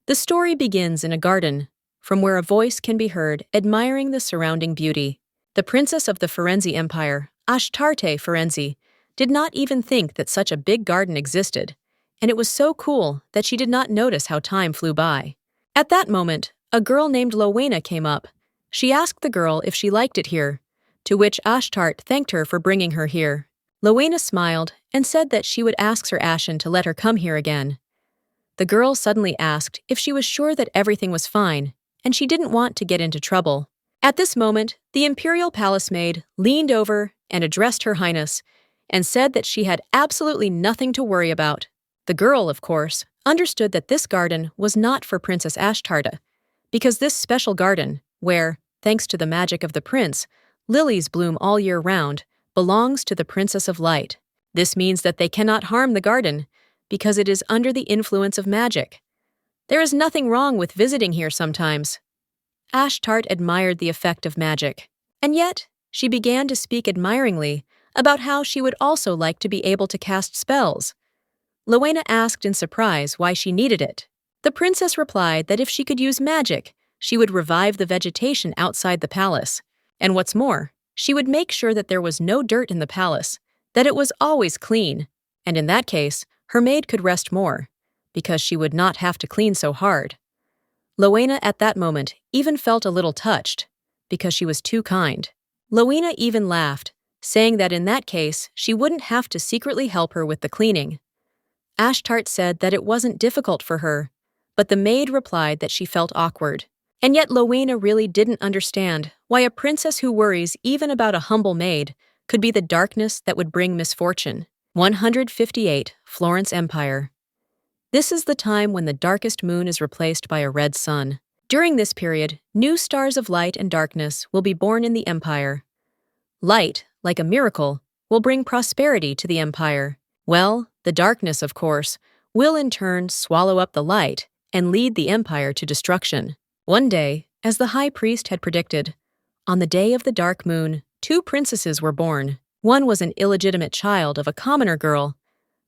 The story begins in a garden, from where a voice can be heard admiring the surrounding beauty. The princess of the Firenze Empire, Ashtarte Firenze, did not even think that such a big garden existed, and it was so cool that she did not notice how time flew by. At that moment, a girl named Rowena came up. She asked the girl if she liked it here, to which Ashtart thanked her for bringing her here. Rowena smiled and said that she would ask Sir Ashen to let her come here again. The girl suddenly asked if she was sure that everything was fine, and she didn't want to get into trouble. At this moment, the imperial palace maid leaned over and addressed Her Highness and said that she had absolutely nothing to worry about. The girl, of course, understood that this garden was not for Princess Ashtarta, because this special garden, where, thanks to the magic of the prince, lilies bloom all year round, belongs to the Princess of Light. This means that they cannot harm the garden, because it is under the influence of magic. There is nothing wrong with visiting here sometimes. Ashtart admired the effect of magic, and yet she began to speak admiringly about how she would also like to be able to cast spells. Rowena asked in surprise why she needed it. The princess replied that if she could use magic, she would revive the vegetation outside the palace. And what's more, she would make sure that there was no dirt in the palace, that it was always clean, and in that case, her maid could rest more, because she would not have to clean so hard. Rowena at that moment even felt a little touched, because she was too kind. Rowena even laughed, saying that in that case, she wouldn't have to secretly help her with the cleaning. Ashtart said that it wasn't difficult for her, but the maid replied that she felt awkward. And yet Rowena really didn't understand why a princess who worries even about a humble maid could be the darkness that would bring misfortune. 158, Florence Empire. This is the time when the darkest moon is replaced by a red sun. During this period, new stars of light and darkness will be born in the empire. Light, like a miracle, will bring prosperity to the empire. Well, the darkness, of course, will in turn swallow up the light and lead the empire to destruction. One day, as the high priest had predicted, on the day of the dark moon, 2 princesses were born. One was an illegitimate child of a commoner girl,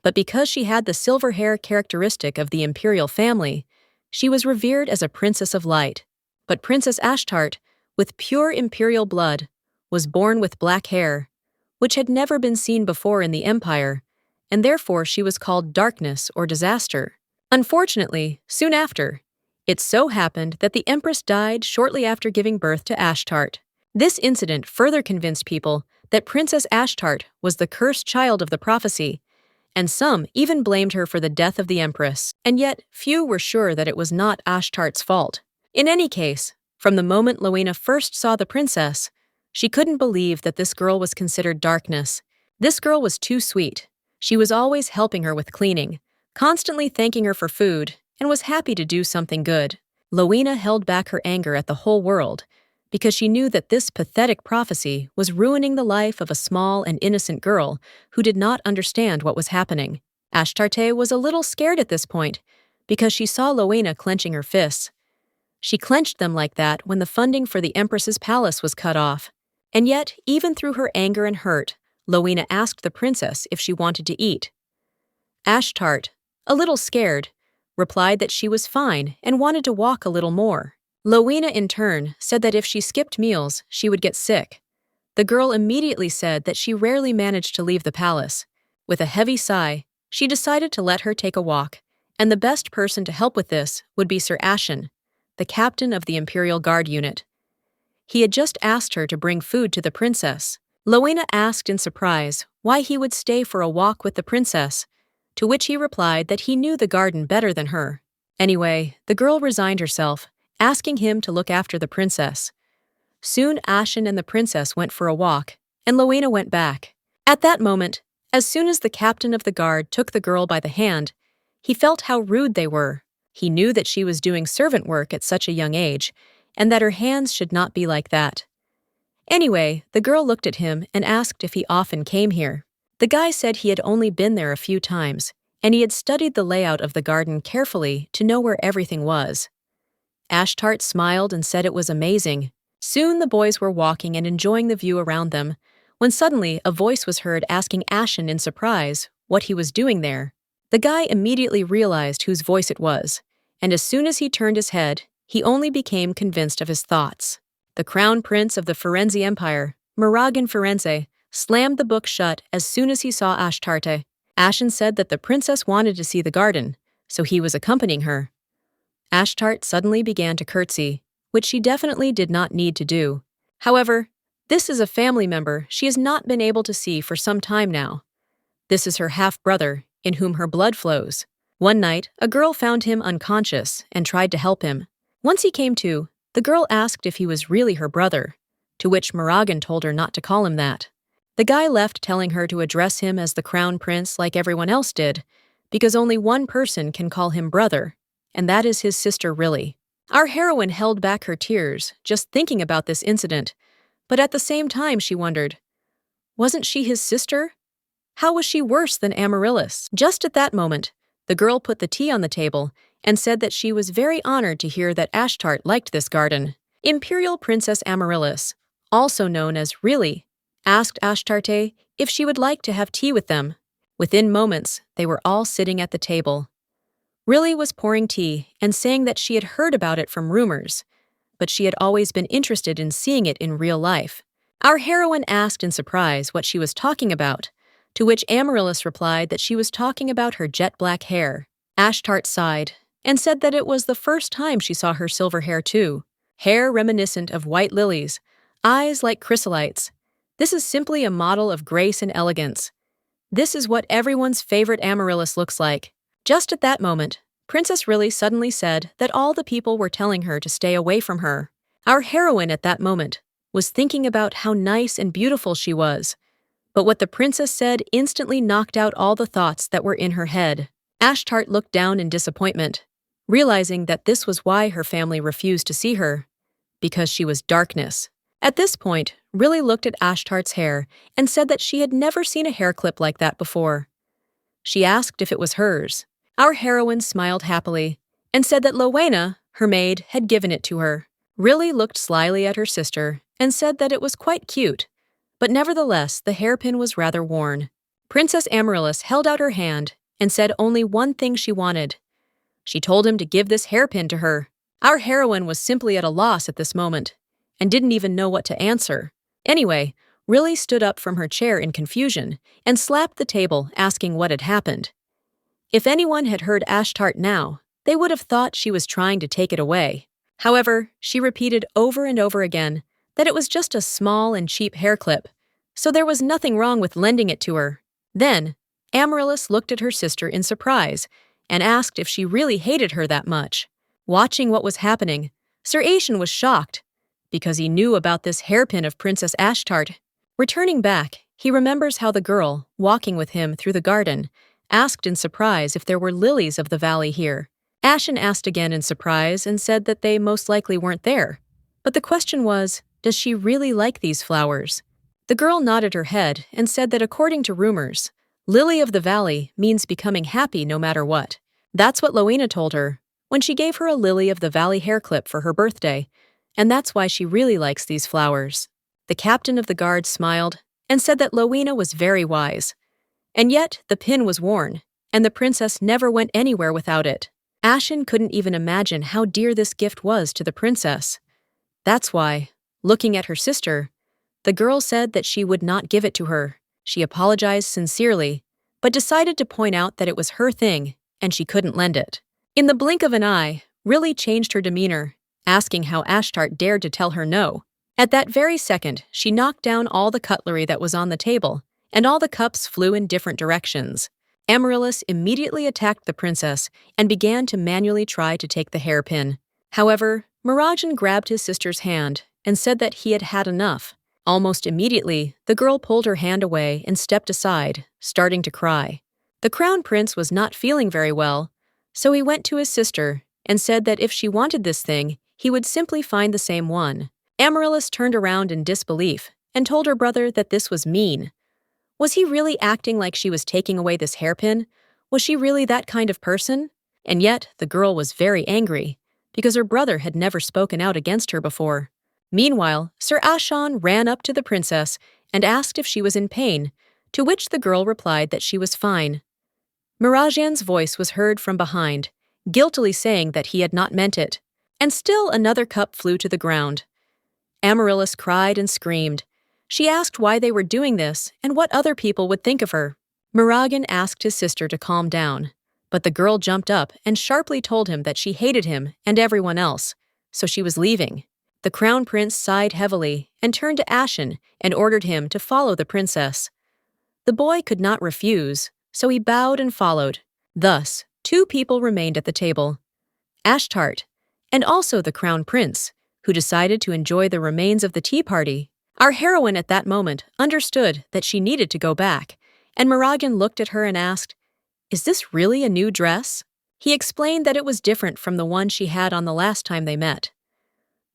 but because she had the silver hair characteristic of the imperial family, she was revered as a princess of light. But Princess Ashtart, with pure imperial blood, was born with black hair, which had never been seen before in the empire, and therefore she was called darkness or disaster. Unfortunately, soon after, it so happened that the empress died shortly after giving birth to Ashtart. This incident further convinced people that Princess Ashtart was the cursed child of the prophecy, and some even blamed her for the death of the empress, and yet few were sure that it was not Ashtart's fault. In any case, from the moment Rowena first saw the princess, she couldn't believe that this girl was considered darkness. This girl was too sweet. She was always helping her with cleaning, constantly thanking her for food, and was happy to do something good. Rowena held back her anger at the whole world, because she knew that this pathetic prophecy was ruining the life of a small and innocent girl who did not understand what was happening. Ashtarte was a little scared at this point, because she saw Rowena clenching her fists. She clenched them like that when the funding for the empress's palace was cut off. And yet, even through her anger and hurt, Rowena asked the princess if she wanted to eat. Ashtart, a little scared, replied that she was fine and wanted to walk a little more. Rowena, in turn, said that if she skipped meals, she would get sick. The girl immediately said that she rarely managed to leave the palace. With a heavy sigh, she decided to let her take a walk, and the best person to help with this would be Sir Ashen, the captain of the Imperial Guard unit. He had just asked her to bring food to the princess. Rowena asked in surprise why he would stay for a walk with the princess, to which he replied that he knew the garden better than her. Anyway, the girl resigned herself, asking him to look after the princess. Soon Ashen and the princess went for a walk, and Rowena went back. At that moment, as soon as the captain of the guard took the girl by the hand, he felt how rude they were. He knew that she was doing servant work at such a young age, and that her hands should not be like that. Anyway, the girl looked at him and asked if he often came here. The guy said he had only been there a few times, and he had studied the layout of the garden carefully to know where everything was. Ashtart smiled and said it was amazing. Soon the boys were walking and enjoying the view around them, when suddenly a voice was heard asking Ashen in surprise what he was doing there. The guy immediately realized whose voice it was, and as soon as he turned his head, he only became convinced of his thoughts. The crown prince of the Firenze Empire, Miragan Firenze, slammed the book shut as soon as he saw Ashtarte. Ashen said that the princess wanted to see the garden, so he was accompanying her. Ashtart suddenly began to curtsy, which she definitely did not need to do. However, this is a family member she has not been able to see for some time now. This is her half-brother, in whom her blood flows. One night, a girl found him unconscious and tried to help him. Once he came to, the girl asked if he was really her brother, to which Miragan told her not to call him that. The guy left telling her to address him as the crown prince like everyone else did, because only one person can call him brother, and that is his sister Riley. Our heroine held back her tears just thinking about this incident, but at the same time she wondered, wasn't she his sister? How was she worse than Amaryllis? Just at that moment, the girl put the tea on the table and said that she was very honored to hear that Ashtart liked this garden. Imperial Princess Amaryllis, also known as Riley, asked Ashtarte if she would like to have tea with them. Within moments, they were all sitting at the table. Riley was pouring tea and saying that she had heard about it from rumors, but she had always been interested in seeing it in real life. Our heroine asked in surprise what she was talking about, to which Amaryllis replied that she was talking about her jet-black hair. Ashtart sighed and said that it was the first time she saw her silver hair too. Hair reminiscent of white lilies, eyes like chrysolites. This is simply a model of grace and elegance. This is what everyone's favorite Amaryllis looks like. Just at that moment, Princess Riley suddenly said that all the people were telling her to stay away from her. Our heroine at that moment was thinking about how nice and beautiful she was, but what the princess said instantly knocked out all the thoughts that were in her head. Ashtart looked down in disappointment, realizing that this was why her family refused to see her, because she was darkness. At this point, Riley looked at Ashtart's hair and said that she had never seen a hair clip like that before. She asked if it was hers. Our heroine smiled happily and said that Lowena, her maid, had given it to her. Riley looked slyly at her sister and said that it was quite cute, but nevertheless the hairpin was rather worn. Princess Amaryllis held out her hand and said only one thing she wanted. She told him to give this hairpin to her. Our heroine was simply at a loss at this moment and didn't even know what to answer. Anyway, Riley stood up from her chair in confusion and slapped the table, asking what had happened. If anyone had heard Ashtart now, they would have thought she was trying to take it away. However, she repeated over and over again that it was just a small and cheap hair clip, so there was nothing wrong with lending it to her. Then, Amaryllis looked at her sister in surprise and asked if she really hated her that much. Watching what was happening, Sir Aishan was shocked, because he knew about this hairpin of Princess Ashtart. Returning back, he remembers how the girl, walking with him through the garden, asked in surprise if there were lilies of the valley here. Ashen asked again in surprise and said that they most likely weren't there. But the question was, does she really like these flowers? The girl nodded her head and said that according to rumors, lily of the valley means becoming happy no matter what. That's what Lowena told her when she gave her a lily of the valley hair clip for her birthday, and that's why she really likes these flowers. The captain of the guard smiled and said that Lowena was very wise. And yet, the pin was worn, and the princess never went anywhere without it. Ashen couldn't even imagine how dear this gift was to the princess. That's why, looking at her sister, the girl said that she would not give it to her. She apologized sincerely, but decided to point out that it was her thing, and she couldn't lend it. In the blink of an eye, Riley changed her demeanor, asking how Ashtart dared to tell her no. At that very second, she knocked down all the cutlery that was on the table, and all the cups flew in different directions. Amaryllis immediately attacked the princess and began to manually try to take the hairpin. However, Mirajan grabbed his sister's hand and said that he had had enough. Almost immediately, the girl pulled her hand away and stepped aside, starting to cry. The crown prince was not feeling very well, so he went to his sister and said that if she wanted this thing, he would simply find the same one. Amaryllis turned around in disbelief and told her brother that this was mean. Was he really acting like she was taking away this hairpin? Was she really that kind of person? And yet, the girl was very angry, because her brother had never spoken out against her before. Meanwhile, Sir Ashan ran up to the princess and asked if she was in pain, to which the girl replied that she was fine. Mirajan's voice was heard from behind, guiltily saying that he had not meant it. And still another cup flew to the ground. Amaryllis cried and screamed. She asked why they were doing this and what other people would think of her. Muragan asked his sister to calm down, but the girl jumped up and sharply told him that she hated him and everyone else, so she was leaving. The crown prince sighed heavily and turned to Ashen and ordered him to follow the princess. The boy could not refuse, so he bowed and followed. Thus, two people remained at the table: Ashtart, and also the crown prince, who decided to enjoy the remains of the tea party. Our heroine at that moment understood that she needed to go back, and Muragan looked at her and asked, "Is this really a new dress?" He explained that it was different from the one she had on the last time they met.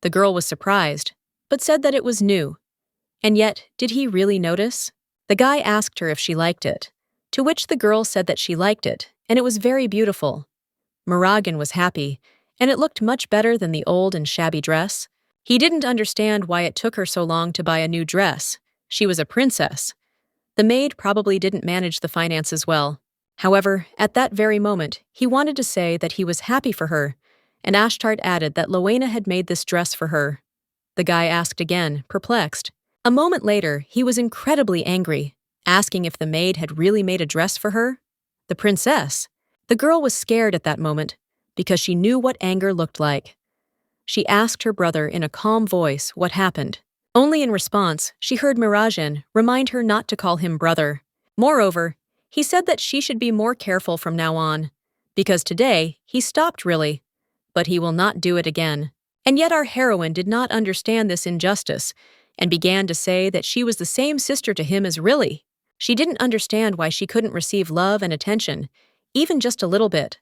The girl was surprised, but said that it was new. And yet, did he really notice? The guy asked her if she liked it, to which the girl said that she liked it, and it was very beautiful. Muragan was happy, and it looked much better than the old and shabby dress. He didn't understand why it took her so long to buy a new dress. She was a princess. The maid probably didn't manage the finances well. However, at that very moment, he wanted to say that he was happy for her, and Ashtart added that Lowena had made this dress for her. The guy asked again, perplexed. A moment later, he was incredibly angry, asking if the maid had really made a dress for her. The princess. The girl was scared at that moment, because she knew what anger looked like. She asked her brother in a calm voice what happened. Only in response, she heard Muragan remind her not to call him brother. Moreover, he said that she should be more careful from now on, because today he stopped really, but he will not do it again. And yet our heroine did not understand this injustice and began to say that she was the same sister to him as Riley. She didn't understand why she couldn't receive love and attention, even just a little bit.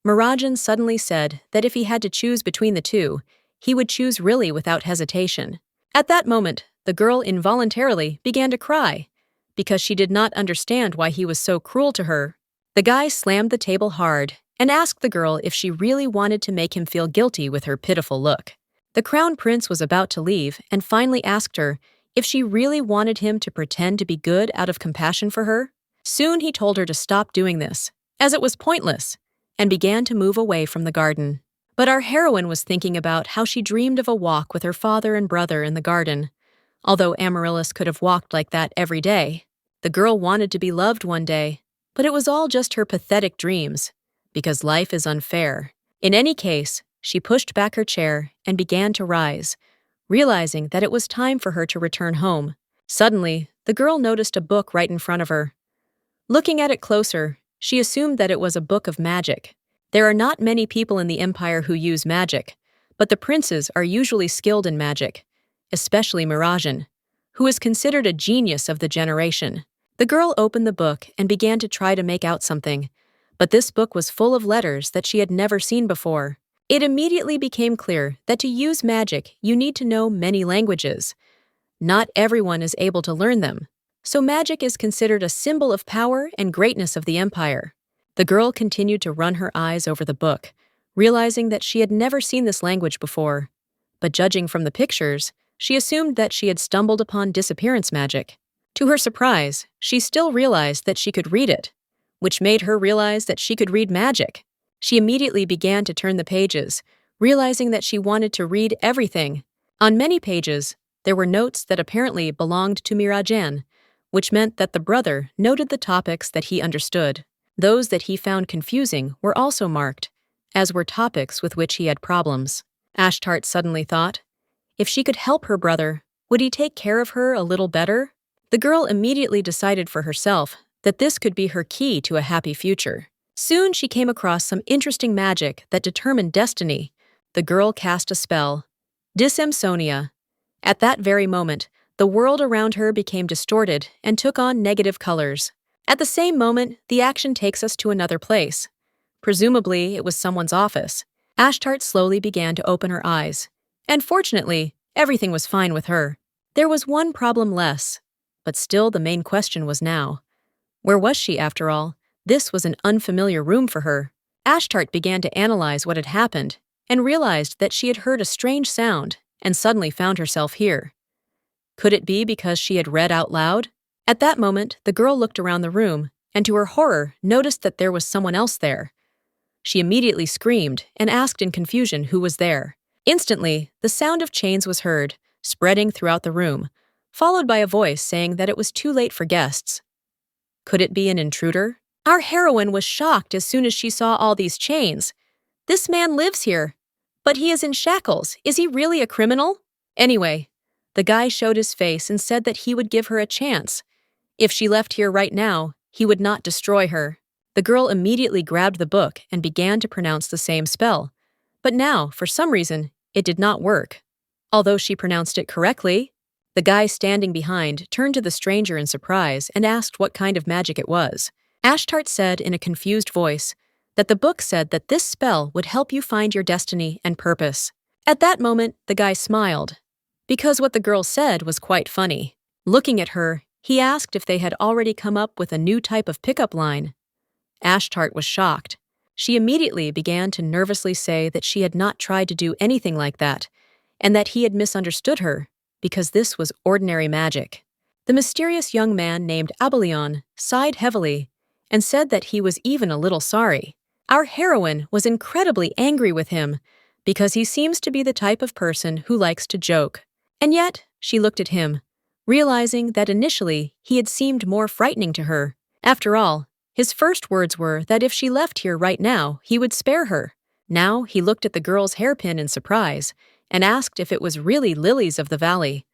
Muragan suddenly said that if he had to choose between the two, he would choose Riley without hesitation. At that moment, the girl involuntarily began to cry, because she did not understand why he was so cruel to her. The guy slammed the table hard and asked the girl if she really wanted to make him feel guilty with her pitiful look. The crown prince was about to leave and finally asked her if she really wanted him to pretend to be good out of compassion for her. Soon he told her to stop doing this, as it was pointless, and began to move away from the garden. But our heroine was thinking about how she dreamed of a walk with her father and brother in the garden. Although Amaryllis could have walked like that every day, the girl wanted to be loved one day, but it was all just her pathetic dreams, because life is unfair. In any case, she pushed back her chair and began to rise, realizing that it was time for her to return home. Suddenly, the girl noticed a book right in front of her. Looking at it closer, she assumed that it was a book of magic. There are not many people in the Empire who use magic, but the princes are usually skilled in magic, especially Muragan, who is considered a genius of the generation. The girl opened the book and began to try to make out something, but this book was full of letters that she had never seen before. It immediately became clear that to use magic, you need to know many languages. Not everyone is able to learn them, so magic is considered a symbol of power and greatness of the Empire. The girl continued to run her eyes over the book, realizing that she had never seen this language before. But judging from the pictures, she assumed that she had stumbled upon disappearance magic. To her surprise, she still realized that she could read it, which made her realize that she could read magic. She immediately began to turn the pages, realizing that she wanted to read everything. On many pages, there were notes that apparently belonged to Muragan, which meant that the brother noted the topics that he understood. Those that he found confusing were also marked, as were topics with which he had problems. Ashtart suddenly thought, if she could help her brother, would he take care of her a little better? The girl immediately decided for herself that this could be her key to a happy future. Soon she came across some interesting magic that determined destiny. The girl cast a spell, Disemsonia. At that very moment, the world around her became distorted and took on negative colors. At the same moment, the action takes us to another place. Presumably, it was someone's office. Ashtart slowly began to open her eyes, and fortunately, everything was fine with her. There was one problem less, but still the main question was now. Where was she, after all? This was an unfamiliar room for her. Ashtart began to analyze what had happened and realized that she had heard a strange sound and suddenly found herself here. Could it be because she had read out loud? At that moment, the girl looked around the room and to her horror noticed that there was someone else there. She immediately screamed and asked in confusion who was there. Instantly, the sound of chains was heard, spreading throughout the room, followed by a voice saying that it was too late for guests. Could it be an intruder? Our heroine was shocked as soon as she saw all these chains. This man lives here, but he is in shackles. Is he really a criminal? Anyway, the guy showed his face and said that he would give her a chance. If she left here right now, he would not destroy her. The girl immediately grabbed the book and began to pronounce the same spell. But now, for some reason, it did not work. Although she pronounced it correctly, the guy standing behind turned to the stranger in surprise and asked what kind of magic it was. Ashtart said in a confused voice that the book said that this spell would help you find your destiny and purpose. At that moment, the guy smiled, because what the girl said was quite funny. Looking at her, he asked if they had already come up with a new type of pickup line. Ashtart was shocked. She immediately began to nervously say that she had not tried to do anything like that, and that he had misunderstood her, because this was ordinary magic. The mysterious young man named Abelion sighed heavily and said that he was even a little sorry. Our heroine was incredibly angry with him, because he seems to be the type of person who likes to joke. And yet, she looked at him, realizing that initially he had seemed more frightening to her. After all, his first words were that if she left here right now, he would spare her. Now he looked at the girl's hairpin in surprise and asked if it was really lilies of the valley.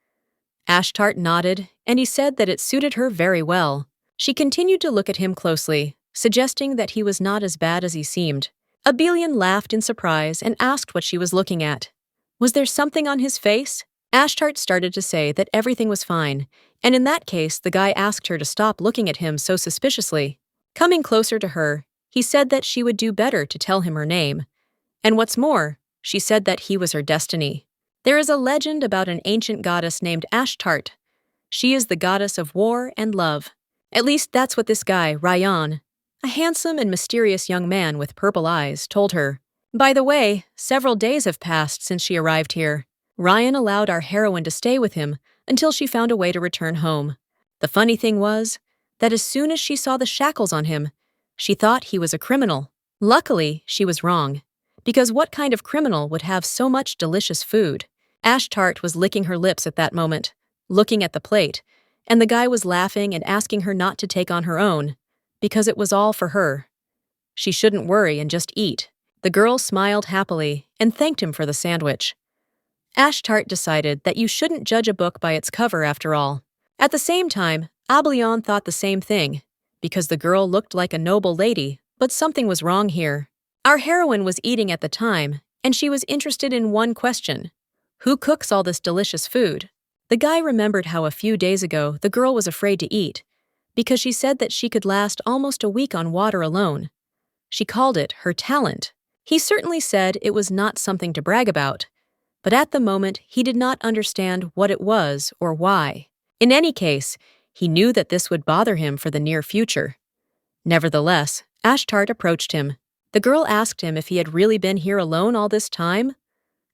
Ashtart nodded, and he said that it suited her very well. She continued to look at him closely, suggesting that he was not as bad as he seemed. Abelion laughed in surprise and asked what she was looking at. Was there something on his face? Ashtart started to say that everything was fine, and in that case the guy asked her to stop looking at him so suspiciously. Coming closer to her, he said that she would do better to tell him her name. And what's more, she said that he was her destiny. There is a legend about an ancient goddess named Ashtart. She is the goddess of war and love. At least that's what this guy, Ryan, a handsome and mysterious young man with purple eyes, told her. By the way, several days have passed since she arrived here. Ryan allowed our heroine to stay with him until she found a way to return home. The funny thing was that as soon as she saw the shackles on him, she thought he was a criminal. Luckily, she was wrong, because what kind of criminal would have so much delicious food? Ashtart was licking her lips at that moment, looking at the plate, and the guy was laughing and asking her not to take on her own, because it was all for her. She shouldn't worry and just eat. The girl smiled happily and thanked him for the sandwich. Ashtart decided that you shouldn't judge a book by its cover after all. At the same time, Abelion thought the same thing, because the girl looked like a noble lady, but something was wrong here. Our heroine was eating at the time, and she was interested in one question. Who cooks all this delicious food? The guy remembered how a few days ago the girl was afraid to eat, because she said that she could last almost a week on water alone. She called it her talent. He certainly said it was not something to brag about, but at the moment he did not understand what it was or why. In any case, he knew that this would bother him for the near future. Nevertheless, Ashtart approached him. The girl asked him if he had really been here alone all this time.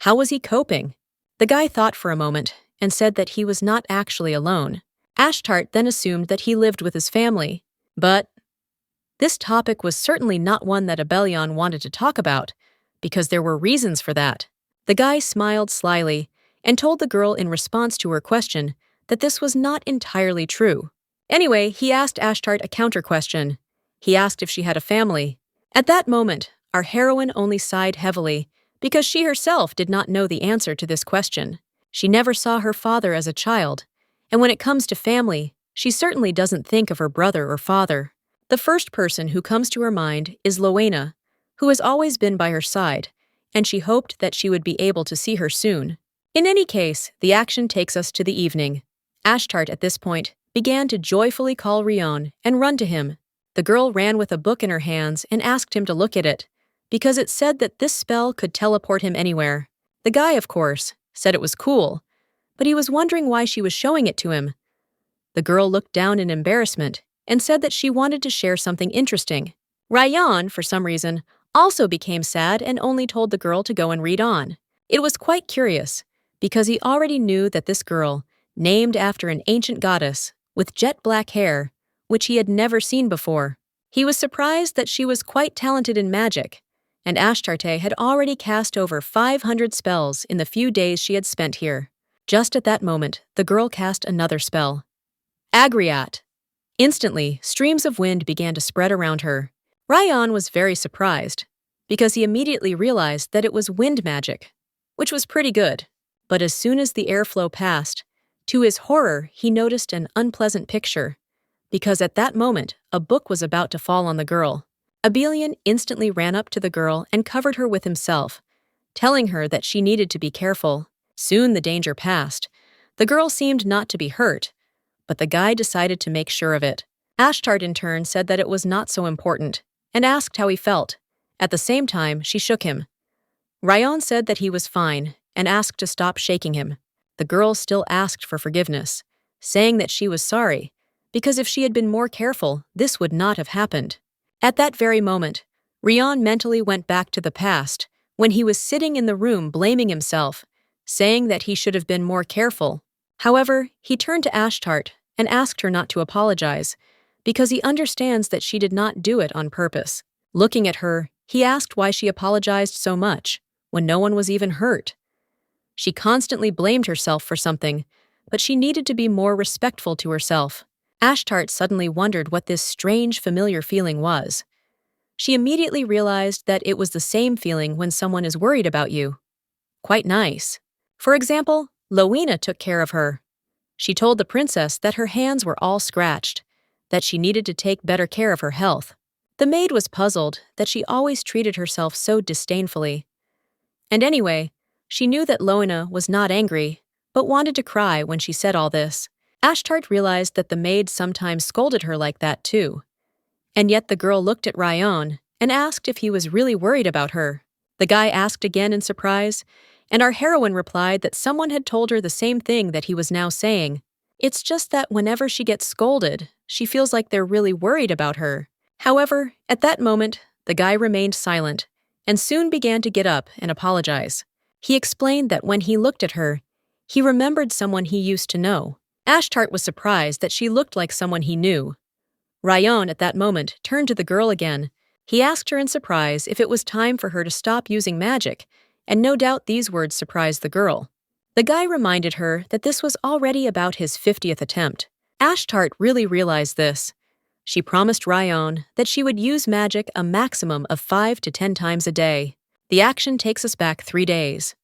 How was he coping? The guy thought for a moment and said that he was not actually alone. Ashtart then assumed that he lived with his family, but this topic was certainly not one that Abelion wanted to talk about, because there were reasons for that. The guy smiled slyly and told the girl in response to her question that this was not entirely true. Anyway, he asked Ashtart a counter-question. He asked if she had a family. At that moment, our heroine only sighed heavily, because she herself did not know the answer to this question. She never saw her father as a child, and when it comes to family, she certainly doesn't think of her brother or father. The first person who comes to her mind is Loena, who has always been by her side, and she hoped that she would be able to see her soon. In any case, the action takes us to the evening. Ashtart at this point began to joyfully call Rion and run to him. The girl ran with a book in her hands and asked him to look at it, because it said that this spell could teleport him anywhere. The guy, of course, said it was cool, but he was wondering why she was showing it to him. The girl looked down in embarrassment and said that she wanted to share something interesting. Ryan, for some reason, also became sad and only told the girl to go and read on. It was quite curious, because he already knew that this girl, named after an ancient goddess with jet black hair, which he had never seen before. He was surprised that she was quite talented in magic, and Ashtarte had already cast over 500 spells in the few days she had spent here. Just at that moment, the girl cast another spell. Agriat! Instantly, streams of wind began to spread around her. Ryan was very surprised, because he immediately realized that it was wind magic, which was pretty good. But as soon as the airflow passed, to his horror, he noticed an unpleasant picture, because at that moment, a book was about to fall on the girl. Abelian instantly ran up to the girl and covered her with himself, telling her that she needed to be careful. Soon the danger passed. The girl seemed not to be hurt, but the guy decided to make sure of it. Ashtart in turn said that it was not so important, and asked how he felt. At the same time, she shook him. Ryan said that he was fine, and asked to stop shaking him. The girl still asked for forgiveness, saying that she was sorry, because if she had been more careful, this would not have happened. At that very moment, Ryan mentally went back to the past, when he was sitting in the room blaming himself, saying that he should have been more careful. However, he turned to Ashtart and asked her not to apologize, because he understands that she did not do it on purpose. Looking at her, he asked why she apologized so much, when no one was even hurt. She constantly blamed herself for something, but she needed to be more respectful to herself. Ashtart suddenly wondered what this strange, familiar feeling was. She immediately realized that it was the same feeling when someone is worried about you. Quite nice. For example, Lowena took care of her. She told the princess that her hands were all scratched, that she needed to take better care of her health. The maid was puzzled that she always treated herself so disdainfully. And anyway, she knew that Lowena was not angry, but wanted to cry when she said all this. Ashtart realized that the maid sometimes scolded her like that too. And yet the girl looked at Ryan and asked if he was really worried about her. The guy asked again in surprise, and our heroine replied that someone had told her the same thing that he was now saying. It's just that whenever she gets scolded, she feels like they're really worried about her. However, at that moment, the guy remained silent and soon began to get up and apologize. He explained that when he looked at her, he remembered someone he used to know. Ashtart was surprised that she looked like someone he knew. Ryan, at that moment, turned to the girl again. He asked her in surprise if it was time for her to stop using magic, and no doubt these words surprised the girl. The guy reminded her that this was already about his 50th attempt. Ashtart really realized this. She promised Ryan that she would use magic a maximum of 5 to 10 times a day. The action takes us back 3 days.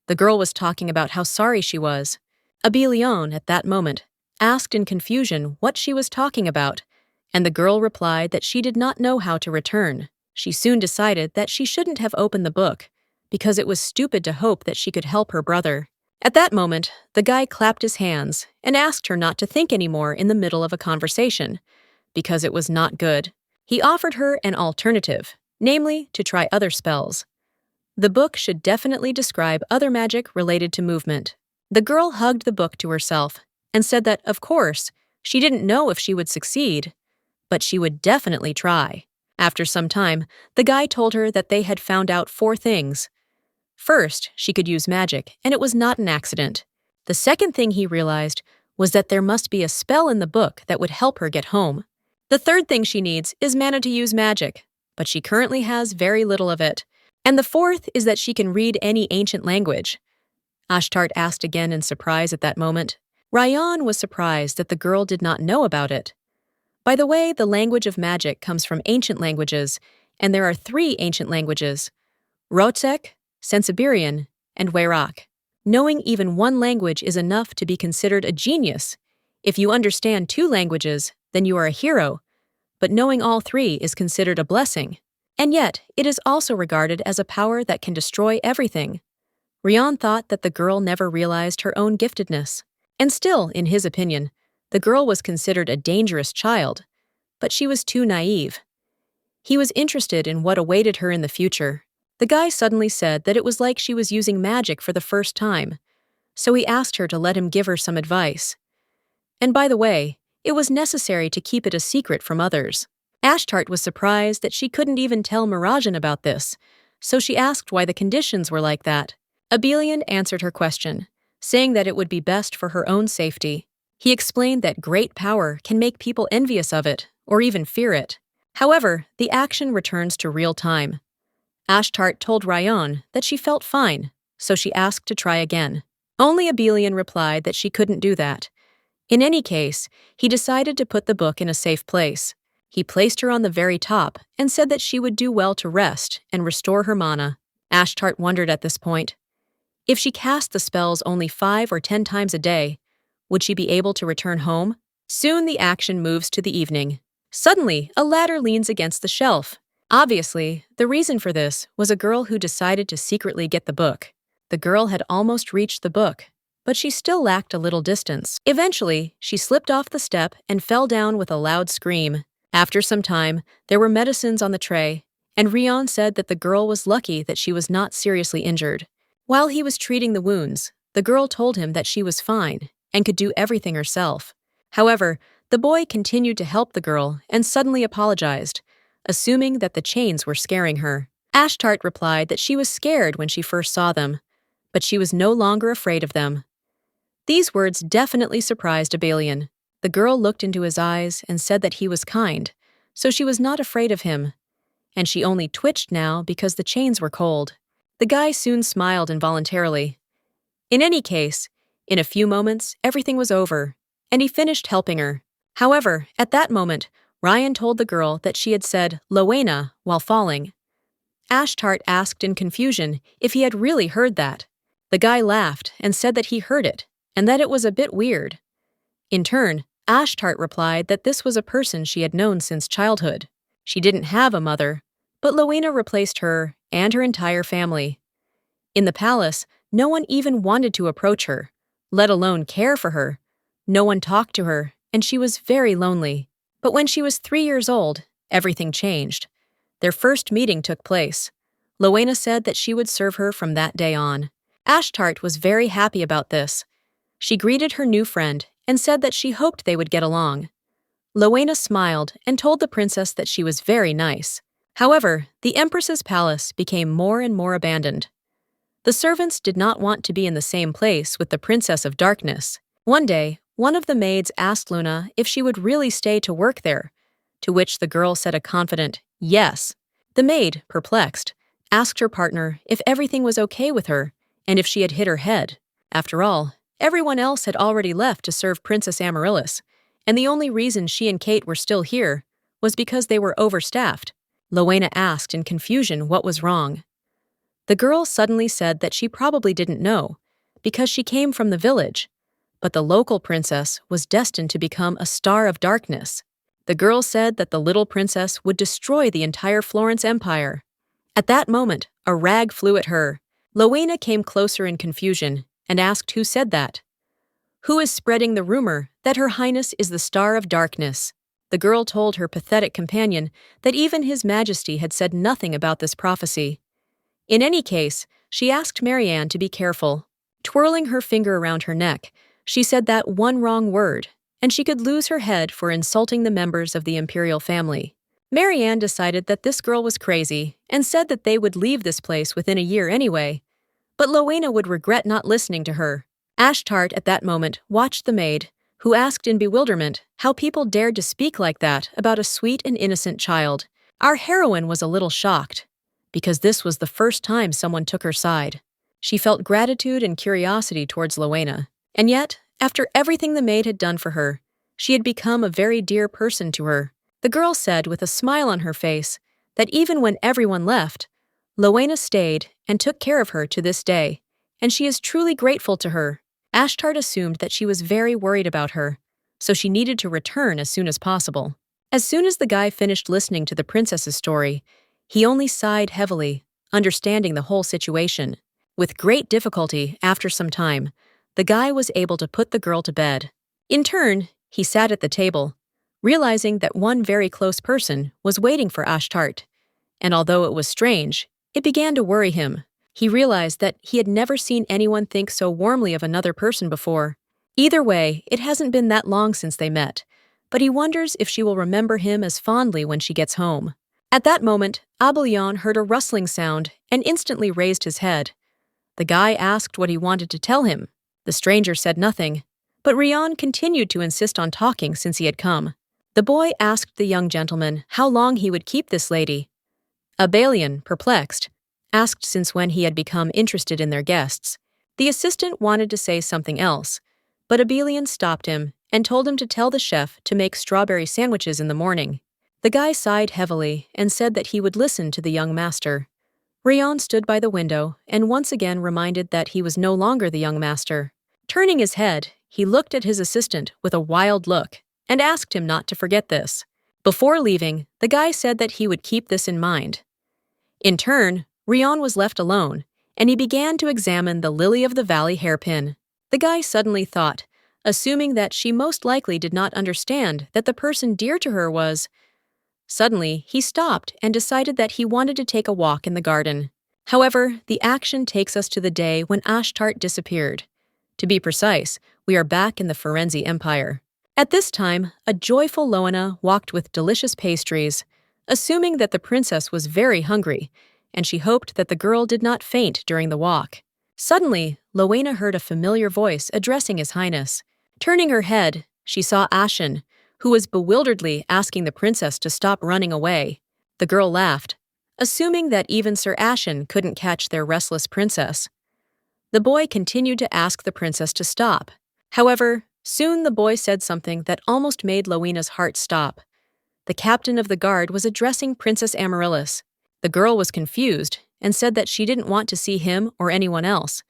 The girl was talking about how sorry she was. Abelian, at that moment, asked in confusion what she was talking about, and the girl replied that she did not know how to return. She soon decided that she shouldn't have opened the book, because it was stupid to hope that she could help her brother. At that moment, the guy clapped his hands and asked her not to think anymore in the middle of a conversation, because it was not good. He offered her an alternative, namely to try other spells. The book should definitely describe other magic related to movement. The girl hugged the book to herself and said that, of course, she didn't know if she would succeed, but she would definitely try. After some time, the guy told her that they had found out 4 things. First, she could use magic, and it was not an accident. The second thing he realized was that there must be a spell in the book that would help her get home. The third thing she needs is mana to use magic, but she currently has very little of it. And the fourth is that she can read any ancient language. Ashtart asked again in surprise at that moment. Ryan was surprised that the girl did not know about it. By the way, the language of magic comes from ancient languages, and there are 3 ancient languages: Rotsek, Sensiberian, and Wayrak. Knowing even one language is enough to be considered a genius. If you understand 2 languages, then you are a hero, but knowing all 3 is considered a blessing. And yet, it is also regarded as a power that can destroy everything. Ryan thought that the girl never realized her own giftedness. And still, in his opinion, the girl was considered a dangerous child, but she was too naive. He was interested in what awaited her in the future. The guy suddenly said that it was like she was using magic for the first time, so he asked her to let him give her some advice. And by the way, it was necessary to keep it a secret from others. Ashtart was surprised that she couldn't even tell Mirajan about this, so she asked why the conditions were like that. Abelian answered her question, saying that it would be best for her own safety. He explained that great power can make people envious of it, or even fear it. However, the action returns to real time. Ashtart told Ryan that she felt fine, so she asked to try again. Only Abelian replied that she couldn't do that. In any case, he decided to put the book in a safe place. He placed her on the very top and said that she would do well to rest and restore her mana. Ashtart wondered at this point. If she cast the spells only 5 or 10 times a day, would she be able to return home? Soon the action moves to the evening. Suddenly, a ladder leans against the shelf. Obviously, the reason for this was a girl who decided to secretly get the book. The girl had almost reached the book, but she still lacked a little distance. Eventually, she slipped off the step and fell down with a loud scream. After some time, there were medicines on the tray, and Rion said that the girl was lucky that she was not seriously injured. While he was treating the wounds, the girl told him that she was fine and could do everything herself. However, the boy continued to help the girl and suddenly apologized, assuming that the chains were scaring her. Ashtart replied that she was scared when she first saw them, but she was no longer afraid of them. These words definitely surprised Abelian. The girl looked into his eyes and said that he was kind, so she was not afraid of him, and she only twitched now because the chains were cold. The guy soon smiled involuntarily. In any case, in a few moments, everything was over, and he finished helping her. However, at that moment, Ryan told the girl that she had said Loena while falling. Ashtart asked in confusion if he had really heard that. The guy laughed and said that he heard it, and that it was a bit weird. In turn, Ashtart replied that this was a person she had known since childhood. She didn't have a mother, but Loena replaced her and her entire family. In the palace, no one even wanted to approach her, let alone care for her. No one talked to her, and she was very lonely. But when she was 3 years old, everything changed. Their first meeting took place. Loena said that she would serve her from that day on. Ashtart was very happy about this. She greeted her new friend and said that she hoped they would get along. Loena smiled and told the princess that she was very nice. However, the Empress's palace became more and more abandoned. The servants did not want to be in the same place with the Princess of Darkness. One day, one of the maids asked Luna if she would really stay to work there, to which the girl said a confident yes. The maid, perplexed, asked her partner if everything was okay with her and if she had hit her head. After all, everyone else had already left to serve Princess Amaryllis, and the only reason she and Kate were still here was because they were overstaffed. Loena asked in confusion what was wrong. The girl suddenly said that she probably didn't know, because she came from the village, but the local princess was destined to become a star of darkness. The girl said that the little princess would destroy the entire Florence Empire. At that moment, a rag flew at her. Loena came closer in confusion and asked who said that. Who is spreading the rumor that Her Highness is the Star of Darkness? The girl told her pathetic companion that even His Majesty had said nothing about this prophecy. In any case, she asked Marianne to be careful. Twirling her finger around her neck, she said that one wrong word, and she could lose her head for insulting the members of the imperial family. Marianne decided that this girl was crazy and said that they would leave this place within a year anyway, but Loena would regret not listening to her. Ashtart at that moment watched the maid, who asked in bewilderment how people dared to speak like that about a sweet and innocent child. Our heroine was a little shocked, because this was the first time someone took her side. She felt gratitude and curiosity towards Loena, and yet, after everything the maid had done for her, she had become a very dear person to her. The girl said with a smile on her face that even when everyone left, Loena stayed and took care of her to this day, and she is truly grateful to her. Ashtart assumed that she was very worried about her, so she needed to return as soon as possible. As soon as the guy finished listening to the princess's story, he only sighed heavily, understanding the whole situation. With great difficulty, after some time, the guy was able to put the girl to bed. In turn, he sat at the table, realizing that one very close person was waiting for Ashtart, and although it was strange, it began to worry him. He realized that he had never seen anyone think so warmly of another person before. Either way, it hasn't been that long since they met, but he wonders if she will remember him as fondly when she gets home. At that moment, Abelian heard a rustling sound and instantly raised his head. The guy asked what he wanted to tell him. The stranger said nothing, but Rion continued to insist on talking since he had come. The boy asked the young gentleman how long he would keep this lady. Abelian, perplexed, asked since when he had become interested in their guests. The assistant wanted to say something else, but Abelian stopped him and told him to tell the chef to make strawberry sandwiches in the morning. The guy sighed heavily and said that he would listen to the young master. Rayon stood by the window and once again reminded that he was no longer the young master. Turning his head, he looked at his assistant with a wild look and asked him not to forget this. Before leaving, the guy said that he would keep this in mind. In turn, Rayon was left alone, and he began to examine the lily-of-the-valley hairpin. The guy suddenly thought, assuming that she most likely did not understand that the person dear to her was. Suddenly, he stopped and decided that he wanted to take a walk in the garden. However, the action takes us to the day when Ashtart disappeared. To be precise, we are back in the Firenze Empire. At this time, a joyful Loena walked with delicious pastries, assuming that the princess was very hungry, and she hoped that the girl did not faint during the walk. Suddenly, Loena heard a familiar voice addressing His Highness. Turning her head, she saw Ashen, who was bewilderedly asking the princess to stop running away. The girl laughed, assuming that even Sir Ashen couldn't catch their restless princess. The boy continued to ask the princess to stop. However, soon the boy said something that almost made Loena's heart stop. The captain of the guard was addressing Princess Amaryllis. The girl was confused and said that she didn't want to see him or anyone else.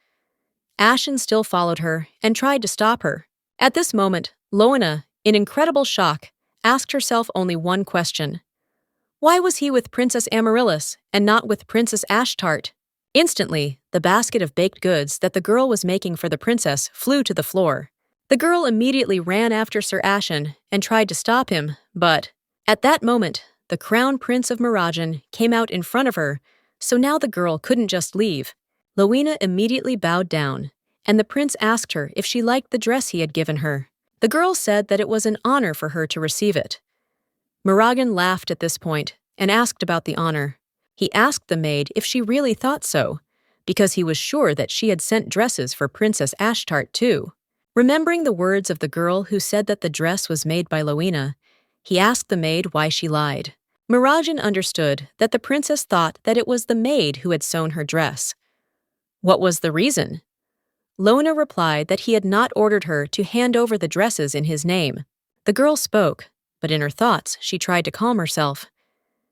Ashen still followed her and tried to stop her. At this moment, Loena, in incredible shock, asked herself only one question. Why was he with Princess Amaryllis and not with Princess Ashtart? Instantly, the basket of baked goods that the girl was making for the princess flew to the floor. The girl immediately ran after Sir Ashen and tried to stop him, but at that moment, the crown prince of Mirajan came out in front of her, so now the girl couldn't just leave. Loena immediately bowed down, and the prince asked her if she liked the dress he had given her. The girl said that it was an honor for her to receive it. Mirajan laughed at this point and asked about the honor. He asked the maid if she really thought so, because he was sure that she had sent dresses for Princess Ashtart too. Remembering the words of the girl who said that the dress was made by Loena, he asked the maid why she lied. Mirajan understood that the princess thought that it was the maid who had sewn her dress. What was the reason? Loena replied that he had not ordered her to hand over the dresses in his name. The girl spoke, but in her thoughts she tried to calm herself.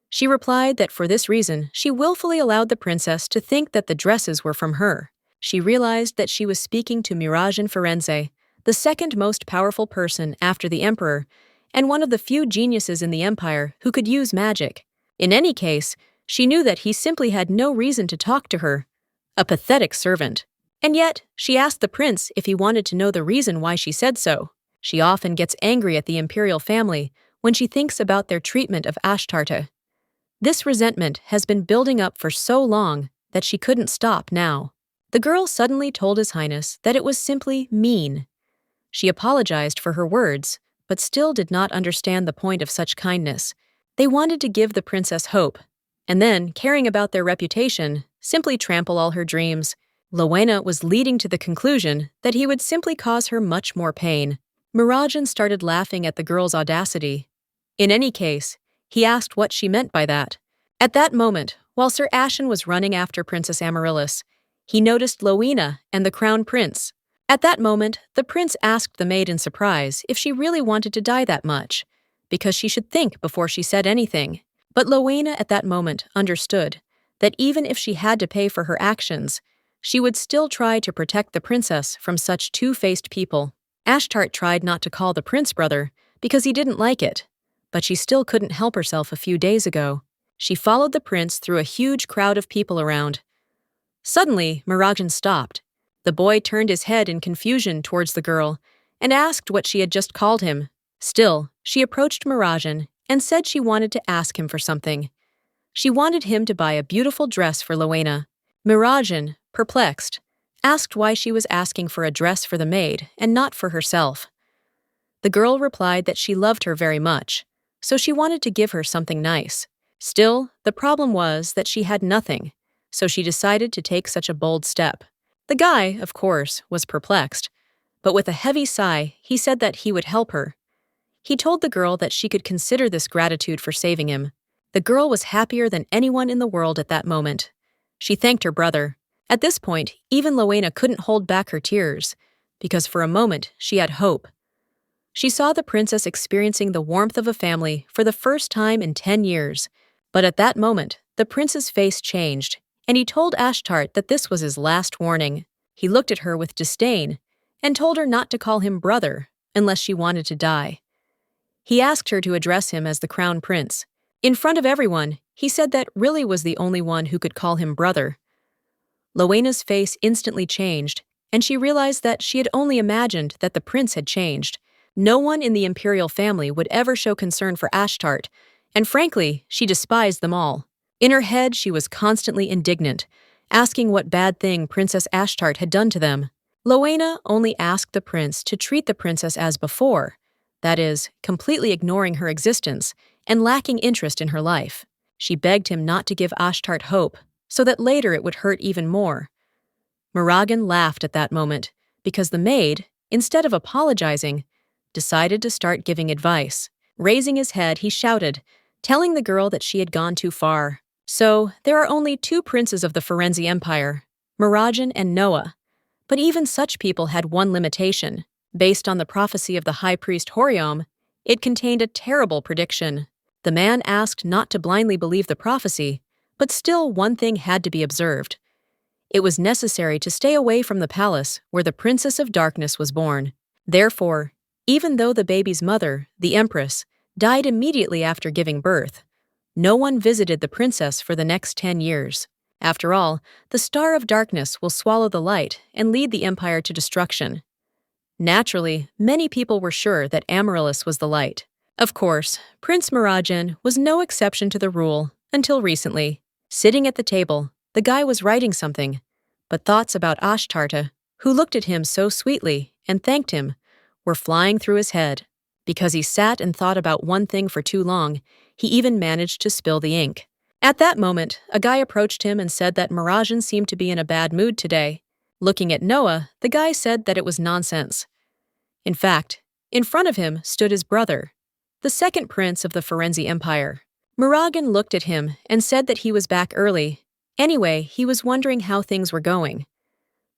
She replied that for this reason she willfully allowed the princess to think that the dresses were from her. She realized that she was speaking to Mirajan Firenze, the second most powerful person after the emperor, and one of the few geniuses in the empire who could use magic. In any case, she knew that he simply had no reason to talk to her. A pathetic servant. And yet, she asked the prince if he wanted to know the reason why she said so. She often gets angry at the imperial family when she thinks about their treatment of Ashtarte. This resentment has been building up for so long that she couldn't stop now. The girl suddenly told His Highness that it was simply mean. She apologized for her words, but still did not understand the point of such kindness. They wanted to give the princess hope, and then, caring about their reputation, simply trample all her dreams. Loena was leading to the conclusion that he would simply cause her much more pain. Mirajan started laughing at the girl's audacity. In any case, he asked what she meant by that. At that moment, while Sir Ashen was running after Princess Amaryllis, he noticed Loena and the crown prince. At that moment, the prince asked the maid in surprise if she really wanted to die that much, because she should think before she said anything. But Loena at that moment understood that even if she had to pay for her actions, she would still try to protect the princess from such two-faced people. Ashtart tried not to call the prince brother because he didn't like it, but she still couldn't help herself a few days ago. She followed the prince through a huge crowd of people around. Suddenly, Mirajan stopped. The boy turned his head in confusion towards the girl and asked what she had just called him. Still, she approached Mirajan and said she wanted to ask him for something. She wanted him to buy a beautiful dress for Loena. Mirajan, perplexed, asked why she was asking for a dress for the maid and not for herself. The girl replied that she loved her very much, so she wanted to give her something nice. Still, the problem was that she had nothing, so she decided to take such a bold step. The guy, of course, was perplexed, but with a heavy sigh, he said that he would help her. He told the girl that she could consider this gratitude for saving him. The girl was happier than anyone in the world at that moment. She thanked her brother. At this point, even Lowena couldn't hold back her tears, because for a moment she had hope. She saw the princess experiencing the warmth of a family for the first time in 10 years. But at that moment, the prince's face changed, and he told Ashtart that this was his last warning. He looked at her with disdain and told her not to call him brother unless she wanted to die. He asked her to address him as the crown prince. In front of everyone, he said that really was the only one who could call him brother. Lowena's face instantly changed, and she realized that she had only imagined that the prince had changed. No one in the imperial family would ever show concern for Ashtart, and frankly, she despised them all. In her head, she was constantly indignant, asking what bad thing Princess Ashtart had done to them. Lowena only asked the prince to treat the princess as before, that is, completely ignoring her existence and lacking interest in her life. She begged him not to give Ashtart hope, so that later it would hurt even more. Muragan laughed at that moment, because the maid, instead of apologizing, decided to start giving advice. Raising his head, he shouted, telling the girl that she had gone too far. So, there are only 2 princes of the Firenze Empire, Muragan and Noah. But even such people had one limitation. Based on the prophecy of the high priest Horiom, it contained a terrible prediction. The man asked not to blindly believe the prophecy, but still one thing had to be observed. It was necessary to stay away from the palace where the Princess of Darkness was born. Therefore, even though the baby's mother, the Empress, died immediately after giving birth, no one visited the princess for the next 10 years. After all, the Star of Darkness will swallow the light and lead the empire to destruction. Naturally, many people were sure that Amaryllis was the light. Of course, Prince Muragan was no exception to the rule until recently. Sitting at the table, the guy was writing something, but thoughts about Ashtarta, who looked at him so sweetly and thanked him, were flying through his head. Because he sat and thought about one thing for too long, he even managed to spill the ink. At that moment, a guy approached him and said that Muragan seemed to be in a bad mood today. Looking at Noah, the guy said that it was nonsense. In fact, in front of him stood his brother, the second prince of the Firenze Empire. Muragan looked at him and said that he was back early. Anyway, he was wondering how things were going.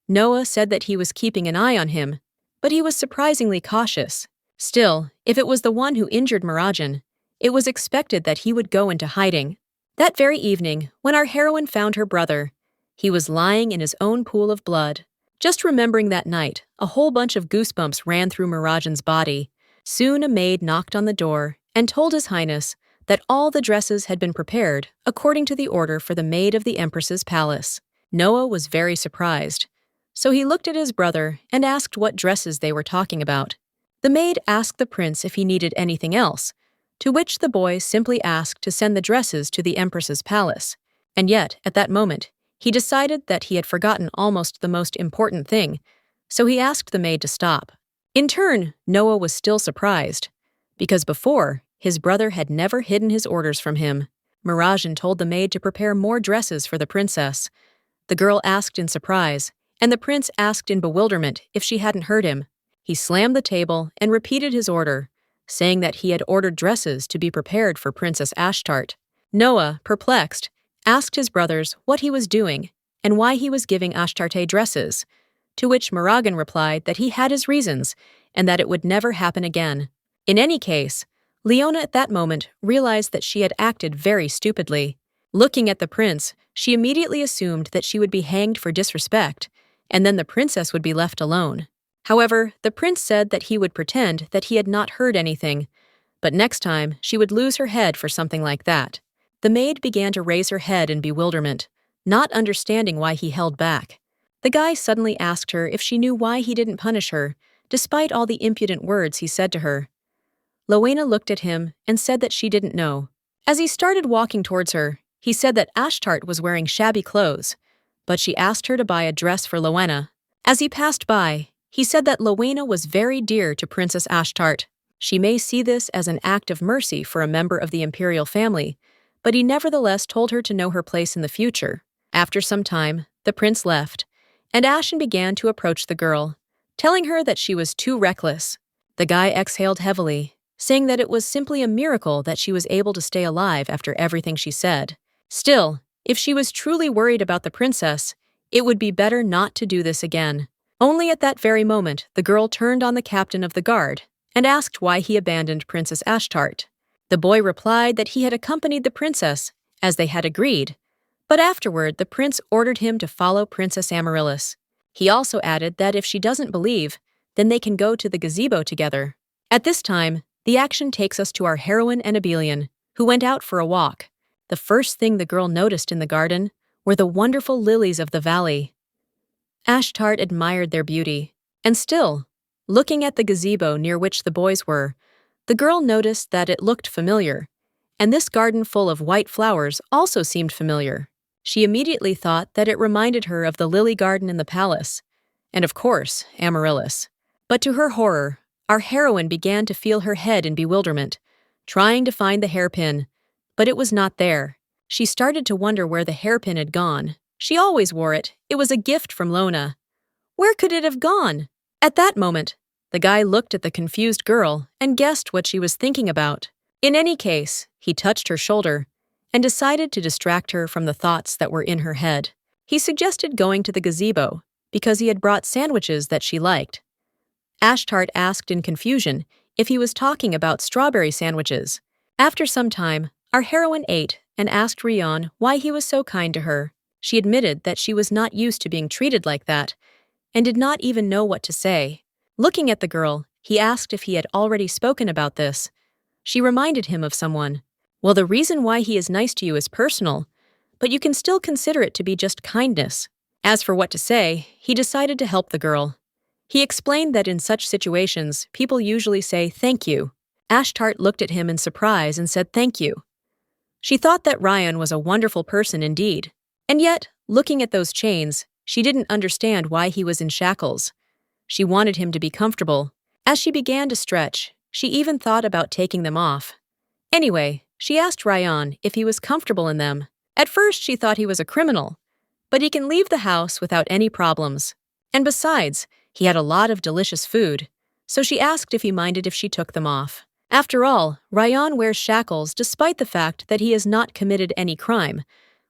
Noah said that he was keeping an eye on him, but he was surprisingly cautious. Still, if it was the one who injured Muragan, it was expected that he would go into hiding. That very evening, when our heroine found her brother, he was lying in his own pool of blood. Just remembering that night, a whole bunch of goosebumps ran through Muragan's body. Soon a maid knocked on the door and told His Highness that all the dresses had been prepared according to the order for the maid of the Empress's palace. Noah was very surprised, so he looked at his brother and asked what dresses they were talking about. The maid asked the prince if he needed anything else, to which the boy simply asked to send the dresses to the Empress's palace. And yet, at that moment, he decided that he had forgotten almost the most important thing, so he asked the maid to stop. In turn, Noah was still surprised, because before, his brother had never hidden his orders from him. Muragan told the maid to prepare more dresses for the princess. The girl asked in surprise, and the prince asked in bewilderment if she hadn't heard him. He slammed the table and repeated his order, saying that he had ordered dresses to be prepared for Princess Ashtart. Noah, perplexed, asked his brothers what he was doing and why he was giving Ashtarte dresses, to which Muragan replied that he had his reasons and that it would never happen again. In any case, Leona at that moment realized that she had acted very stupidly. Looking at the prince, she immediately assumed that she would be hanged for disrespect, and then the princess would be left alone. However, the prince said that he would pretend that he had not heard anything, but next time she would lose her head for something like that. The maid began to raise her head in bewilderment, not understanding why he held back. The guy suddenly asked her if she knew why he didn't punish her, despite all the impudent words he said to her. Lowena looked at him and said that she didn't know. As he started walking towards her, he said that Ashtart was wearing shabby clothes, but she asked her to buy a dress for Lowena. As he passed by, he said that Lowena was very dear to Princess Ashtart. She may see this as an act of mercy for a member of the imperial family, but he nevertheless told her to know her place in the future. After some time, the prince left, and Ashen began to approach the girl, telling her that she was too reckless. The guy exhaled heavily, saying that it was simply a miracle that she was able to stay alive after everything she said. Still, If she was truly worried about the princess, it would be better not to do this again. Only at that very moment, the girl turned on the captain of the guard and asked why he abandoned Princess Ashtart. The boy replied that he had accompanied the princess, as they had agreed, but afterward the prince ordered him to follow Princess Amaryllis. He also added that if she doesn't believe, then they can go to the gazebo together. At this time, the action takes us to our heroine and Abelian, who went out for a walk. The first thing the girl noticed in the garden were the wonderful lilies of the valley. Ashtart admired their beauty, and still, looking at the gazebo near which the boys were, the girl noticed that it looked familiar, and this garden full of white flowers also seemed familiar. She immediately thought that it reminded her of the lily garden in the palace, and of course, Amaryllis. But to her horror, our heroine began to feel her head in bewilderment, trying to find the hairpin, but it was not there. She started to wonder where the hairpin had gone. She always wore it. It was a gift from Lona. Where could it have gone? At that moment, the guy looked at the confused girl and guessed what she was thinking about. In any case, he touched her shoulder and decided to distract her from the thoughts that were in her head. He suggested going to the gazebo because he had brought sandwiches that she liked. Ashtart asked in confusion if he was talking about strawberry sandwiches. After some time, our heroine ate and asked Rion why he was so kind to her. She admitted that she was not used to being treated like that and did not even know what to say. Looking at the girl, he asked if he had already spoken about this. She reminded him of someone. Well, the reason why he is nice to you is personal, but you can still consider it to be just kindness. As for what to say, he decided to help the girl. He explained that in such situations, people usually say thank you. Ashtart looked at him in surprise and said thank you. She thought that Ryan was a wonderful person indeed. And yet, looking at those chains, she didn't understand why he was in shackles. She wanted him to be comfortable. As she began to stretch, she even thought about taking them off. Anyway, she asked Ryan if he was comfortable in them. At first, she thought he was a criminal, but he can leave the house without any problems. And besides, he had a lot of delicious food, so she asked if he minded if she took them off. After all, Ryan wears shackles despite the fact that he has not committed any crime,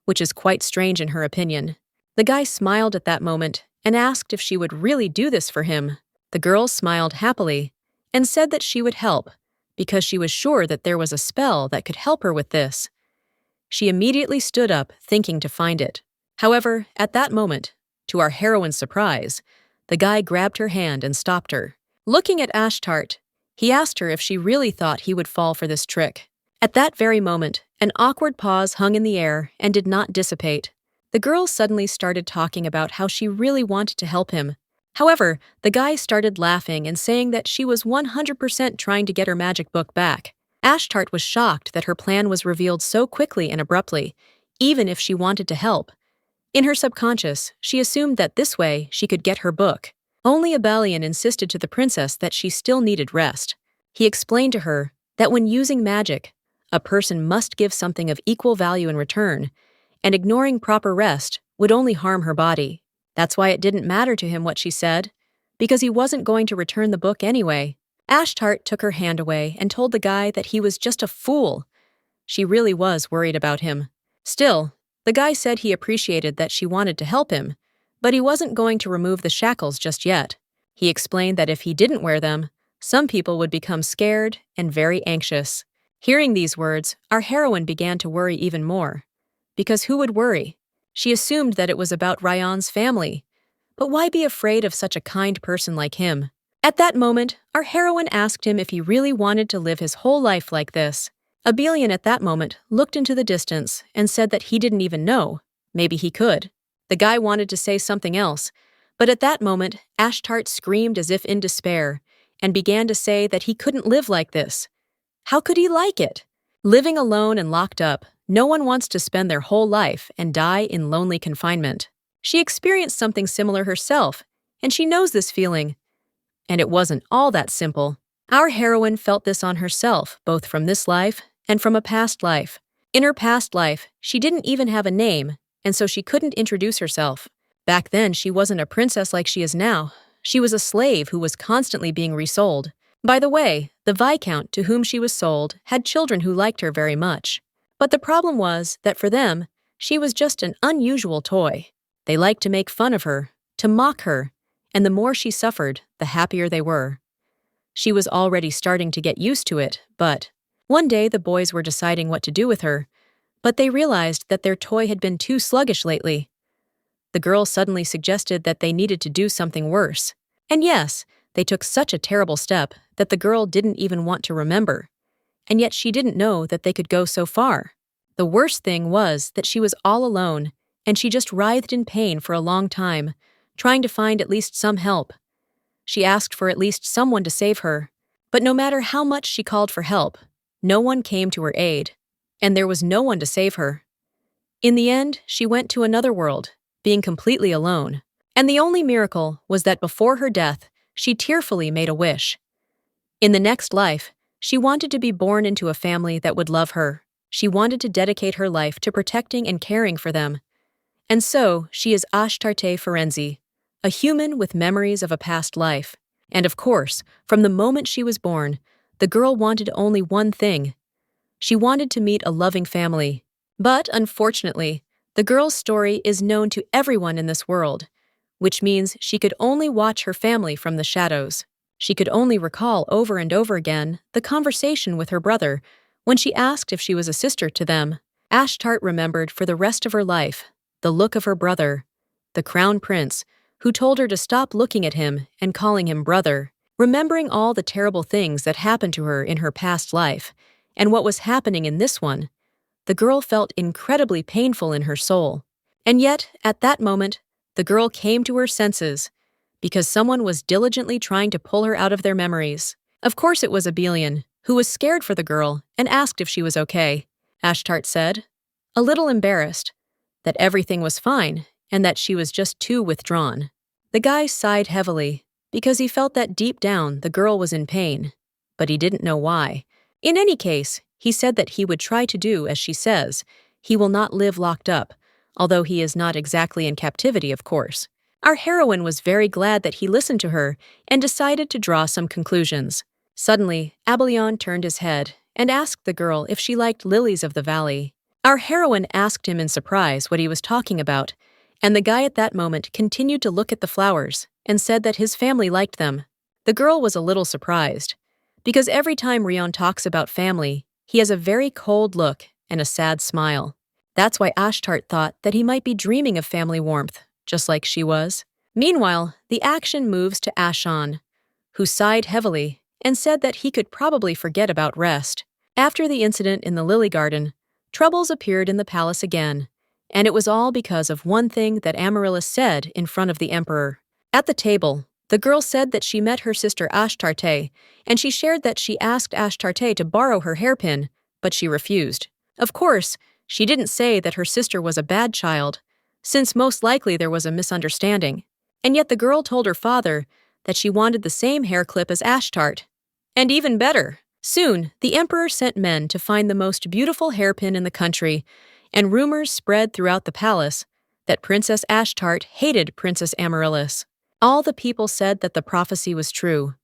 which is quite strange in her opinion. The guy smiled at that moment and asked if she would really do this for him. The girl smiled happily and said that she would help, because she was sure that there was a spell that could help her with this. She immediately stood up, thinking to find it. However, at that moment, to our heroine's surprise, the guy grabbed her hand and stopped her. Looking at Ashtart, he asked her if she really thought he would fall for this trick. At that very moment, an awkward pause hung in the air and did not dissipate. The girl suddenly started talking about how she really wanted to help him. However, the guy started laughing and saying that she was 100% trying to get her magic book back. Ashtart was shocked that her plan was revealed so quickly and abruptly, even if she wanted to help. In her subconscious, she assumed that this way she could get her book. Only Abelian insisted to the princess that she still needed rest. He explained to her that when using magic, a person must give something of equal value in return, and ignoring proper rest would only harm her body. That's why it didn't matter to him what she said, because he wasn't going to return the book anyway. Ashtart took her hand away and told the guy that he was just a fool. She really was worried about him. Still, the guy said he appreciated that she wanted to help him, but he wasn't going to remove the shackles just yet. He explained that if he didn't wear them, some people would become scared and very anxious. Hearing these words, our heroine began to worry even more. Because who would worry? She assumed that it was about Ryan's family. But why be afraid of such a kind person like him? At that moment, our heroine asked him if he really wanted to live his whole life like this. Abelian at that moment looked into the distance and said that he didn't even know. Maybe he could. The guy wanted to say something else, but at that moment, Ashtart screamed as if in despair and began to say that he couldn't live like this. How could he like it? Living alone and locked up, no one wants to spend their whole life and die in lonely confinement. She experienced something similar herself, and she knows this feeling. And it wasn't all that simple. Our heroine felt this on herself, both from this life and from a past life. In her past life, she didn't even have a name, and so she couldn't introduce herself. Back then, she wasn't a princess like she is now. She was a slave who was constantly being resold. By the way, the Viscount to whom she was sold had children who liked her very much. But the problem was that for them, She was just an unusual toy. They liked to make fun of her, to mock her, and the more she suffered, the happier they were. She was already starting to get used to it, but one day the boys were deciding what to do with her, but they realized that their toy had been too sluggish lately. The girl suddenly suggested that they needed to do something worse. And yes, they took such a terrible step that the girl didn't even want to remember. And yet she didn't know that they could go so far. The worst thing was that she was all alone, and she just writhed in pain for a long time, trying to find at least some help. She asked for at least someone to save her, but no matter how much she called for help, no one came to her aid, and there was no one to save her. In the end, she went to another world, being completely alone, and the only miracle was that before her death, she tearfully made a wish. In the next life, she wanted to be born into a family that would love her. She wanted to dedicate her life to protecting and caring for them. And so, she is Ashtarte Ferenzi, a human with memories of a past life. And of course, from the moment she was born, the girl wanted only one thing. She wanted to meet a loving family. But, unfortunately, the girl's story is known to everyone in this world, which means she could only watch her family from the shadows. She could only recall over and over again the conversation with her brother when she asked if she was a sister to them. Ashtart remembered for the rest of her life the look of her brother, the crown prince, who told her to stop looking at him and calling him brother. Remembering all the terrible things that happened to her in her past life and what was happening in this one, the girl felt incredibly painful in her soul. And yet, at that moment, the girl came to her senses because someone was diligently trying to pull her out of their memories. Of course it was Abelian, who was scared for the girl and asked if she was okay. Ashtart said, a little embarrassed, that everything was fine and that she was just too withdrawn. The guy sighed heavily because he felt that deep down the girl was in pain, but he didn't know why. In any case, he said that he would try to do as she says. He will not live locked up, although he is not exactly in captivity, of course. Our heroine was very glad that he listened to her and decided to draw some conclusions. Suddenly, Abelion turned his head and asked the girl if she liked lilies of the valley. Our heroine asked him in surprise what he was talking about, and the guy at that moment continued to look at the flowers and said that his family liked them. The girl was a little surprised, because every time Rion talks about family, he has a very cold look and a sad smile. That's why Ashtart thought that he might be dreaming of family warmth, just like she was. Meanwhile, the action moves to Ashan, who sighed heavily and said that he could probably forget about rest. After the incident in the lily garden, troubles appeared in the palace again, and it was all because of one thing that Amaryllis said in front of the emperor. At the table, the girl said that she met her sister Ashtarte, and she shared that she asked Ashtarte to borrow her hairpin, but she refused. Of course, she didn't say that her sister was a bad child, since most likely there was a misunderstanding. And yet the girl told her father that she wanted the same hair clip as Ashtart. And even better, soon the emperor sent men to find the most beautiful hairpin in the country, and rumors spread throughout the palace that Princess Ashtart hated Princess Amaryllis. All the people said that the prophecy was true.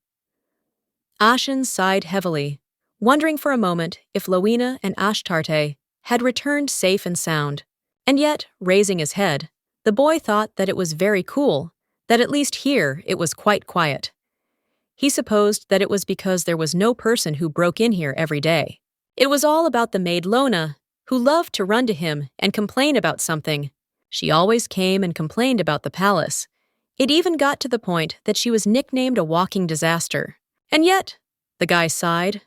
Ashen sighed heavily, wondering for a moment if Lowena and Ashtarte had returned safe and sound. And yet, raising his head, the boy thought that it was very cool, that at least here it was quite quiet. He supposed that it was because there was no person who broke in here every day. It was all about the maid Lona, who loved to run to him and complain about something. She always came and complained about the palace. It even got to the point that she was nicknamed a walking disaster. And yet, the guy sighed,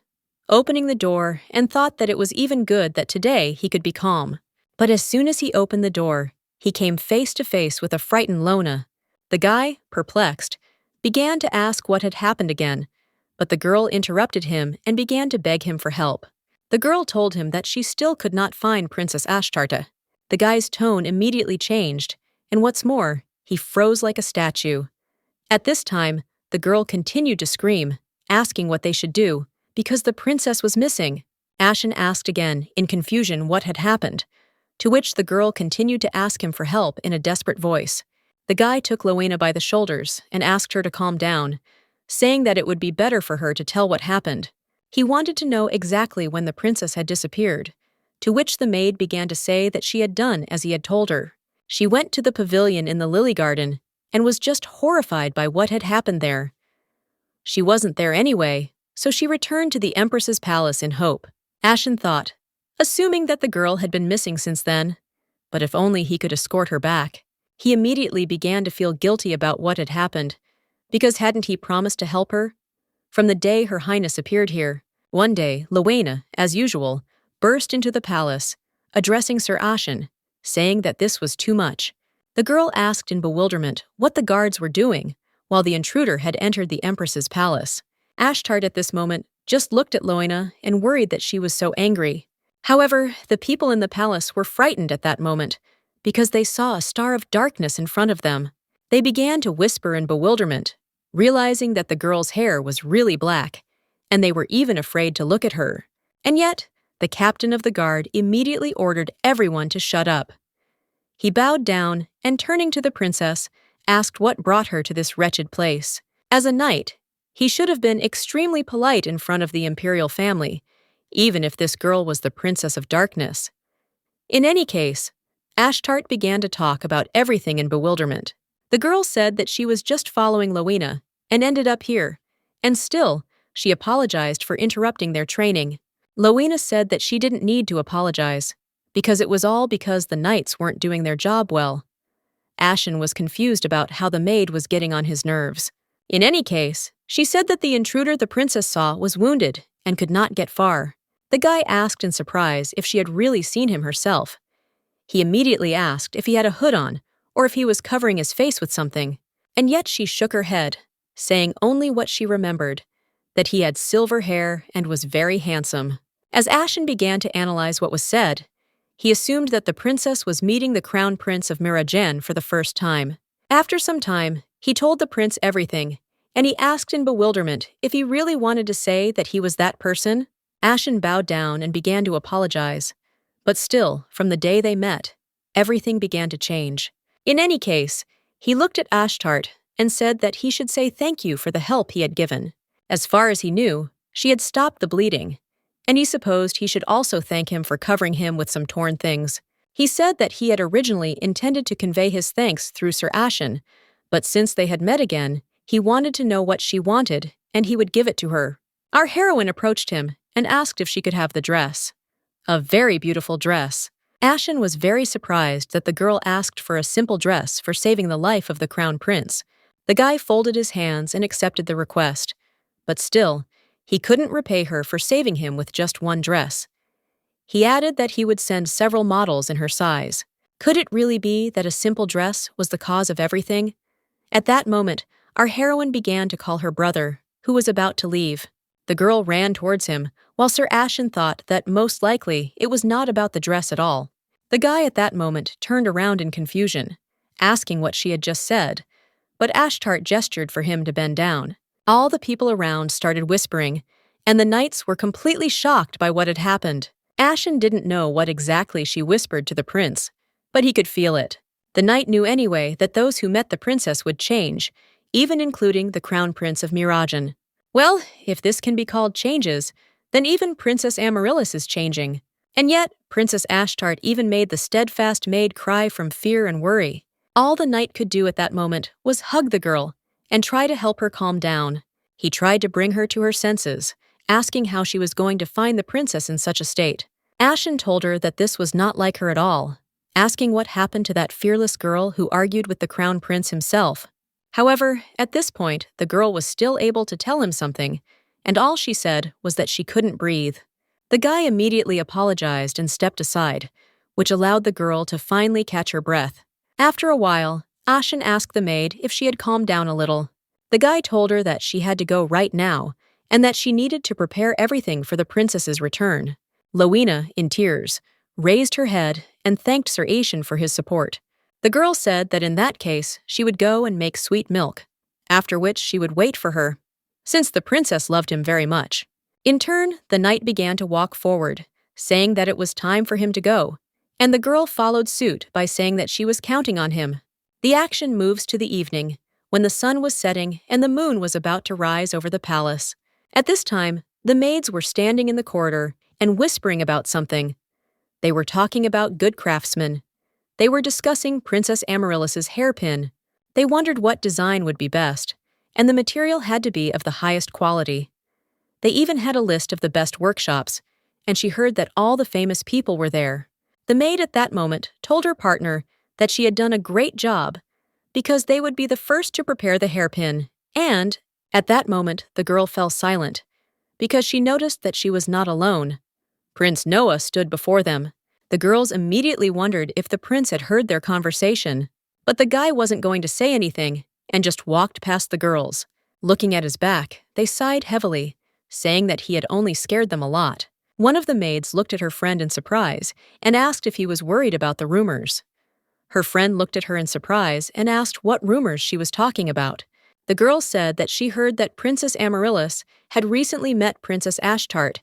opening the door, and thought that it was even good that today he could be calm. But as soon as he opened the door, he came face to face with a frightened Lona. The guy, perplexed, began to ask what had happened again, but the girl interrupted him and began to beg him for help. The girl told him that she still could not find Princess Ashtarte. The guy's tone immediately changed, and what's more, he froze like a statue. At this time, the girl continued to scream, asking what they should do, because the princess was missing. Ashen asked again, in confusion, what had happened, to which the girl continued to ask him for help in a desperate voice. The guy took Lowena by the shoulders and asked her to calm down, saying that it would be better for her to tell what happened. He wanted to know exactly when the princess had disappeared, to which the maid began to say that she had done as he had told her. She went to the pavilion in the lily garden and was just horrified by what had happened there. She wasn't there anyway, so she returned to the Empress's palace in hope. Ashen thought, assuming that the girl had been missing since then. But if only he could escort her back. He immediately began to feel guilty about what had happened, because hadn't he promised to help her? From the day Her Highness appeared here, one day, Rowena, as usual, burst into the palace, addressing Sir Ashen, saying that this was too much. The girl asked in bewilderment what the guards were doing, while the intruder had entered the Empress's palace. Ashtart at this moment just looked at Rowena and worried that she was so angry. However, the people in the palace were frightened at that moment, because they saw a star of darkness in front of them. They began to whisper in bewilderment, realizing that the girl's hair was really black, and they were even afraid to look at her. And yet, the captain of the guard immediately ordered everyone to shut up. He bowed down and, turning to the princess, asked what brought her to this wretched place. As a knight, he should have been extremely polite in front of the imperial family, even if this girl was the Princess of Darkness. In any case, Ashtart began to talk about everything in bewilderment. The girl said that she was just following Rowena and ended up here, and still, she apologized for interrupting their training. Rowena said that she didn't need to apologize, because it was all because the knights weren't doing their job well. Ashen was confused about how the maid was getting on his nerves. In any case, she said that the intruder the princess saw was wounded and could not get far. The guy asked in surprise if she had really seen him herself. He immediately asked if he had a hood on or if he was covering his face with something, and yet she shook her head, saying only what she remembered, that he had silver hair and was very handsome. As Ashen began to analyze what was said, he assumed that the princess was meeting the crown prince of Miragen for the first time. After some time, he told the prince everything, and he asked in bewilderment if he really wanted to say that he was that person. Ashen bowed down and began to apologize. But still, from the day they met, everything began to change. In any case, he looked at Ashtart and said that he should say thank you for the help he had given. As far as he knew, she had stopped the bleeding, and he supposed he should also thank him for covering him with some torn things. He said that he had originally intended to convey his thanks through Sir Ashen, but since they had met again, he wanted to know what she wanted, and he would give it to her. Our heroine approached him and asked if she could have the dress. A very beautiful dress. Ashen was very surprised that the girl asked for a simple dress for saving the life of the crown prince. The guy folded his hands and accepted the request, but still, he couldn't repay her for saving him with just one dress. He added that he would send several models in her size. Could it really be that a simple dress was the cause of everything? At that moment, our heroine began to call her brother, who was about to leave. The girl ran towards him, while Sir Ashen thought that most likely it was not about the dress at all. The guy at that moment turned around in confusion, asking what she had just said, but Ashtart gestured for him to bend down. All the people around started whispering, and the knights were completely shocked by what had happened. Ashen didn't know what exactly she whispered to the prince, but he could feel it. The knight knew anyway that those who met the princess would change, even including the crown prince of Miragen. Well, if this can be called changes, then even Princess Amaryllis is changing. And yet, Princess Ashtart even made the steadfast maid cry from fear and worry. All the knight could do at that moment was hug the girl and try to help her calm down. He tried to bring her to her senses, asking how she was going to find the princess in such a state. Ashen told her that this was not like her at all, asking what happened to that fearless girl who argued with the crown prince himself. However, at this point, the girl was still able to tell him something, and all she said was that she couldn't breathe. The guy immediately apologized and stepped aside, which allowed the girl to finally catch her breath. After a while, Ashen asked the maid if she had calmed down a little. The guy told her that she had to go right now, and that she needed to prepare everything for the princess's return. Rowena, in tears, raised her head and thanked Sir Ashen for his support. The girl said that in that case she would go and make sweet milk, after which she would wait for her, since the princess loved him very much. In turn, the knight began to walk forward, saying that it was time for him to go, and the girl followed suit by saying that she was counting on him. The action moves to the evening, when the sun was setting and the moon was about to rise over the palace. At this time, the maids were standing in the corridor and whispering about something. They were talking about good craftsmen. They were discussing Princess Amaryllis's hairpin. They wondered what design would be best, and the material had to be of the highest quality. They even had a list of the best workshops, and she heard that all the famous people were there. The maid at that moment told her partner that she had done a great job because they would be the first to prepare the hairpin, and, at that moment, the girl fell silent because she noticed that she was not alone. Prince Noah stood before them. The girls immediately wondered if the prince had heard their conversation, but the guy wasn't going to say anything and just walked past the girls. Looking at his back, they sighed heavily, saying that he had only scared them a lot. One of the maids looked at her friend in surprise and asked if he was worried about the rumors. Her friend looked at her in surprise and asked what rumors she was talking about. The girl said that she heard that Princess Amaryllis had recently met Princess Ashtart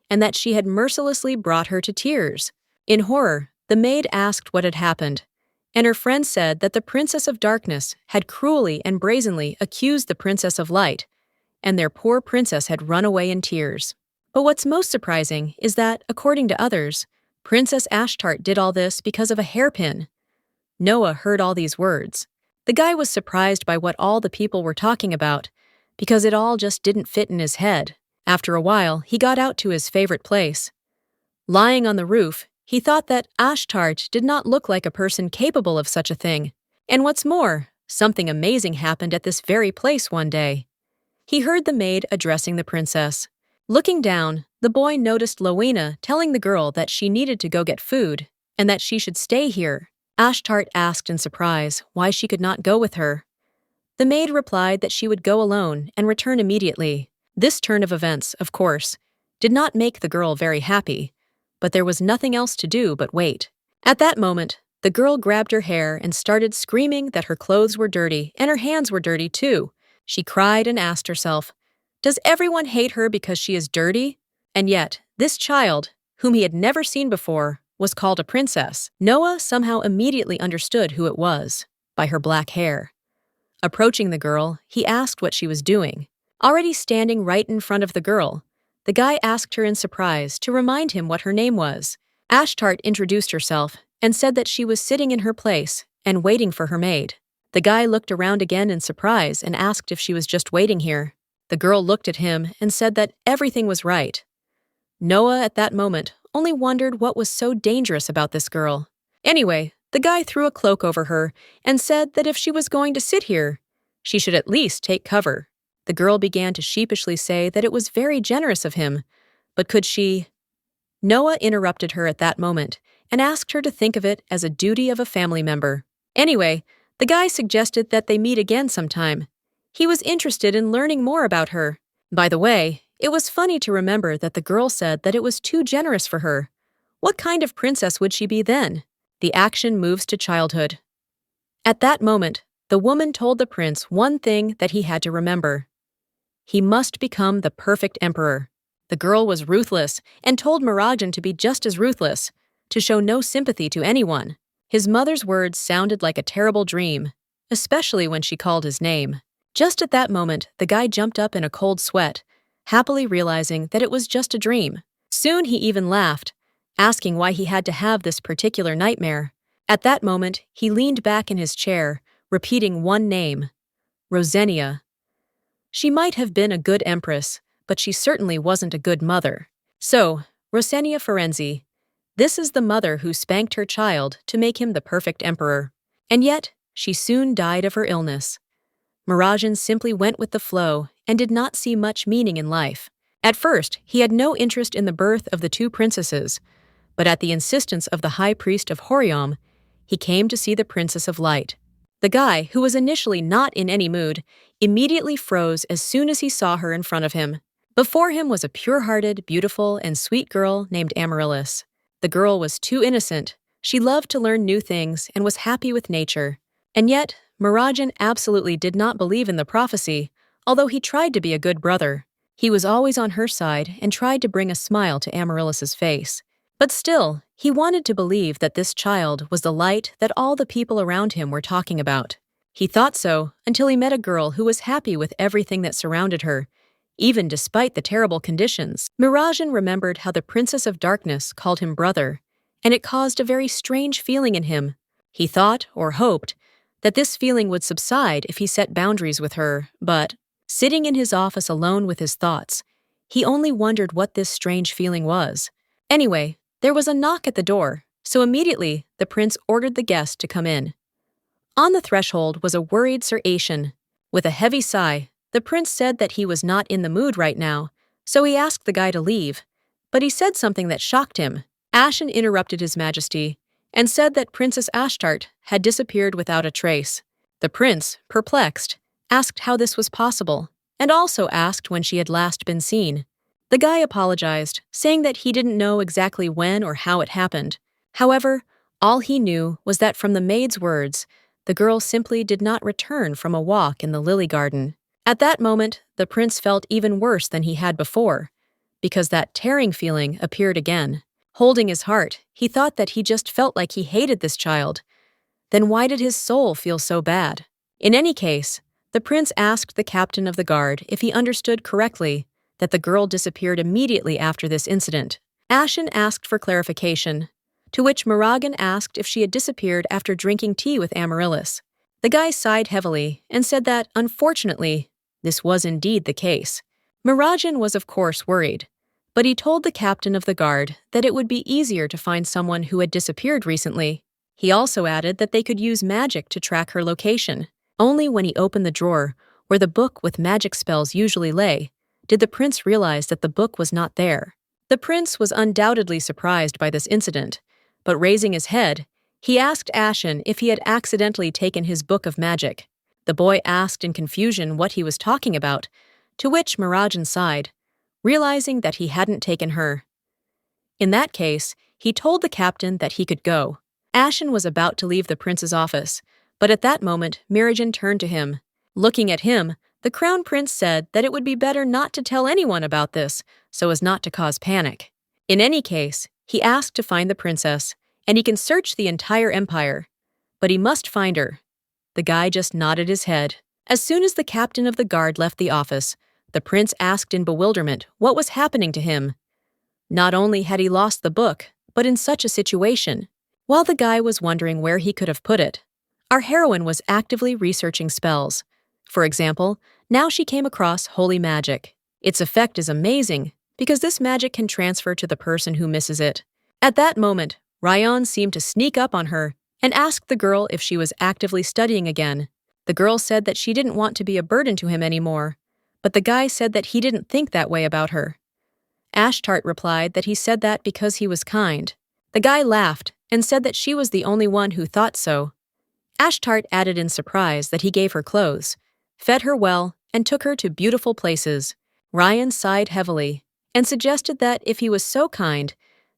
and that she had mercilessly brought her to tears. In horror, the maid asked what had happened, and her friend said that the Princess of Darkness had cruelly and brazenly accused the Princess of Light, and their poor princess had run away in tears. But what's most surprising is that, according to others, Princess Ashtart did all this because of a hairpin. Noah heard all these words. The guy was surprised by what all the people were talking about, because it all just didn't fit in his head. After a while, he got out to his favorite place. Lying on the roof, he thought that Ashtart did not look like a person capable of such a thing. And what's more, something amazing happened at this very place one day. He heard the maid addressing the princess. Looking down, the boy noticed Lowena telling the girl that she needed to go get food and that she should stay here. Ashtart asked in surprise why she could not go with her. The maid replied that she would go alone and return immediately. This turn of events, of course, did not make the girl very happy, but there was nothing else to do but wait. At that moment, the girl grabbed her hair and started screaming that her clothes were dirty and her hands were dirty too. She cried and asked herself, does everyone hate her because she is dirty? And yet, this child, whom he had never seen before, was called a princess. Noah somehow immediately understood who it was, by her black hair. Approaching the girl, he asked what she was doing. Already standing right in front of the girl, the guy asked her in surprise to remind him what her name was. Ashtart introduced herself and said that she was sitting in her place and waiting for her maid. The guy looked around again in surprise and asked if she was just waiting here. The girl looked at him and said that everything was right. Noah, at that moment, only wondered what was so dangerous about this girl. Anyway, the guy threw a cloak over her and said that if she was going to sit here, she should at least take cover. The girl began to sheepishly say that it was very generous of him, but could she? Noah interrupted her at that moment and asked her to think of it as a duty of a family member. Anyway, the guy suggested that they meet again sometime. He was interested in learning more about her. By the way, it was funny to remember that the girl said that it was too generous for her. What kind of princess would she be then? The action moves to childhood. At that moment, the woman told the prince one thing that he had to remember. He must become the perfect emperor. The girl was ruthless and told Mirajan to be just as ruthless, to show no sympathy to anyone. His mother's words sounded like a terrible dream, especially when she called his name. Just at that moment, the guy jumped up in a cold sweat, happily realizing that it was just a dream. Soon he even laughed, asking why he had to have this particular nightmare. At that moment, he leaned back in his chair, repeating one name, Rosenia. She might have been a good empress, but she certainly wasn't a good mother. So, Rosenia Ferenzi, this is the mother who spanked her child to make him the perfect emperor. And yet, she soon died of her illness. Mirajan simply went with the flow and did not see much meaning in life. At first, he had no interest in the birth of the two princesses, but at the insistence of the high priest of Horiom, he came to see the Princess of Light. The guy, who was initially not in any mood, immediately froze as soon as he saw her in front of him. Before him was a pure-hearted, beautiful, and sweet girl named Amaryllis. The girl was too innocent. She loved to learn new things and was happy with nature. And yet, Mirajan absolutely did not believe in the prophecy, although he tried to be a good brother. He was always on her side and tried to bring a smile to Amaryllis's face. But still, he wanted to believe that this child was the light that all the people around him were talking about. He thought so until he met a girl who was happy with everything that surrounded her, even despite the terrible conditions. Mirajan remembered how the Princess of Darkness called him brother, and it caused a very strange feeling in him. He thought, or hoped, that this feeling would subside if he set boundaries with her, but, sitting in his office alone with his thoughts, he only wondered what this strange feeling was. Anyway, there was a knock at the door, so immediately the prince ordered the guest to come in. On the threshold was a worried Sir Aishan. With a heavy sigh, the prince said that he was not in the mood right now, so he asked the guy to leave. But he said something that shocked him. Ashen interrupted His Majesty and said that Princess Ashtart had disappeared without a trace. The prince, perplexed, asked how this was possible, and also asked when she had last been seen. The guy apologized, saying that he didn't know exactly when or how it happened. However, all he knew was that from the maid's words, the girl simply did not return from a walk in the lily garden. At that moment, the prince felt even worse than he had before, because that tearing feeling appeared again. Holding his heart, he thought that he just felt like he hated this child. Then why did his soul feel so bad? In any case, the prince asked the captain of the guard if he understood correctly that the girl disappeared immediately after this incident. Ashen asked for clarification, to which Maragan asked if she had disappeared after drinking tea with Amaryllis. The guy sighed heavily and said that, unfortunately, this was indeed the case. Marajan was of course worried, but he told the captain of the guard that it would be easier to find someone who had disappeared recently. He also added that they could use magic to track her location. Only when he opened the drawer, where the book with magic spells usually lay, did the prince realize that the book was not there. The prince was undoubtedly surprised by this incident, but raising his head, he asked Ashen if he had accidentally taken his book of magic. The boy asked in confusion what he was talking about, to which Marajan sighed, realizing that he hadn't taken her. In that case, he told the captain that he could go. Ashen was about to leave the prince's office, but at that moment Mirajan turned to him. Looking at him, the crown prince said that it would be better not to tell anyone about this, so as not to cause panic. In any case, he asked to find the princess, and he can search the entire empire. But he must find her. The guy just nodded his head. As soon as the captain of the guard left the office, the prince asked in bewilderment what was happening to him. Not only had he lost the book, but in such a situation. While the guy was wondering where he could have put it, our heroine was actively researching spells. For example, now she came across holy magic. Its effect is amazing, because this magic can transfer to the person who misses it. At that moment, Ryan seemed to sneak up on her and asked the girl if she was actively studying again. The girl said that she didn't want to be a burden to him anymore, but the guy said that he didn't think that way about her. Ashtart replied that he said that because he was kind. The guy laughed and said that she was the only one who thought so. Ashtart added in surprise that he gave her clothes, fed her well, and took her to beautiful places. Ryan sighed heavily and suggested that if he was so kind,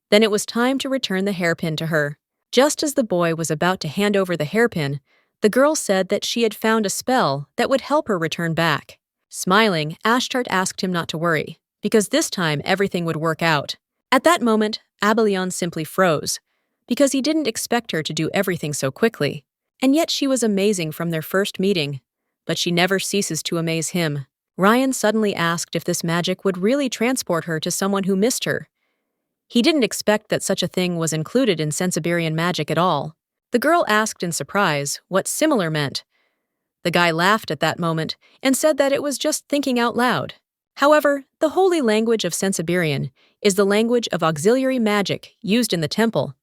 then it was time to return the hairpin to her. Just as the boy was about to hand over the hairpin, the girl said that she had found a spell that would help her return back. Smiling, Ashtart asked him not to worry, because this time everything would work out. At that moment, Abelion simply froze, because he didn't expect her to do everything so quickly. And yet she was amazing from their first meeting, but she never ceases to amaze him. Ryan suddenly asked if this magic would really transport her to someone who missed her. He didn't expect that such a thing was included in Sensiberian magic at all. The girl asked in surprise what similar meant. The guy laughed at that moment and said that it was just thinking out loud. However, the holy language of Sensiberian is the language of auxiliary magic used in the temple.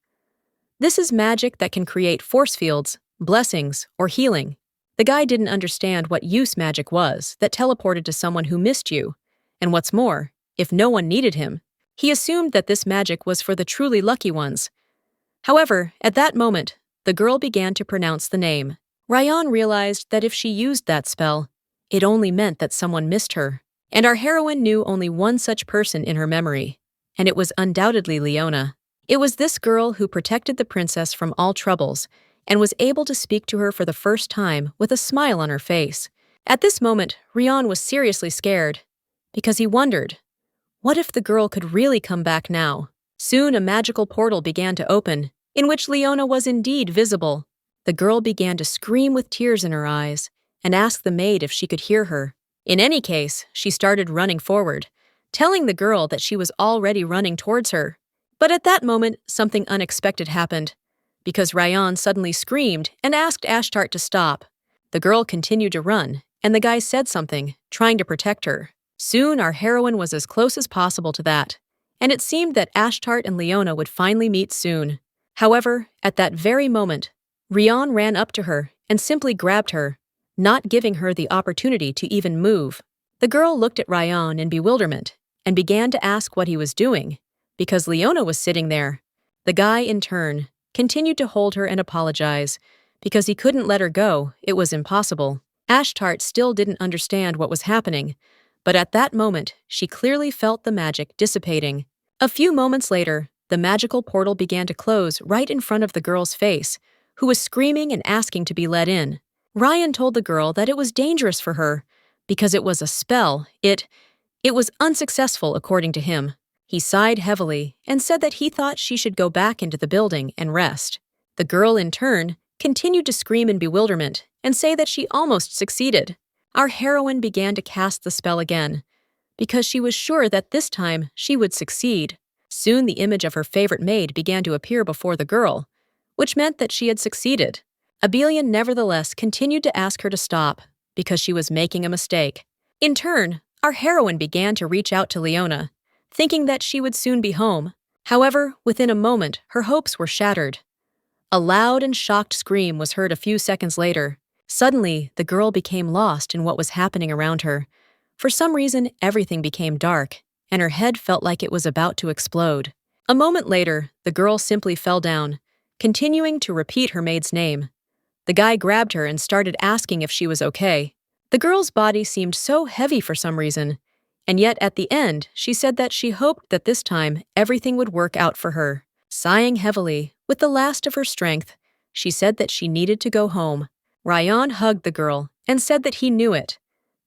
This is magic that can create force fields, blessings, or healing. The guy didn't understand what use magic was that teleported to someone who missed you, and what's more, if no one needed him, he assumed that this magic was for the truly lucky ones. However, at that moment, the girl began to pronounce the name. Ryan realized that if she used that spell, it only meant that someone missed her, and our heroine knew only one such person in her memory, and it was undoubtedly Leona. It was this girl who protected the princess from all troubles, and was able to speak to her for the first time with a smile on her face. At this moment, Ryan was seriously scared, because he wondered, what if the girl could really come back now? Soon a magical portal began to open, in which Leona was indeed visible. The girl began to scream with tears in her eyes, and asked the maid if she could hear her. In any case, she started running forward, telling the girl that she was already running towards her. But at that moment, something unexpected happened, because Ryan suddenly screamed and asked Ashtart to stop. The girl continued to run, and the guy said something, trying to protect her. Soon, our heroine was as close as possible to that, and it seemed that Ashtart and Leona would finally meet soon. However, at that very moment, Ryan ran up to her and simply grabbed her, not giving her the opportunity to even move. The girl looked at Ryan in bewilderment and began to ask what he was doing, because Leona was sitting there. The guy, in turn, continued to hold her and apologize, because he couldn't let her go. It was impossible. Ashtart still didn't understand what was happening, but at that moment, she clearly felt the magic dissipating. A few moments later, the magical portal began to close right in front of the girl's face, who was screaming and asking to be let in. Ryan told the girl that it was dangerous for her, because it was a spell. It was unsuccessful, according to him. He sighed heavily and said that he thought she should go back into the building and rest. The girl, in turn, continued to scream in bewilderment and say that she almost succeeded. Our heroine began to cast the spell again, because she was sure that this time she would succeed. Soon the image of her favorite maid began to appear before the girl, which meant that she had succeeded. Abelian nevertheless continued to ask her to stop, because she was making a mistake. In turn, our heroine began to reach out to Leona, thinking that she would soon be home. However, within a moment, her hopes were shattered. A loud and shocked scream was heard a few seconds later. Suddenly, the girl became lost in what was happening around her. For some reason, everything became dark, and her head felt like it was about to explode. A moment later, the girl simply fell down, continuing to repeat her maid's name. The guy grabbed her and started asking if she was okay. The girl's body seemed so heavy for some reason, and yet at the end, she said that she hoped that this time everything would work out for her. Sighing heavily, with the last of her strength, she said that she needed to go home. Ryan hugged the girl and said that he knew it.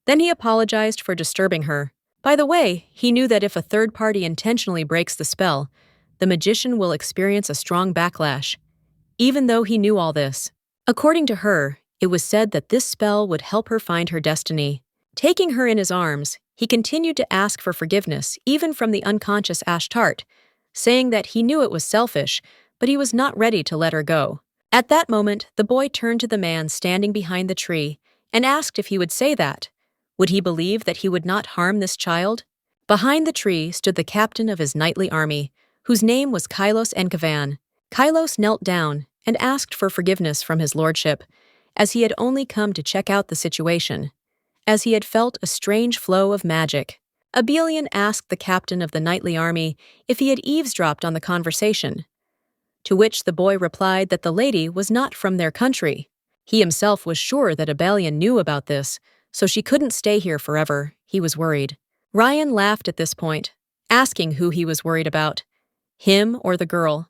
Then he apologized for disturbing her. By the way, he knew that if a third party intentionally breaks the spell, the magician will experience a strong backlash. Even though he knew all this, according to her, it was said that this spell would help her find her destiny. Taking her in his arms, he continued to ask for forgiveness, even from the unconscious Ashtart, saying that he knew it was selfish, but he was not ready to let her go. At that moment, the boy turned to the man standing behind the tree and asked if he would say that. Would he believe that he would not harm this child? Behind the tree stood the captain of his knightly army, whose name was Kylos Enkavan. Kylos knelt down and asked for forgiveness from his lordship, as he had only come to check out the situation, as he had felt a strange flow of magic. Abelian asked the captain of the knightly army if he had eavesdropped on the conversation, to which the boy replied that the lady was not from their country. He himself was sure that Abelian knew about this, so she couldn't stay here forever. He was worried. Ryan laughed at this point, asking who he was worried about, him or the girl.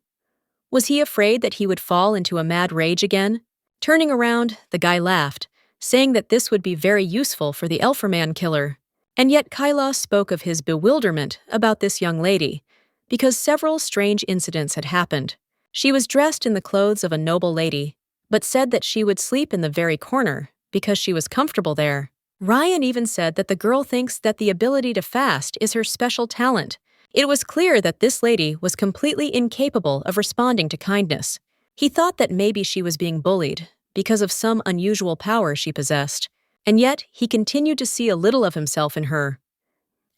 Was he afraid that he would fall into a mad rage again? Turning around, the guy laughed, saying that this would be very useful for the Elferman killer. And yet Kylos spoke of his bewilderment about this young lady, because several strange incidents had happened. She was dressed in the clothes of a noble lady, but said that she would sleep in the very corner because she was comfortable there. Ryan even said that the girl thinks that the ability to fast is her special talent. It was clear that this lady was completely incapable of responding to kindness. He thought that maybe she was being bullied because of some unusual power she possessed, and yet he continued to see a little of himself in her.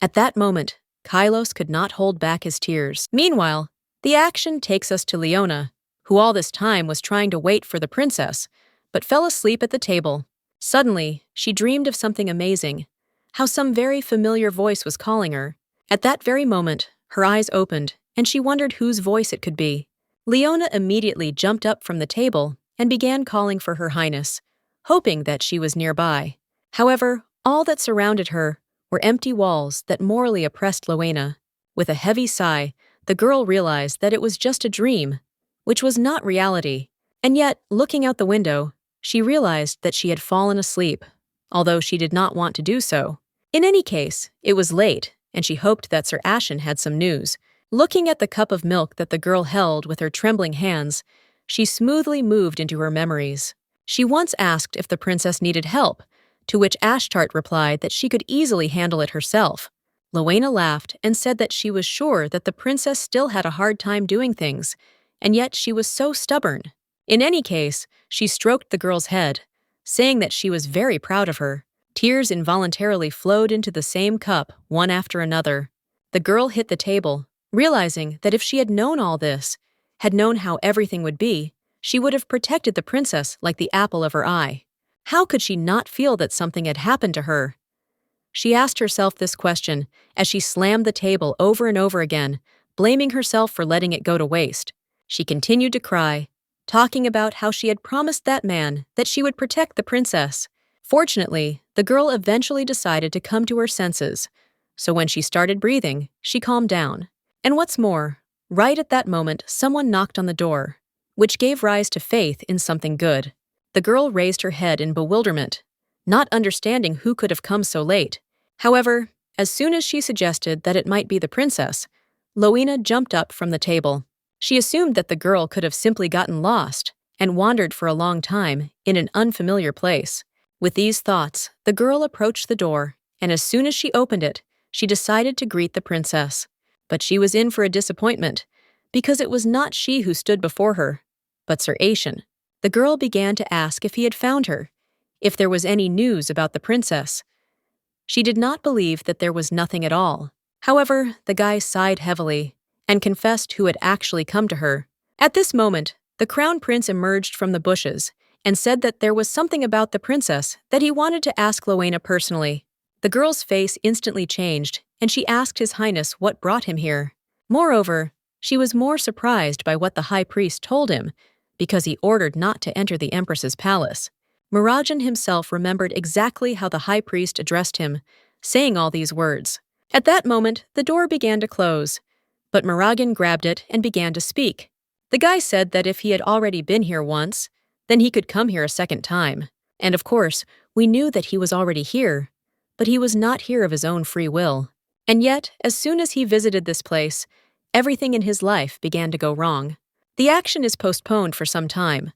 At that moment, Kylos could not hold back his tears. Meanwhile, the action takes us to Leona, who all this time was trying to wait for the princess, but fell asleep at the table. Suddenly, she dreamed of something amazing, how some very familiar voice was calling her. At that very moment, her eyes opened, and she wondered whose voice it could be. Leona immediately jumped up from the table and began calling for Her Highness, hoping that she was nearby. However, all that surrounded her were empty walls that morally oppressed Leona. With a heavy sigh, the girl realized that it was just a dream, which was not reality. And yet, looking out the window, she realized that she had fallen asleep, although she did not want to do so. In any case, it was late, and she hoped that Sir Ashen had some news. Looking at the cup of milk that the girl held with her trembling hands, she smoothly moved into her memories. She once asked if the princess needed help, to which Ashtart replied that she could easily handle it herself. Luana laughed and said that she was sure that the princess still had a hard time doing things, and yet she was so stubborn. In any case, she stroked the girl's head, saying that she was very proud of her. Tears involuntarily flowed into the same cup, one after another. The girl hit the table, realizing that if she had known all this, had known how everything would be, she would have protected the princess like the apple of her eye. How could she not feel that something had happened to her? She asked herself this question as she slammed the table over and over again, blaming herself for letting it go to waste. She continued to cry, talking about how she had promised that man that she would protect the princess. Fortunately, the girl eventually decided to come to her senses, so when she started breathing, she calmed down. And what's more, right at that moment, someone knocked on the door, which gave rise to faith in something good. The girl raised her head in bewilderment, not understanding who could have come so late. However, as soon as she suggested that it might be the princess, Luana jumped up from the table. She assumed that the girl could have simply gotten lost and wandered for a long time in an unfamiliar place. With these thoughts, the girl approached the door, and as soon as she opened it, she decided to greet the princess. But she was in for a disappointment, because it was not she who stood before her, but Sir Aishan. The girl began to ask if he had found her, if there was any news about the princess. She did not believe that there was nothing at all. However, the guy sighed heavily and confessed who had actually come to her. At this moment, the crown prince emerged from the bushes and said that there was something about the princess that he wanted to ask Luana personally. The girl's face instantly changed, and she asked His Highness what brought him here. Moreover, she was more surprised by what the high priest told him, because he ordered not to enter the empress's palace. Mirajan himself remembered exactly how the high priest addressed him, saying all these words. At that moment, the door began to close, but Mirajan grabbed it and began to speak. The guy said that if he had already been here once, then he could come here a second time. And of course, we knew that he was already here, but he was not here of his own free will. And yet, as soon as he visited this place, everything in his life began to go wrong. The action is postponed for some time.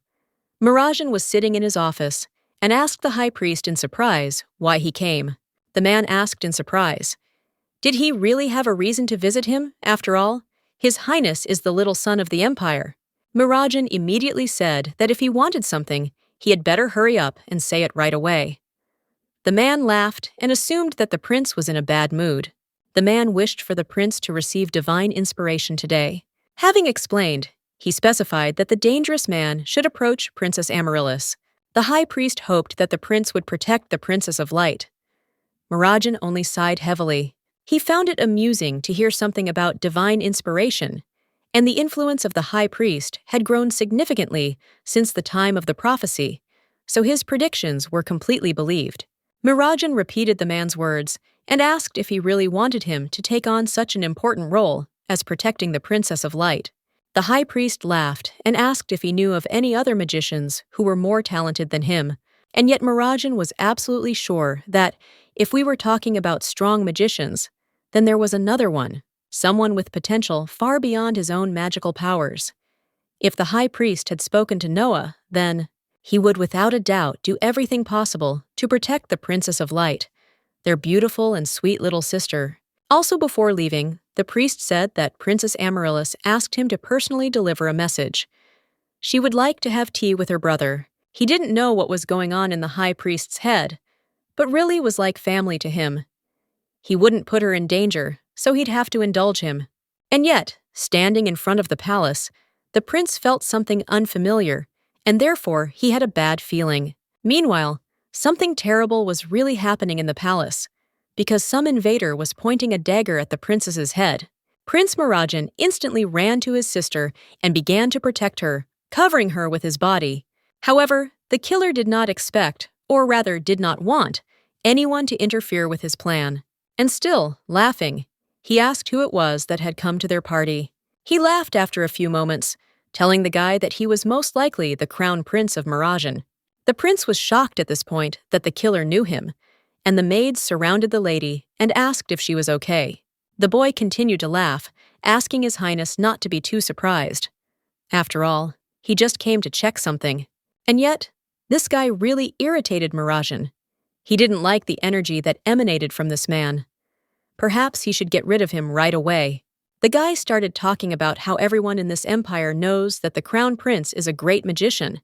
Mirajan was sitting in his office and asked the high priest in surprise why he came. The man asked in surprise, did he really have a reason to visit him, after all? His Highness is the little son of the empire. Mirajan immediately said that if he wanted something, he had better hurry up and say it right away. The man laughed and assumed that the prince was in a bad mood. The man wished for the prince to receive divine inspiration today. Having explained, he specified that the dangerous man should approach Princess Amaryllis. The high priest hoped that the prince would protect the Princess of Light. Mirajan only sighed heavily. He found it amusing to hear something about divine inspiration, and the influence of the high priest had grown significantly since the time of the prophecy, so his predictions were completely believed. Mirajan repeated the man's words and asked if he really wanted him to take on such an important role as protecting the Princess of Light. The high priest laughed and asked if he knew of any other magicians who were more talented than him, and yet Mirajan was absolutely sure that, if we were talking about strong magicians, then there was another one, someone with potential far beyond his own magical powers. If the high priest had spoken to Noah, then he would without a doubt do everything possible to protect the Princess of Light, their beautiful and sweet little sister. Also before leaving, the priest said that Princess Amaryllis asked him to personally deliver a message. She would like to have tea with her brother. He didn't know what was going on in the high priest's head, but really was like family to him. He wouldn't put her in danger, so he'd have to indulge him. And yet, standing in front of the palace, the prince felt something unfamiliar, and therefore he had a bad feeling. Meanwhile, something terrible was really happening in the palace, because some invader was pointing a dagger at the princess's head. Prince Mirajan instantly ran to his sister and began to protect her, covering her with his body. However, the killer did not expect, or rather did not want, anyone to interfere with his plan. And still, laughing, he asked who it was that had come to their party. He laughed after a few moments, telling the guy that he was most likely the crown prince of Mirajan. The prince was shocked at this point that the killer knew him, and the maids surrounded the lady and asked if she was okay. The boy continued to laugh, asking His Highness not to be too surprised. After all, he just came to check something. And yet, this guy really irritated Mirajan. He didn't like the energy that emanated from this man. Perhaps he should get rid of him right away. The guy started talking about how everyone in this empire knows that the crown prince is a great magician.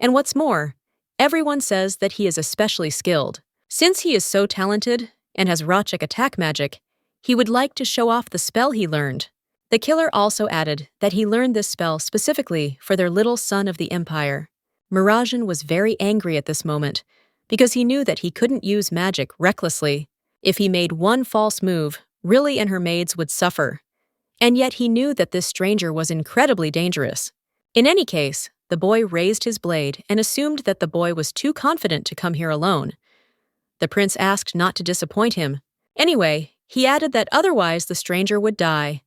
And what's more, everyone says that he is especially skilled. Since he is so talented and has Rachik attack magic, he would like to show off the spell he learned. The killer also added that he learned this spell specifically for their little son of the empire. Mirajan was very angry at this moment because he knew that he couldn't use magic recklessly. If he made one false move, Riley and her maids would suffer. And yet he knew that this stranger was incredibly dangerous. In any case, the boy raised his blade and assumed that the boy was too confident to come here alone. The prince asked not to disappoint him. Anyway, he added that otherwise the stranger would die.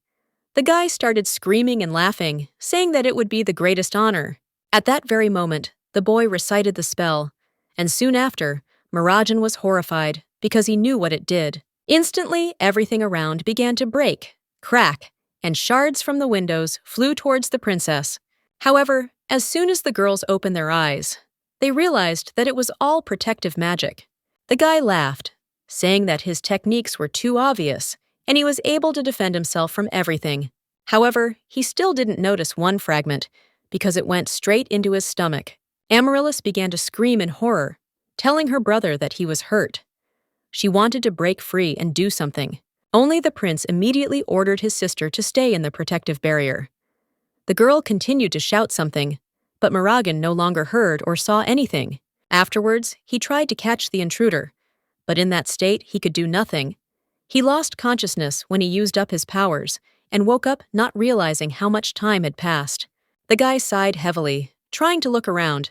The guy started screaming and laughing, saying that it would be the greatest honor. At that very moment, the boy recited the spell, and soon after, Mirajan was horrified because he knew what it did. Instantly, everything around began to break, crack, and shards from the windows flew towards the princess. However, as soon as the girls opened their eyes, they realized that it was all protective magic. The guy laughed, saying that his techniques were too obvious, and he was able to defend himself from everything. However, he still didn't notice one fragment, because it went straight into his stomach. Amaryllis began to scream in horror, telling her brother that he was hurt. She wanted to break free and do something. Only the prince immediately ordered his sister to stay in the protective barrier. The girl continued to shout something, but Mirajan no longer heard or saw anything. Afterwards, he tried to catch the intruder, but in that state he could do nothing. He lost consciousness when he used up his powers and woke up not realizing how much time had passed. The guy sighed heavily, trying to look around,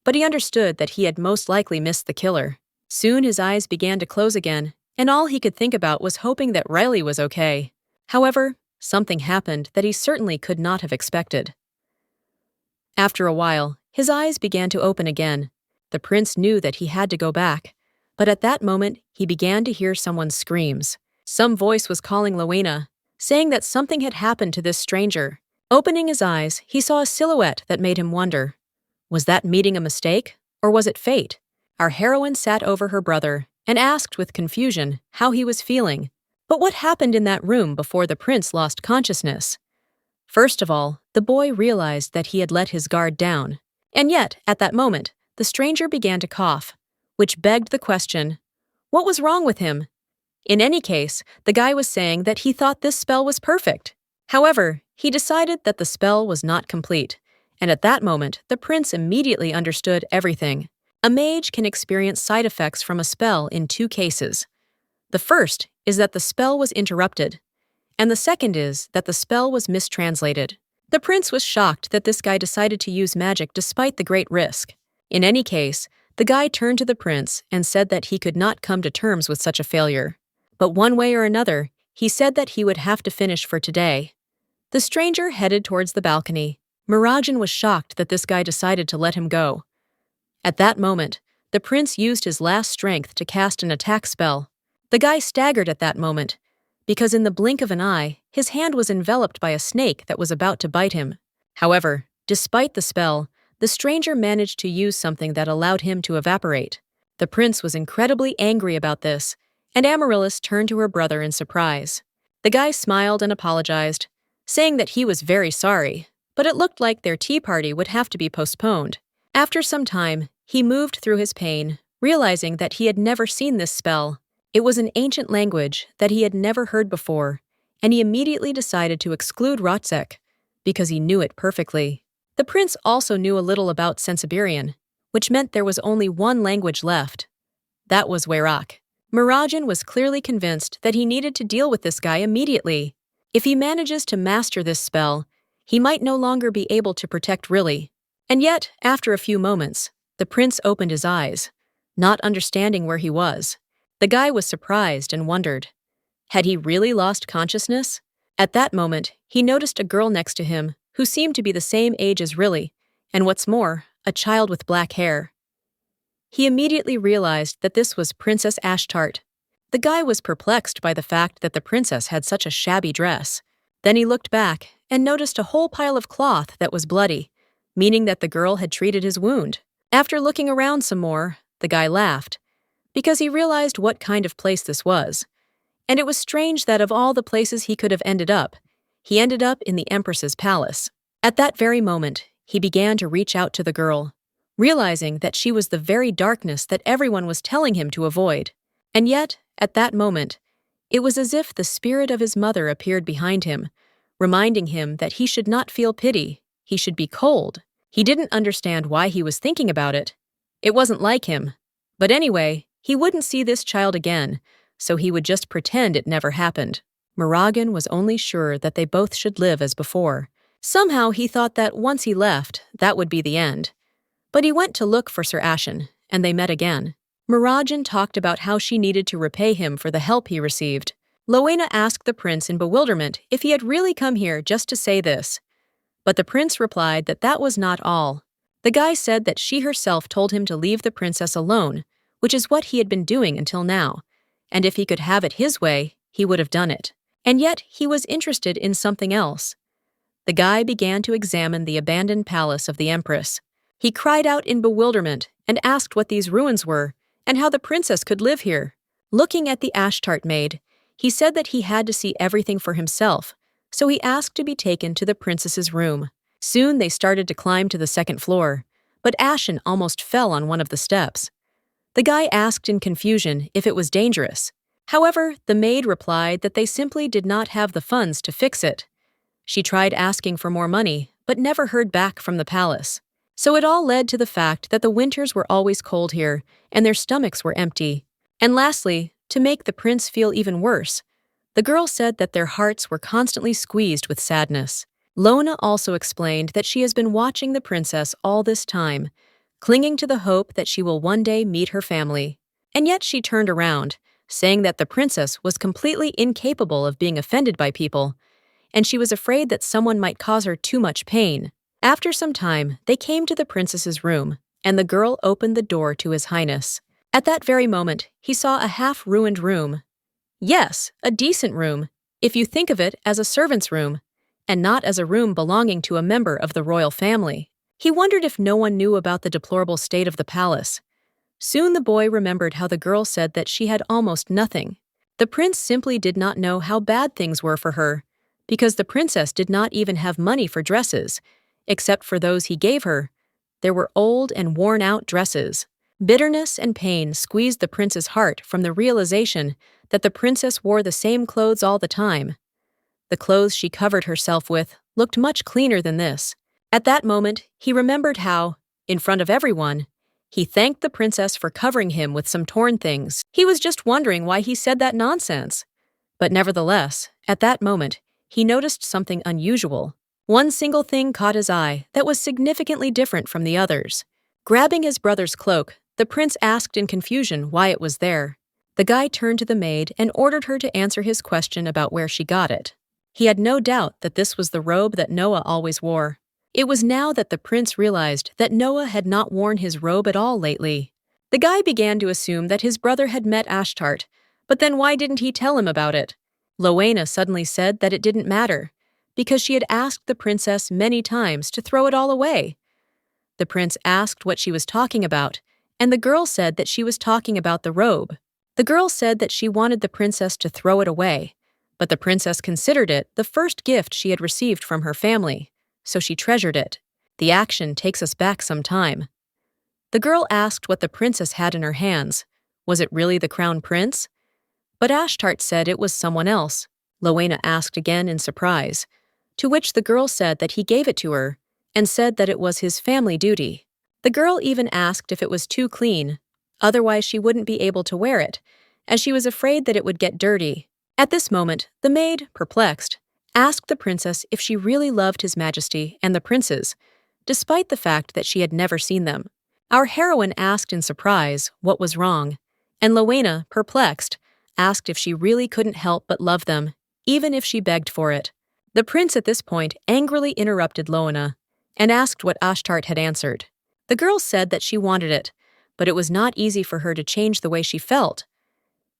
but he understood that he had most likely missed the killer. Soon his eyes began to close again, and all he could think about was hoping that Riley was okay. However, something happened that he certainly could not have expected. After a while, his eyes began to open again. The prince knew that he had to go back, but at that moment, he began to hear someone's screams. Some voice was calling Lowena, saying that something had happened to this stranger. Opening his eyes, he saw a silhouette that made him wonder. Was that meeting a mistake, or was it fate? Our heroine sat over her brother and asked with confusion how he was feeling. But what happened in that room before the prince lost consciousness? First of all, the boy realized that he had let his guard down. And yet, at that moment, the stranger began to cough, which begged the question, what was wrong with him? In any case, the guy was saying that he thought this spell was perfect. However, he decided that the spell was not complete, and at that moment, the prince immediately understood everything. A mage can experience side effects from a spell in two cases. The first is that the spell was interrupted, and the second is that the spell was mistranslated. The prince was shocked that this guy decided to use magic despite the great risk. In any case, the guy turned to the prince and said that he could not come to terms with such a failure. But one way or another, he said that he would have to finish for today. The stranger headed towards the balcony. Mirajan was shocked that this guy decided to let him go. At that moment, the prince used his last strength to cast an attack spell. The guy staggered at that moment, because in the blink of an eye, his hand was enveloped by a snake that was about to bite him. However, despite the spell, the stranger managed to use something that allowed him to evaporate. The prince was incredibly angry about this, and Amaryllis turned to her brother in surprise. The guy smiled and apologized, saying that he was very sorry, but it looked like their tea party would have to be postponed. After some time, he moved through his pain, realizing that he had never seen this spell. It was an ancient language that he had never heard before, and he immediately decided to exclude Rachik, because he knew it perfectly. The prince also knew a little about Sensiberian, which meant there was only one language left. That was Wayrak. Mirajan was clearly convinced that he needed to deal with this guy immediately. If he manages to master this spell, he might no longer be able to protect Riley. And yet, after a few moments, the prince opened his eyes, not understanding where he was. The guy was surprised and wondered. Had he really lost consciousness? At that moment, he noticed a girl next to him who seemed to be the same age as Riley, and what's more, a child with black hair. He immediately realized that this was Princess Ashtart. The guy was perplexed by the fact that the princess had such a shabby dress. Then he looked back and noticed a whole pile of cloth that was bloody, meaning that the girl had treated his wound. After looking around some more, the guy laughed, because he realized what kind of place this was. and it was strange that of all the places he could have ended up, he ended up in the Empress's palace. At that very moment, he began to reach out to the girl, realizing that she was the very darkness that everyone was telling him to avoid. And yet, at that moment, it was as if the spirit of his mother appeared behind him, reminding him that he should not feel pity, he should be cold. He didn't understand why he was thinking about it. It wasn't like him. But anyway, he wouldn't see this child again, so he would just pretend it never happened. Muragan was only sure that they both should live as before. Somehow he thought that once he left, that would be the end. But he went to look for Sir Ashen, and they met again. Muragan talked about how she needed to repay him for the help he received. Lowena asked the prince in bewilderment if he had really come here just to say this. But the prince replied that that was not all. The guy said that she herself told him to leave the princess alone, which is what he had been doing until now, and if he could have it his way, he would have done it. And yet he was interested in something else. The guy began to examine the abandoned palace of the Empress. He cried out in bewilderment and asked what these ruins were and how the princess could live here. Looking at the ash-tart maid, he said that he had to see everything for himself, so he asked to be taken to the princess's room. Soon they started to climb to the second floor, but Ashen almost fell on one of the steps. The guy asked in confusion if it was dangerous. However, the maid replied that they simply did not have the funds to fix it. She tried asking for more money, but never heard back from the palace. So it all led to the fact that the winters were always cold here, and their stomachs were empty. And lastly, to make the prince feel even worse, the girl said that their hearts were constantly squeezed with sadness. Lona also explained that she has been watching the princess all this time, clinging to the hope that she will one day meet her family. And yet she turned around, saying that the princess was completely incapable of being offended by people, and she was afraid that someone might cause her too much pain. After some time, they came to the princess's room, and the girl opened the door to His Highness. At that very moment, he saw a half-ruined room. Yes, a decent room, if you think of it as a servant's room, and not as a room belonging to a member of the royal family. He wondered if no one knew about the deplorable state of the palace. Soon the boy remembered how the girl said that she had almost nothing. The prince simply did not know how bad things were for her, because the princess did not even have money for dresses, except for those he gave her. There were old and worn-out dresses. Bitterness and pain squeezed the prince's heart from the realization that the princess wore the same clothes all the time. The clothes she covered herself with looked much cleaner than this. At that moment, he remembered how, in front of everyone, he thanked the princess for covering him with some torn things. He was just wondering why he said that nonsense. But nevertheless, at that moment, he noticed something unusual. One single thing caught his eye that was significantly different from the others. Grabbing his brother's cloak, the prince asked in confusion why it was there. The guy turned to the maid and ordered her to answer his question about where she got it. He had no doubt that this was the robe that Noah always wore. It was now that the prince realized that Noah had not worn his robe at all lately. The guy began to assume that his brother had met Ashtart, but then why didn't he tell him about it? Lowena suddenly said that it didn't matter, because she had asked the princess many times to throw it all away. The prince asked what she was talking about, and the girl said that she was talking about the robe. The girl said that she wanted the princess to throw it away, but the princess considered it the first gift she had received from her family, so she treasured it. The action takes us back some time. The girl asked what the princess had in her hands. Was it really the crown prince? But Ashtart said it was someone else. Lowena asked again in surprise, to which the girl said that he gave it to her, and said that it was his family duty. The girl even asked if it was too clean, otherwise she wouldn't be able to wear it, as she was afraid that it would get dirty. At this moment, the maid, perplexed, asked the princess if she really loved His Majesty and the princes, despite the fact that she had never seen them. Our heroine asked in surprise what was wrong, and Lowena, perplexed, asked if she really couldn't help but love them, even if she begged for it. The prince at this point angrily interrupted Lowena and asked what Ashtart had answered. The girl said that she wanted it, but it was not easy for her to change the way she felt.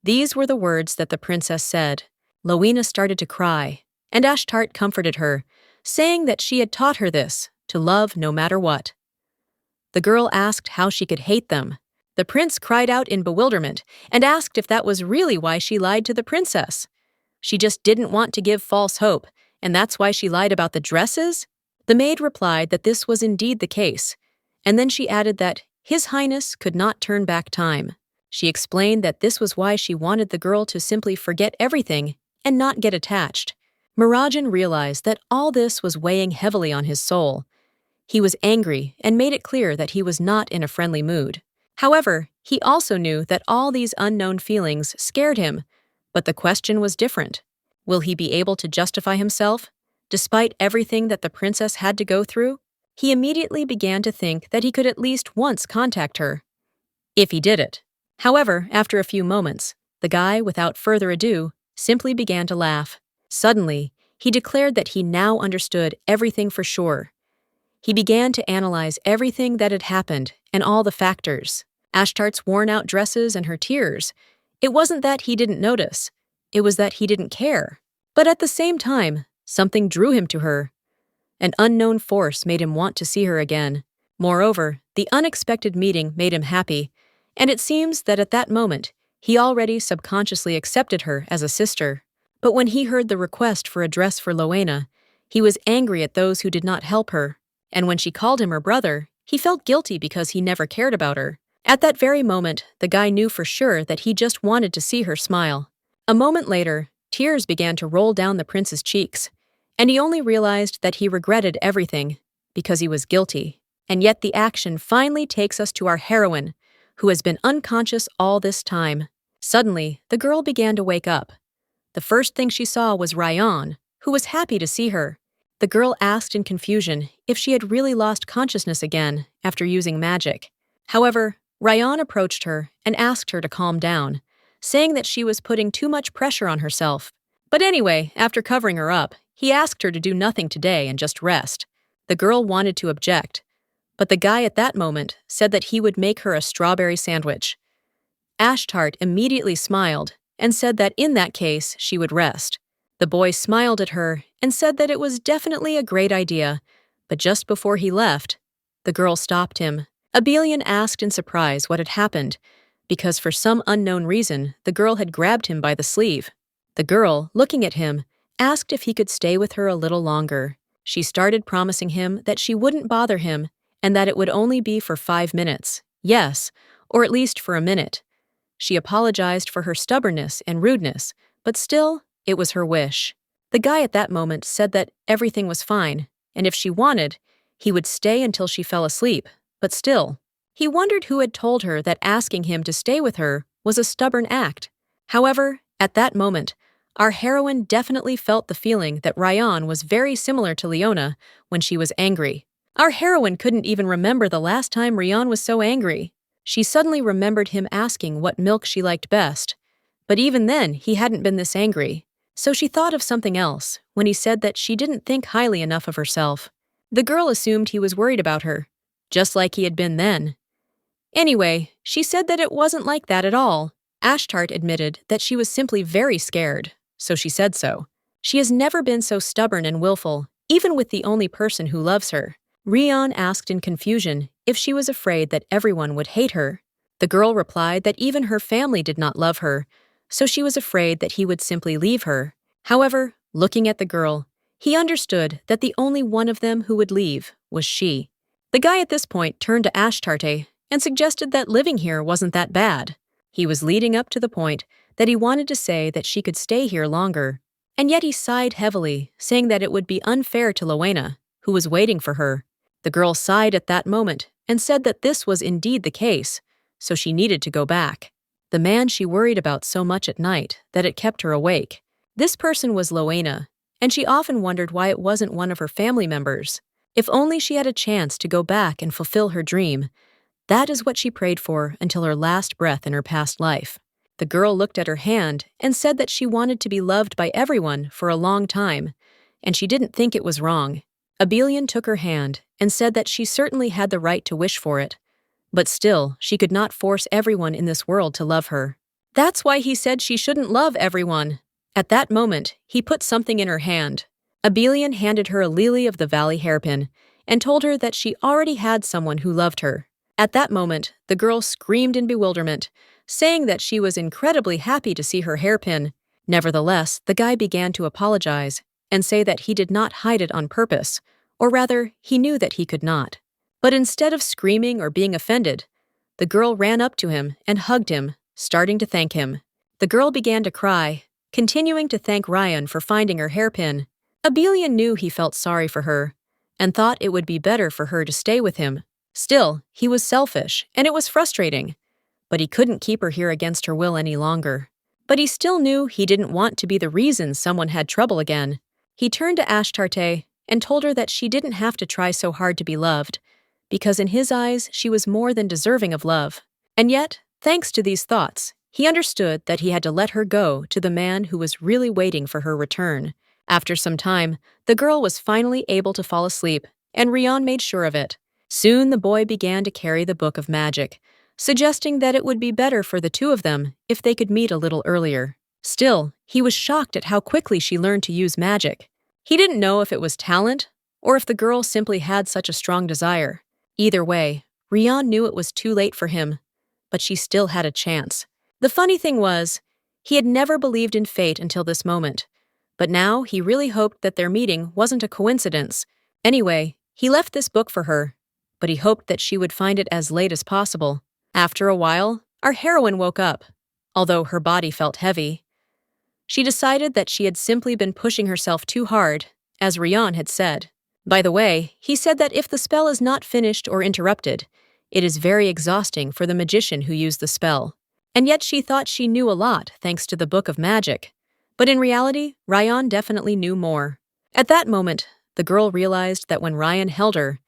These were the words that the princess said. Lowena started to cry, and Ashtart comforted her, saying that she had taught her this, to love no matter what. The girl asked how she could hate them. The prince cried out in bewilderment and asked if that was really why she lied to the princess. She just didn't want to give false hope, and that's why she lied about the dresses? The maid replied that this was indeed the case, and then she added that His Highness could not turn back time. She explained that this was why she wanted the girl to simply forget everything and not get attached. Mirajan realized that all this was weighing heavily on his soul. He was angry and made it clear that he was not in a friendly mood. However, he also knew that all these unknown feelings scared him, but the question was different. Will he be able to justify himself, despite everything that the princess had to go through? He immediately began to think that he could at least once contact her, if he did it. However, after a few moments, the guy, without further ado, simply began to laugh. Suddenly, he declared that he now understood everything for sure. He began to analyze everything that had happened and all the factors. Ashtart's worn-out dresses and her tears. It wasn't that he didn't notice. It was that he didn't care. But at the same time, something drew him to her. An unknown force made him want to see her again. Moreover, the unexpected meeting made him happy, and it seems that at that moment, he already subconsciously accepted her as a sister. But when he heard the request for a dress for Loena, he was angry at those who did not help her. And when she called him her brother, he felt guilty because he never cared about her. At that very moment, the guy knew for sure that he just wanted to see her smile. A moment later, tears began to roll down the prince's cheeks, and he only realized that he regretted everything because he was guilty. And yet the action finally takes us to our heroine, who has been unconscious all this time. Suddenly, the girl began to wake up. The first thing she saw was Ryan, who was happy to see her. The girl asked in confusion if she had really lost consciousness again after using magic. However, Ryan approached her and asked her to calm down, saying that she was putting too much pressure on herself. But anyway, after covering her up, he asked her to do nothing today and just rest. The girl wanted to object, but the guy at that moment said that he would make her a strawberry sandwich. Ashtart immediately smiled and said that in that case she would rest. The boy smiled at her and said that it was definitely a great idea, but just before he left, the girl stopped him. Abelian asked in surprise what had happened, because for some unknown reason, the girl had grabbed him by the sleeve. The girl, looking at him, asked if he could stay with her a little longer. She started promising him that she wouldn't bother him and that it would only be for 5 minutes. Yes, or at least for a minute. She apologized for her stubbornness and rudeness, but still, it was her wish. The guy at that moment said that everything was fine, and if she wanted, he would stay until she fell asleep, but still. He wondered who had told her that asking him to stay with her was a stubborn act. However, at that moment, our heroine definitely felt the feeling that Ryan was very similar to Leona when she was angry. Our heroine couldn't even remember the last time Ryan was so angry. She suddenly remembered him asking what milk she liked best. But even then, he hadn't been this angry. So she thought of something else when he said that she didn't think highly enough of herself. The girl assumed he was worried about her, just like he had been then. Anyway, she said that it wasn't like that at all. Ashtart admitted that she was simply very scared, so she said so. She has never been so stubborn and willful, even with the only person who loves her. Ryan asked in confusion if she was afraid that everyone would hate her. The girl replied that even her family did not love her, so she was afraid that he would simply leave her. However, looking at the girl, he understood that the only one of them who would leave was she. The guy at this point turned to Ashtarte and suggested that living here wasn't that bad. He was leading up to the point that he wanted to say that she could stay here longer, and yet he sighed heavily, saying that it would be unfair to Loena, who was waiting for her. The girl sighed at that moment and said that this was indeed the case, so she needed to go back. The man she worried about so much at night that it kept her awake. This person was Loena, and she often wondered why it wasn't one of her family members. If only she had a chance to go back and fulfill her dream. That is what she prayed for until her last breath in her past life. The girl looked at her hand and said that she wanted to be loved by everyone for a long time, and she didn't think it was wrong. Abelian took her hand and said that she certainly had the right to wish for it, but still, she could not force everyone in this world to love her. That's why he said she shouldn't love everyone. At that moment, he put something in her hand. Abelian handed her a lily of the valley hairpin and told her that she already had someone who loved her. At that moment, the girl screamed in bewilderment, saying that she was incredibly happy to see her hairpin. Nevertheless, the guy began to apologize and say that he did not hide it on purpose, or rather, he knew that he could not. But instead of screaming or being offended, the girl ran up to him and hugged him, starting to thank him. The girl began to cry, continuing to thank Ryan for finding her hairpin. Abelia knew he felt sorry for her and thought it would be better for her to stay with him. Still, he was selfish, and it was frustrating. But he couldn't keep her here against her will any longer. But he still knew he didn't want to be the reason someone had trouble again. He turned to Ashtarte and told her that she didn't have to try so hard to be loved, because in his eyes she was more than deserving of love. And yet, thanks to these thoughts, he understood that he had to let her go to the man who was really waiting for her return. After some time, the girl was finally able to fall asleep, and Rion made sure of it. Soon the boy began to carry the book of magic, suggesting that it would be better for the two of them if they could meet a little earlier. Still, he was shocked at how quickly she learned to use magic. He didn't know if it was talent or if the girl simply had such a strong desire. Either way, Rion knew it was too late for him, but she still had a chance. The funny thing was, he had never believed in fate until this moment, but now he really hoped that their meeting wasn't a coincidence. Anyway, he left this book for her, but he hoped that she would find it as late as possible. After a while, our heroine woke up. Although her body felt heavy, she decided that she had simply been pushing herself too hard, as Rion had said. By the way, he said that if the spell is not finished or interrupted, it is very exhausting for the magician who used the spell. And yet she thought she knew a lot thanks to the Book of Magic. But in reality, Rion definitely knew more. At that moment, the girl realized that when Ryan held her,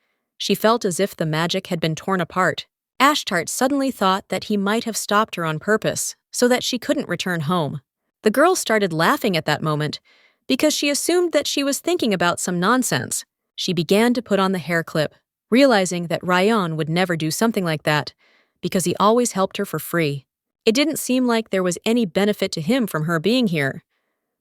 she felt as if the magic had been torn apart. Ashtart suddenly thought that he might have stopped her on purpose so that she couldn't return home. The girl started laughing at that moment because she assumed that she was thinking about some nonsense. She began to put on the hair clip, realizing that Ryan would never do something like that because he always helped her for free. It didn't seem like there was any benefit to him from her being here.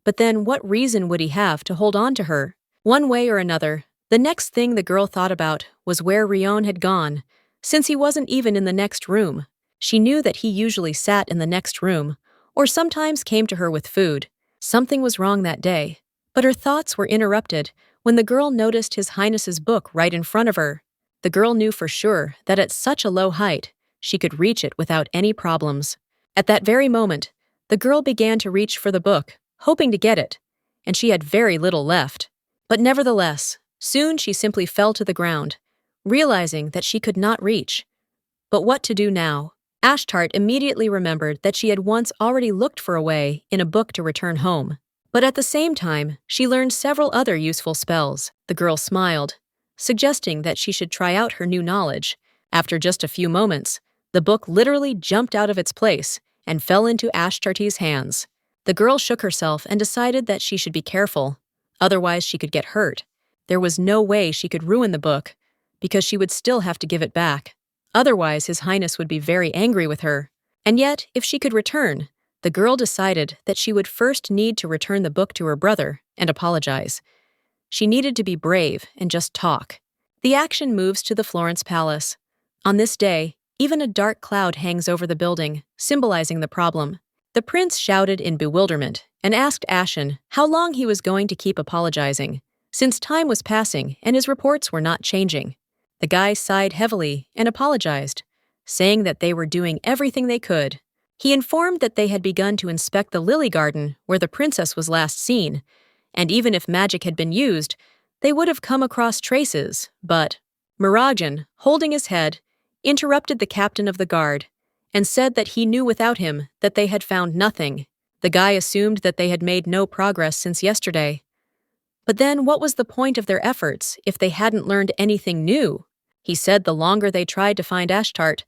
But then what reason would he have to hold on to her? One way or another, the next thing the girl thought about was where Rion had gone, since he wasn't even in the next room. She knew that he usually sat in the next room, or sometimes came to her with food. Something was wrong that day, but her thoughts were interrupted when the girl noticed His Highness's book right in front of her. The girl knew for sure that at such a low height, she could reach it without any problems. At that very moment, the girl began to reach for the book, hoping to get it, and she had very little left. But nevertheless, soon she simply fell to the ground, realizing that she could not reach. But what to do now? Ashtart immediately remembered that she had once already looked for a way in a book to return home. But at the same time, she learned several other useful spells. The girl smiled, suggesting that she should try out her new knowledge. After just a few moments, the book literally jumped out of its place and fell into Ashtarte's hands. The girl shook herself and decided that she should be careful, otherwise she could get hurt. There was no way she could ruin the book, because she would still have to give it back. Otherwise, His Highness would be very angry with her. And yet, if she could return, the girl decided that she would first need to return the book to her brother and apologize. She needed to be brave and just talk. The action moves to the Florence Palace. On this day, even a dark cloud hangs over the building, symbolizing the problem. The prince shouted in bewilderment and asked Ashen how long he was going to keep apologizing, since time was passing and his reports were not changing. The guy sighed heavily and apologized, saying that they were doing everything they could. He informed that they had begun to inspect the lily garden where the princess was last seen, and even if magic had been used, they would have come across traces, but Mirajan, holding his head, interrupted the captain of the guard and said that he knew without him that they had found nothing. The guy assumed that they had made no progress since yesterday. But then what was the point of their efforts if they hadn't learned anything new? He said the longer they tried to find Ashtart,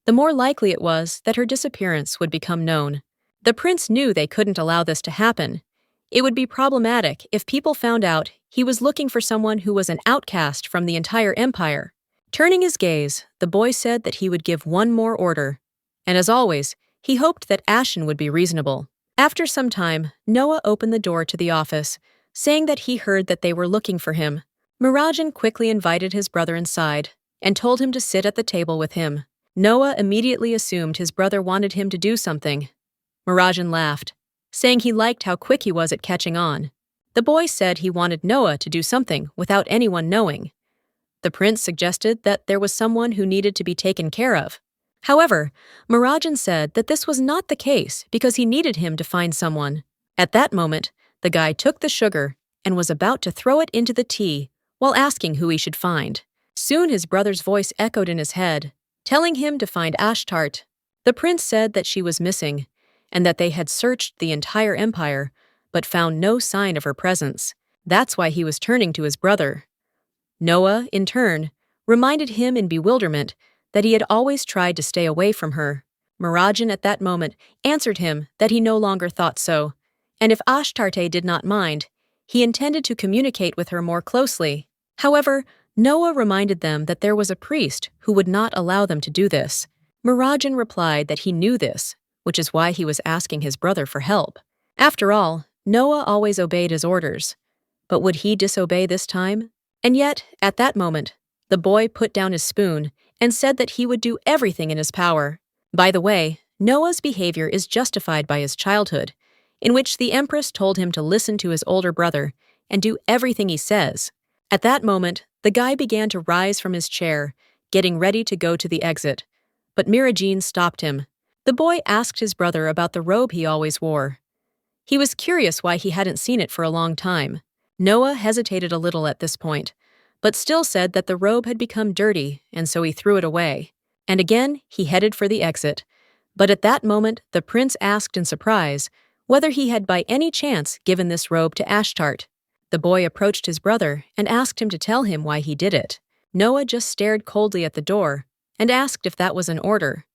the more likely it was that her disappearance would become known. The prince knew they couldn't allow this to happen. It would be problematic if people found out he was looking for someone who was an outcast from the entire empire. Turning his gaze, the boy said that he would give one more order. And as always, he hoped that Ashen would be reasonable. After some time, Noah opened the door to the office, saying that he heard that they were looking for him. Mirajan quickly invited his brother inside and told him to sit at the table with him. Noah immediately assumed his brother wanted him to do something. Mirajan laughed, saying he liked how quick he was at catching on. The boy said he wanted Noah to do something without anyone knowing. The prince suggested that there was someone who needed to be taken care of. However, Mirajan said that this was not the case because he needed him to find someone. At that moment, the guy took the sugar and was about to throw it into the tea while asking who he should find. Soon his brother's voice echoed in his head, telling him to find Ashtart. The prince said that she was missing and that they had searched the entire empire but found no sign of her presence. That's why he was turning to his brother. Noah, in turn, reminded him in bewilderment that he had always tried to stay away from her. Mirajan at that moment answered him that he no longer thought so, and if Ashtarte did not mind, he intended to communicate with her more closely. However, Noah reminded them that there was a priest who would not allow them to do this. Mirajan replied that he knew this, which is why he was asking his brother for help. After all, Noah always obeyed his orders. But would he disobey this time? And yet, at that moment, the boy put down his spoon and said that he would do everything in his power. By the way, Noah's behavior is justified by his childhood, in which the Empress told him to listen to his older brother and do everything he says. At that moment, the guy began to rise from his chair, getting ready to go to the exit. But Mirajan stopped him. The boy asked his brother about the robe he always wore. He was curious why he hadn't seen it for a long time. Noah hesitated a little at this point, but still said that the robe had become dirty, and so he threw it away. And again, he headed for the exit. But at that moment, the prince asked in surprise whether he had by any chance given this robe to Ashtart. The boy approached his brother and asked him to tell him why he did it. Noah just stared coldly at the door and asked if that was an order.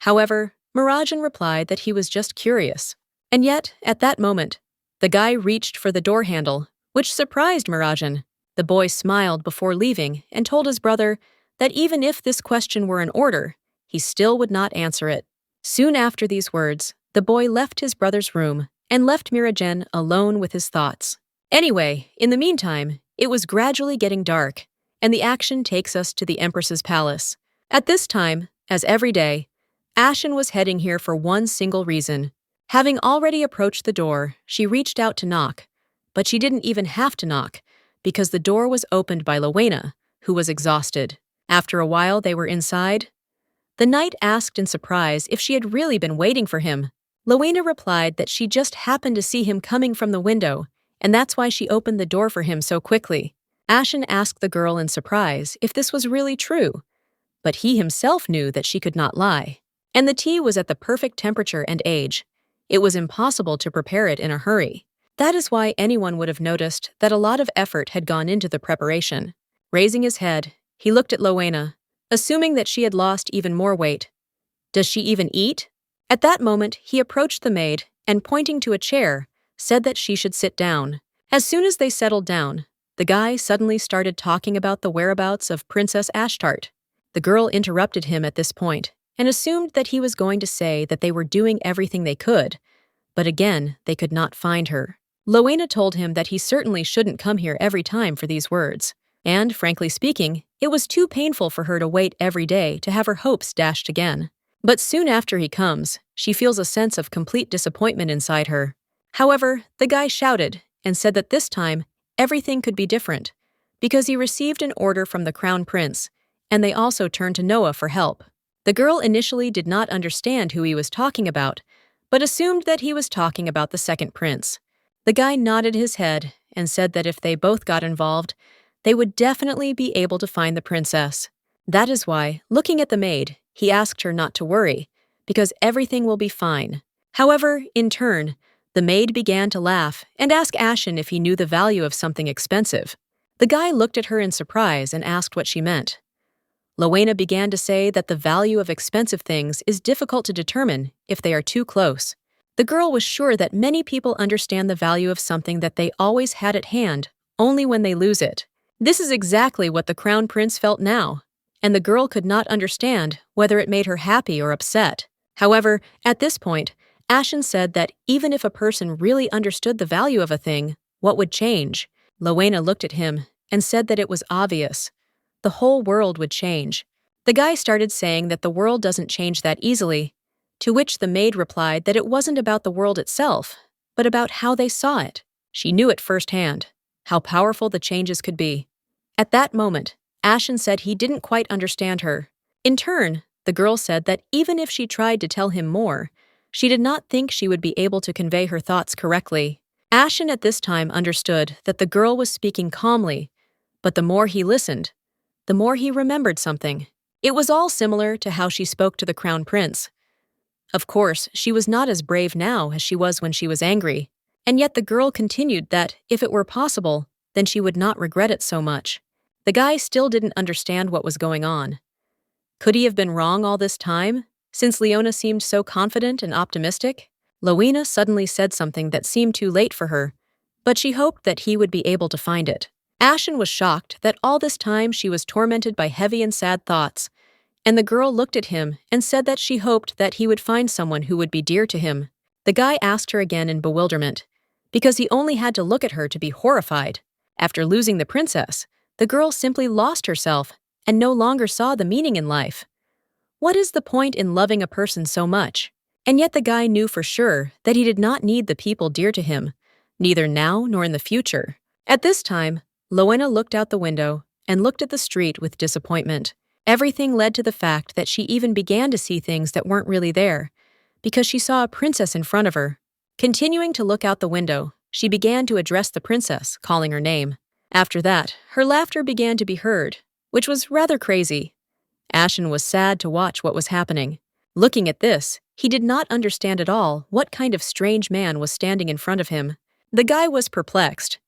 However, Mirajan replied that he was just curious. And yet, at that moment, the guy reached for the door handle, which surprised Mirajan. The boy smiled before leaving and told his brother that even if this question were an order, he still would not answer it. Soon after these words, the boy left his brother's room and left Mirajan alone with his thoughts. Anyway, in the meantime, it was gradually getting dark, and the action takes us to the Empress's palace. At this time, as every day, Ashen was heading here for one single reason. Having already approached the door, she reached out to knock, but she didn't even have to knock, because the door was opened by Lowena, who was exhausted. After a while they were inside. The knight asked in surprise if she had really been waiting for him. Lowena replied that she just happened to see him coming from the window, and that's why she opened the door for him so quickly. Ashen asked the girl in surprise if this was really true, but he himself knew that she could not lie. And the tea was at the perfect temperature and age. It was impossible to prepare it in a hurry. That is why anyone would have noticed that a lot of effort had gone into the preparation. Raising his head, he looked at Lowena, assuming that she had lost even more weight. Does she even eat? At that moment, he approached the maid and, pointing to a chair, said that she should sit down. As soon as they settled down, the guy suddenly started talking about the whereabouts of Princess Ashtart. The girl interrupted him at this point and assumed that he was going to say that they were doing everything they could, but again, they could not find her. Lowena told him that he certainly shouldn't come here every time for these words, and, frankly speaking, it was too painful for her to wait every day to have her hopes dashed again. But soon after he comes, she feels a sense of complete disappointment inside her. However, the guy shouted and said that this time, everything could be different, because he received an order from the crown prince, and they also turned to Noah for help. The girl initially did not understand who he was talking about, but assumed that he was talking about the second prince. The guy nodded his head and said that if they both got involved, they would definitely be able to find the princess. That is why, looking at the maid, he asked her not to worry, because everything will be fine. However, in turn, the maid began to laugh and ask Ashen if he knew the value of something expensive. The guy looked at her in surprise and asked what she meant. Lowena began to say that the value of expensive things is difficult to determine if they are too close. The girl was sure that many people understand the value of something that they always had at hand, only when they lose it. This is exactly what the crown prince felt now, and the girl could not understand whether it made her happy or upset. However, at this point, Ashen said that even if a person really understood the value of a thing, what would change? Lowena looked at him and said that it was obvious. The whole world would change. The guy started saying that the world doesn't change that easily, to which the maid replied that it wasn't about the world itself, but about how they saw it. She knew it firsthand, how powerful the changes could be. At that moment, Ashen said he didn't quite understand her. In turn, the girl said that even if she tried to tell him more, she did not think she would be able to convey her thoughts correctly. Ashen at this time understood that the girl was speaking calmly, but the more he listened, the more he remembered something. It was all similar to how she spoke to the crown prince. Of course, she was not as brave now as she was when she was angry, and yet the girl continued that, if it were possible, then she would not regret it so much. The guy still didn't understand what was going on. Could he have been wrong all this time, since Leona seemed so confident and optimistic? Rowena suddenly said something that seemed too late for her, but she hoped that he would be able to find it. Ashen was shocked that all this time she was tormented by heavy and sad thoughts, and the girl looked at him and said that she hoped that he would find someone who would be dear to him. The guy asked her again in bewilderment, because he only had to look at her to be horrified. After losing the princess, the girl simply lost herself and no longer saw the meaning in life. What is the point in loving a person so much? And yet the guy knew for sure that he did not need the people dear to him, neither now nor in the future. At this time, Rowena looked out the window and looked at the street with disappointment. Everything led to the fact that she even began to see things that weren't really there, because she saw a princess in front of her. Continuing to look out the window, she began to address the princess, calling her name. After that, her laughter began to be heard, which was rather crazy. Ashen was sad to watch what was happening. Looking at this, he did not understand at all what kind of strange man was standing in front of him. The guy was perplexed,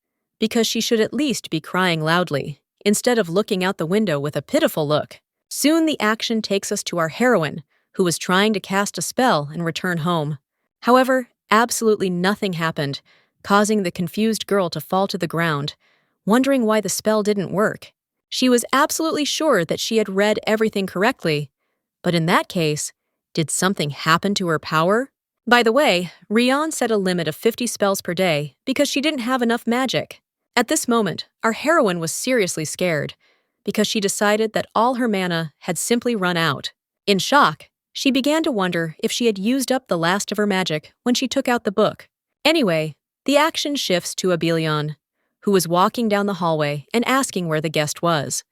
because she should at least be crying loudly, instead of looking out the window with a pitiful look. Soon the action takes us to our heroine, who was trying to cast a spell and return home. However, absolutely nothing happened, causing the confused girl to fall to the ground, wondering why the spell didn't work. She was absolutely sure that she had read everything correctly, but in that case, did something happen to her power? By the way, Rion set a limit of 50 spells per day because she didn't have enough magic. At this moment, our heroine was seriously scared, because she decided that all her mana had simply run out. In shock, she began to wonder if she had used up the last of her magic when she took out the book. Anyway, the action shifts to Abelion, who was walking down the hallway and asking where the guest was.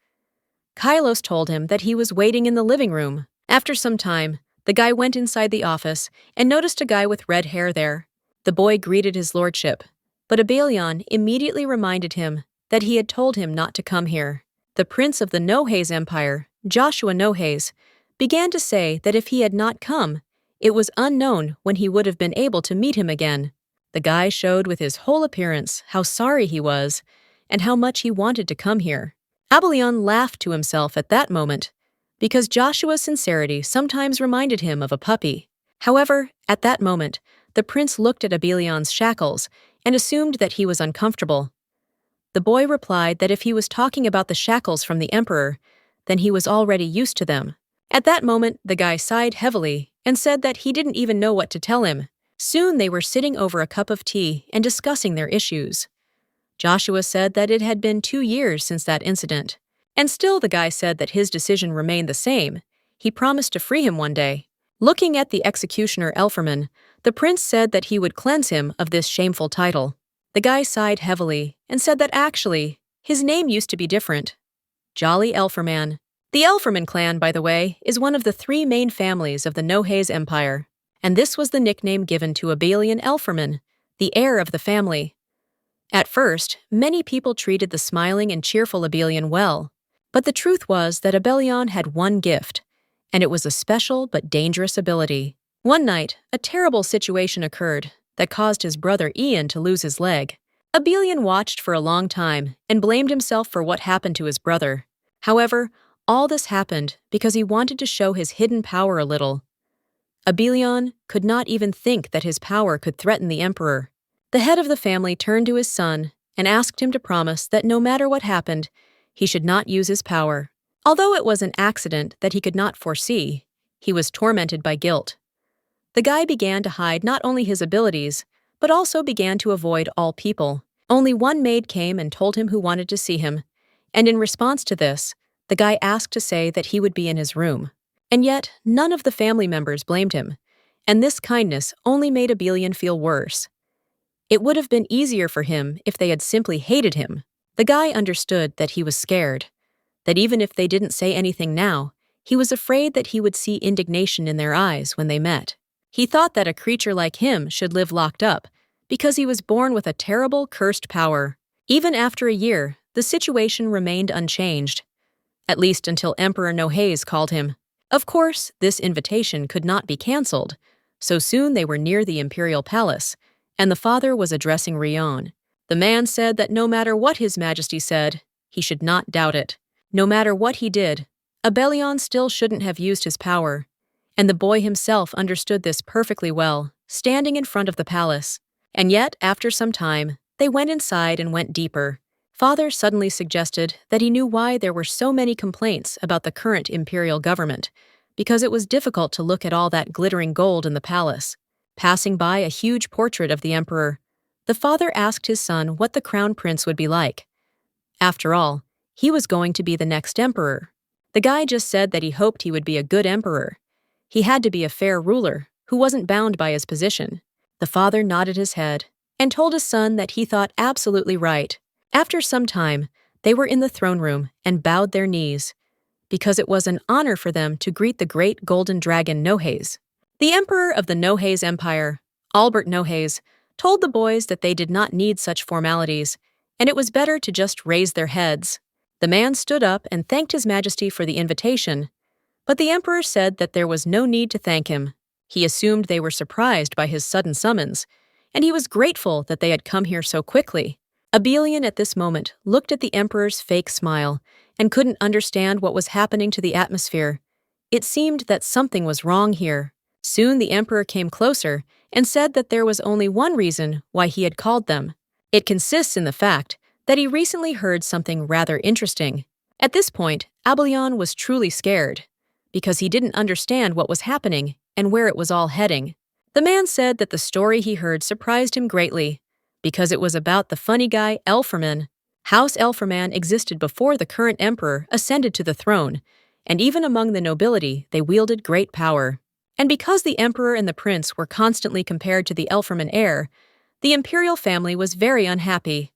Kylos told him that he was waiting in the living room. After some time, the guy went inside the office and noticed a guy with red hair there. The boy greeted his lordship, but Abelion immediately reminded him that he had told him not to come here. The prince of the Nohays Empire, Joshua Nohays, began to say that if he had not come, it was unknown when he would have been able to meet him again. The guy showed with his whole appearance how sorry he was and how much he wanted to come here. Abelion laughed to himself at that moment, because Joshua's sincerity sometimes reminded him of a puppy. However, at that moment, the prince looked at Abelion's shackles and assumed that he was uncomfortable. The boy replied that if he was talking about the shackles from the emperor, then he was already used to them. At that moment, the guy sighed heavily and said that he didn't even know what to tell him. Soon they were sitting over a cup of tea and discussing their issues. Joshua said that it had been 2 years since that incident, and still the guy said that his decision remained the same. He promised to free him one day. Looking at the executioner Elferman, the prince said that he would cleanse him of this shameful title. The guy sighed heavily and said that actually, his name used to be different. Jolly Elferman. The Elferman clan, by the way, is one of the 3 main families of the Nohays Empire, and this was the nickname given to Abelion Elferman, the heir of the family. At first, many people treated the smiling and cheerful Abelion well, but the truth was that Abelion had one gift, and it was a special but dangerous ability. One night, a terrible situation occurred that caused his brother Ian to lose his leg. Abelion watched for a long time and blamed himself for what happened to his brother. However, all this happened because he wanted to show his hidden power a little. Abelion could not even think that his power could threaten the emperor. The head of the family turned to his son and asked him to promise that no matter what happened, he should not use his power. Although it was an accident that he could not foresee, he was tormented by guilt. The guy began to hide not only his abilities, but also began to avoid all people. Only one maid came and told him who wanted to see him, and in response to this, The guy asked to say that he would be in his room. And yet, none of the family members blamed him, and this kindness only made Abelian feel worse. It would have been easier for him if they had simply hated him. The guy understood that he was scared, that even if they didn't say anything now, he was afraid that he would see indignation in their eyes when they met. He thought that a creature like him should live locked up, because he was born with a terrible, cursed power. Even after a year, the situation remained unchanged, at least until Emperor Nohays called him. Of course, this invitation could not be cancelled, so soon they were near the imperial palace, and the father was addressing Rion. The man said that no matter what His Majesty said, he should not doubt it. No matter what he did, Abelion still shouldn't have used his power, and the boy himself understood this perfectly well, standing in front of the palace. And yet, after some time, they went inside and went deeper. Father suddenly suggested that he knew why there were so many complaints about the current imperial government, because it was difficult to look at all that glittering gold in the palace. Passing by a huge portrait of the emperor, the father asked his son what the crown prince would be like. After all, he was going to be the next emperor. The guy just said that he hoped he would be a good emperor. He had to be a fair ruler who wasn't bound by his position. The father nodded his head and told his son that he thought absolutely right. After some time, they were in the throne room and bowed their knees, because it was an honor for them to greet the great golden dragon Nohays. The emperor of the Nohays Empire, Albert Nohays, told the boys that they did not need such formalities, and it was better to just raise their heads. The man stood up and thanked His Majesty for the invitation, but the emperor said that there was no need to thank him. He assumed they were surprised by his sudden summons, and he was grateful that they had come here so quickly. Abelian at this moment looked at the emperor's fake smile and couldn't understand what was happening to the atmosphere. It seemed that something was wrong here. Soon the emperor came closer and said that there was only one reason why he had called them. It consists in the fact that he recently heard something rather interesting. At this point, Abelian was truly scared, because he didn't understand what was happening and where it was all heading. The man said that the story he heard surprised him greatly, because it was about the funny guy Elferman. House Elferman existed before the current emperor ascended to the throne, and even among the nobility they wielded great power. And because the emperor and the prince were constantly compared to the Elferman heir, the imperial family was very unhappy.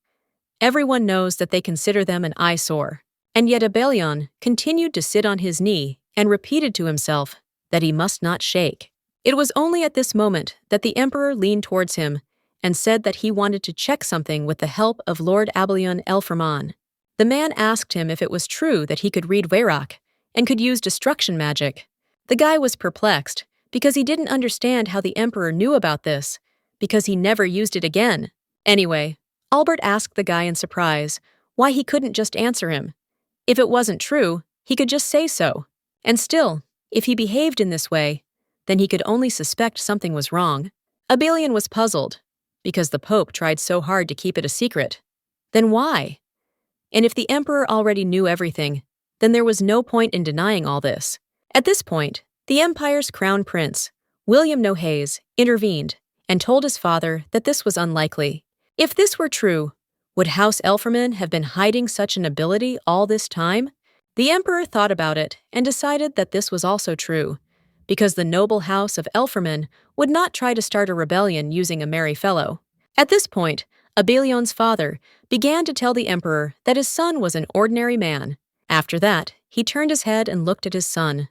Everyone knows that they consider them an eyesore, and yet Abelian continued to sit on his knee and repeated to himself that he must not shake. It was only at this moment that the emperor leaned towards him and said that he wanted to check something with the help of Lord Abelian Elferman. The man asked him if it was true that he could read Wayrock and could use destruction magic. The guy was perplexed because he didn't understand how the emperor knew about this, because he never used it again. Anyway, Albert asked the guy in surprise why he couldn't just answer him. If it wasn't true, he could just say so. And still, if he behaved in this way, then he could only suspect something was wrong. Abelian was puzzled, because the Pope tried so hard to keep it a secret. Then why? And if the emperor already knew everything, then there was no point in denying all this. At this point, the empire's crown prince, William Nohays, intervened and told his father that this was unlikely. If this were true, would House Elferman have been hiding such an ability all this time? The emperor thought about it and decided that this was also true, because the noble house of Elferman would not try to start a rebellion using a merry fellow. At this point, Abelion's father began to tell the emperor that his son was an ordinary man. After that, he turned his head and looked at his son.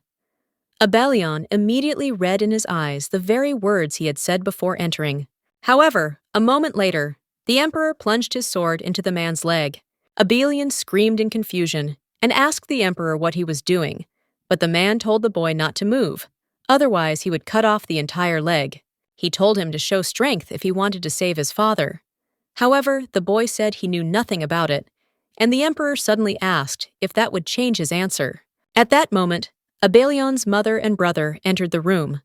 Abelion immediately read in his eyes the very words he had said before entering. However, a moment later, the emperor plunged his sword into the man's leg. Abelion screamed in confusion and asked the emperor what he was doing, but the man told the boy not to move. Otherwise, he would cut off the entire leg. He told him to show strength if he wanted to save his father. However, the boy said he knew nothing about it, and the emperor suddenly asked if that would change his answer. At that moment, Abelion's mother and brother entered the room.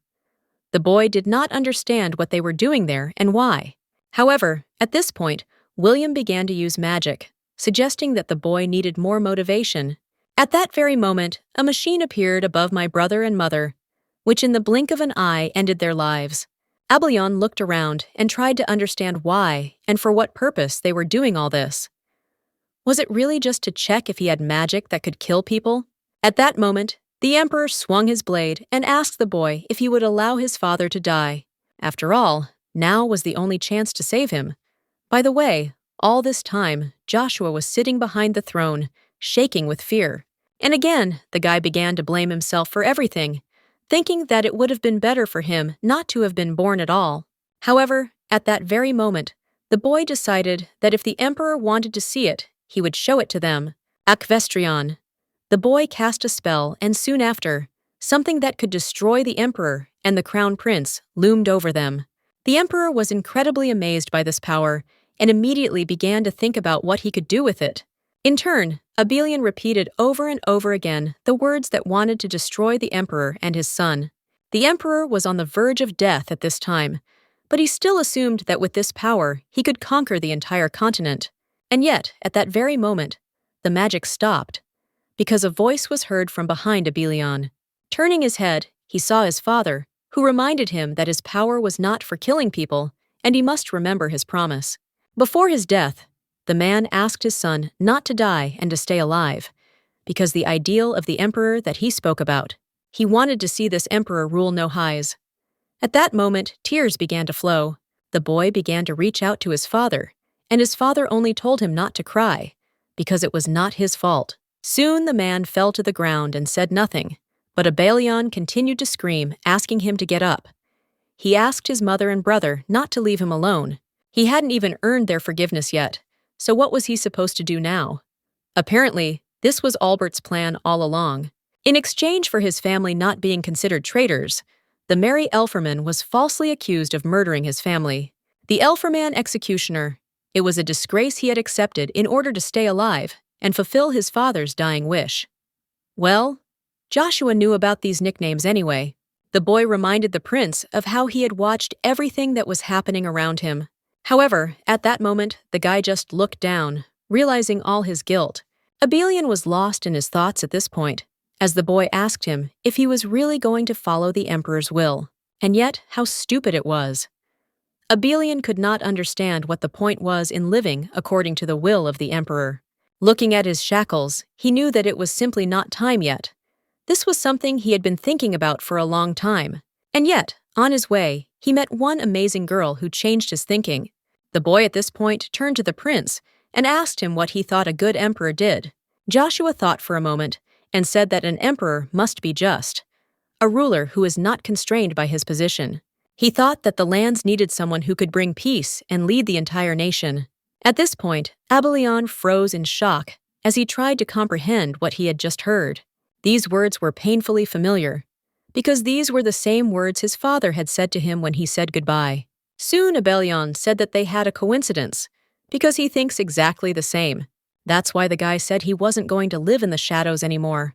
The boy did not understand what they were doing there and why. However, at this point, William began to use magic, suggesting that the boy needed more motivation. At that very moment, a machine appeared above my brother and mother, which in the blink of an eye ended their lives. Abelion looked around and tried to understand why and for what purpose they were doing all this. Was it really just to check if he had magic that could kill people? At that moment, the emperor swung his blade and asked the boy if he would allow his father to die. After all, now was the only chance to save him. By the way, all this time, Joshua was sitting behind the throne, shaking with fear. And again, the guy began to blame himself for everything, thinking that it would have been better for him not to have been born at all. However, at that very moment, the boy decided that if the emperor wanted to see it, he would show it to them. Akvestrion. The boy cast a spell, and soon after, something that could destroy the emperor and the crown prince loomed over them. The emperor was incredibly amazed by this power and immediately began to think about what he could do with it. In turn, Abelian repeated over and over again the words that wanted to destroy the emperor and his son. The emperor was on the verge of death at this time, but he still assumed that with this power he could conquer the entire continent. And yet, at that very moment, the magic stopped, because a voice was heard from behind Abelian. Turning his head, he saw his father, who reminded him that his power was not for killing people, and he must remember his promise. Before his death, the man asked his son not to die and to stay alive, because the ideal of the emperor that he spoke about, he wanted to see this emperor rule no highs. At that moment, tears began to flow. The boy began to reach out to his father, and his father only told him not to cry, because it was not his fault. Soon the man fell to the ground and said nothing, but Abelian continued to scream, asking him to get up. He asked his mother and brother not to leave him alone. He hadn't even earned their forgiveness yet, so what was he supposed to do now? Apparently, this was Albert's plan all along. In exchange for his family not being considered traitors, the merry Elferman was falsely accused of murdering his family. The Elferman executioner. It was a disgrace he had accepted in order to stay alive and fulfill his father's dying wish. Well, Joshua knew about these nicknames anyway. The boy reminded the prince of how he had watched everything that was happening around him. However, at that moment, the guy just looked down, realizing all his guilt. Abelian was lost in his thoughts at this point, as the boy asked him if he was really going to follow the emperor's will. And yet, how stupid it was. Abelian could not understand what the point was in living according to the will of the emperor. Looking at his shackles, he knew that it was simply not time yet. This was something he had been thinking about for a long time. And yet, on his way, he met one amazing girl who changed his thinking. The boy at this point turned to the prince and asked him what he thought a good emperor did. Joshua thought for a moment and said that an emperor must be just, a ruler who is not constrained by his position. He thought that the lands needed someone who could bring peace and lead the entire nation. At this point, Abelian froze in shock as he tried to comprehend what he had just heard. These words were painfully familiar, because these were the same words his father had said to him when he said goodbye. Soon Abelian said that they had a coincidence, because he thinks exactly the same. That's why the guy said he wasn't going to live in the shadows anymore.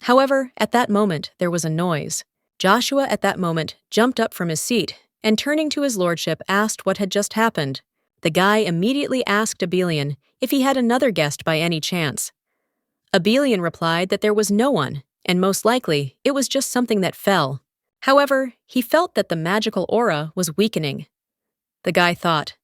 However, at that moment, there was a noise. Joshua at that moment jumped up from his seat and turning to his lordship asked what had just happened. The guy immediately asked Abelian if he had another guest by any chance. Abelian replied that there was no one, and most likely it was just something that fell. However, he felt that the magical aura was weakening. The guy thought,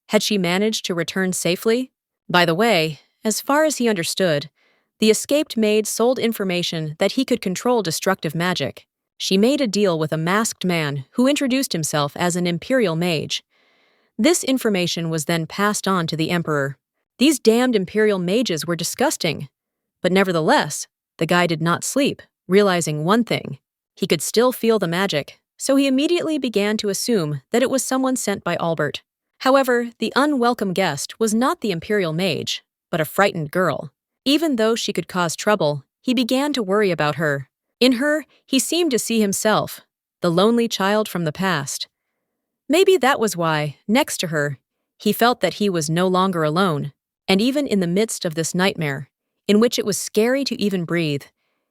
had she managed to return safely? By the way, as far as he understood, the escaped maid sold information that he could control destructive magic. She made a deal with a masked man who introduced himself as an imperial mage. This information was then passed on to the emperor. These damned imperial mages were disgusting. But nevertheless, the guy did not sleep, realizing one thing. He could still feel the magic, so he immediately began to assume that it was someone sent by Albert. However, the unwelcome guest was not the imperial mage, but a frightened girl. Even though she could cause trouble, he began to worry about her. In her, he seemed to see himself, the lonely child from the past. Maybe that was why, next to her, he felt that he was no longer alone, and even in the midst of this nightmare, in which it was scary to even breathe,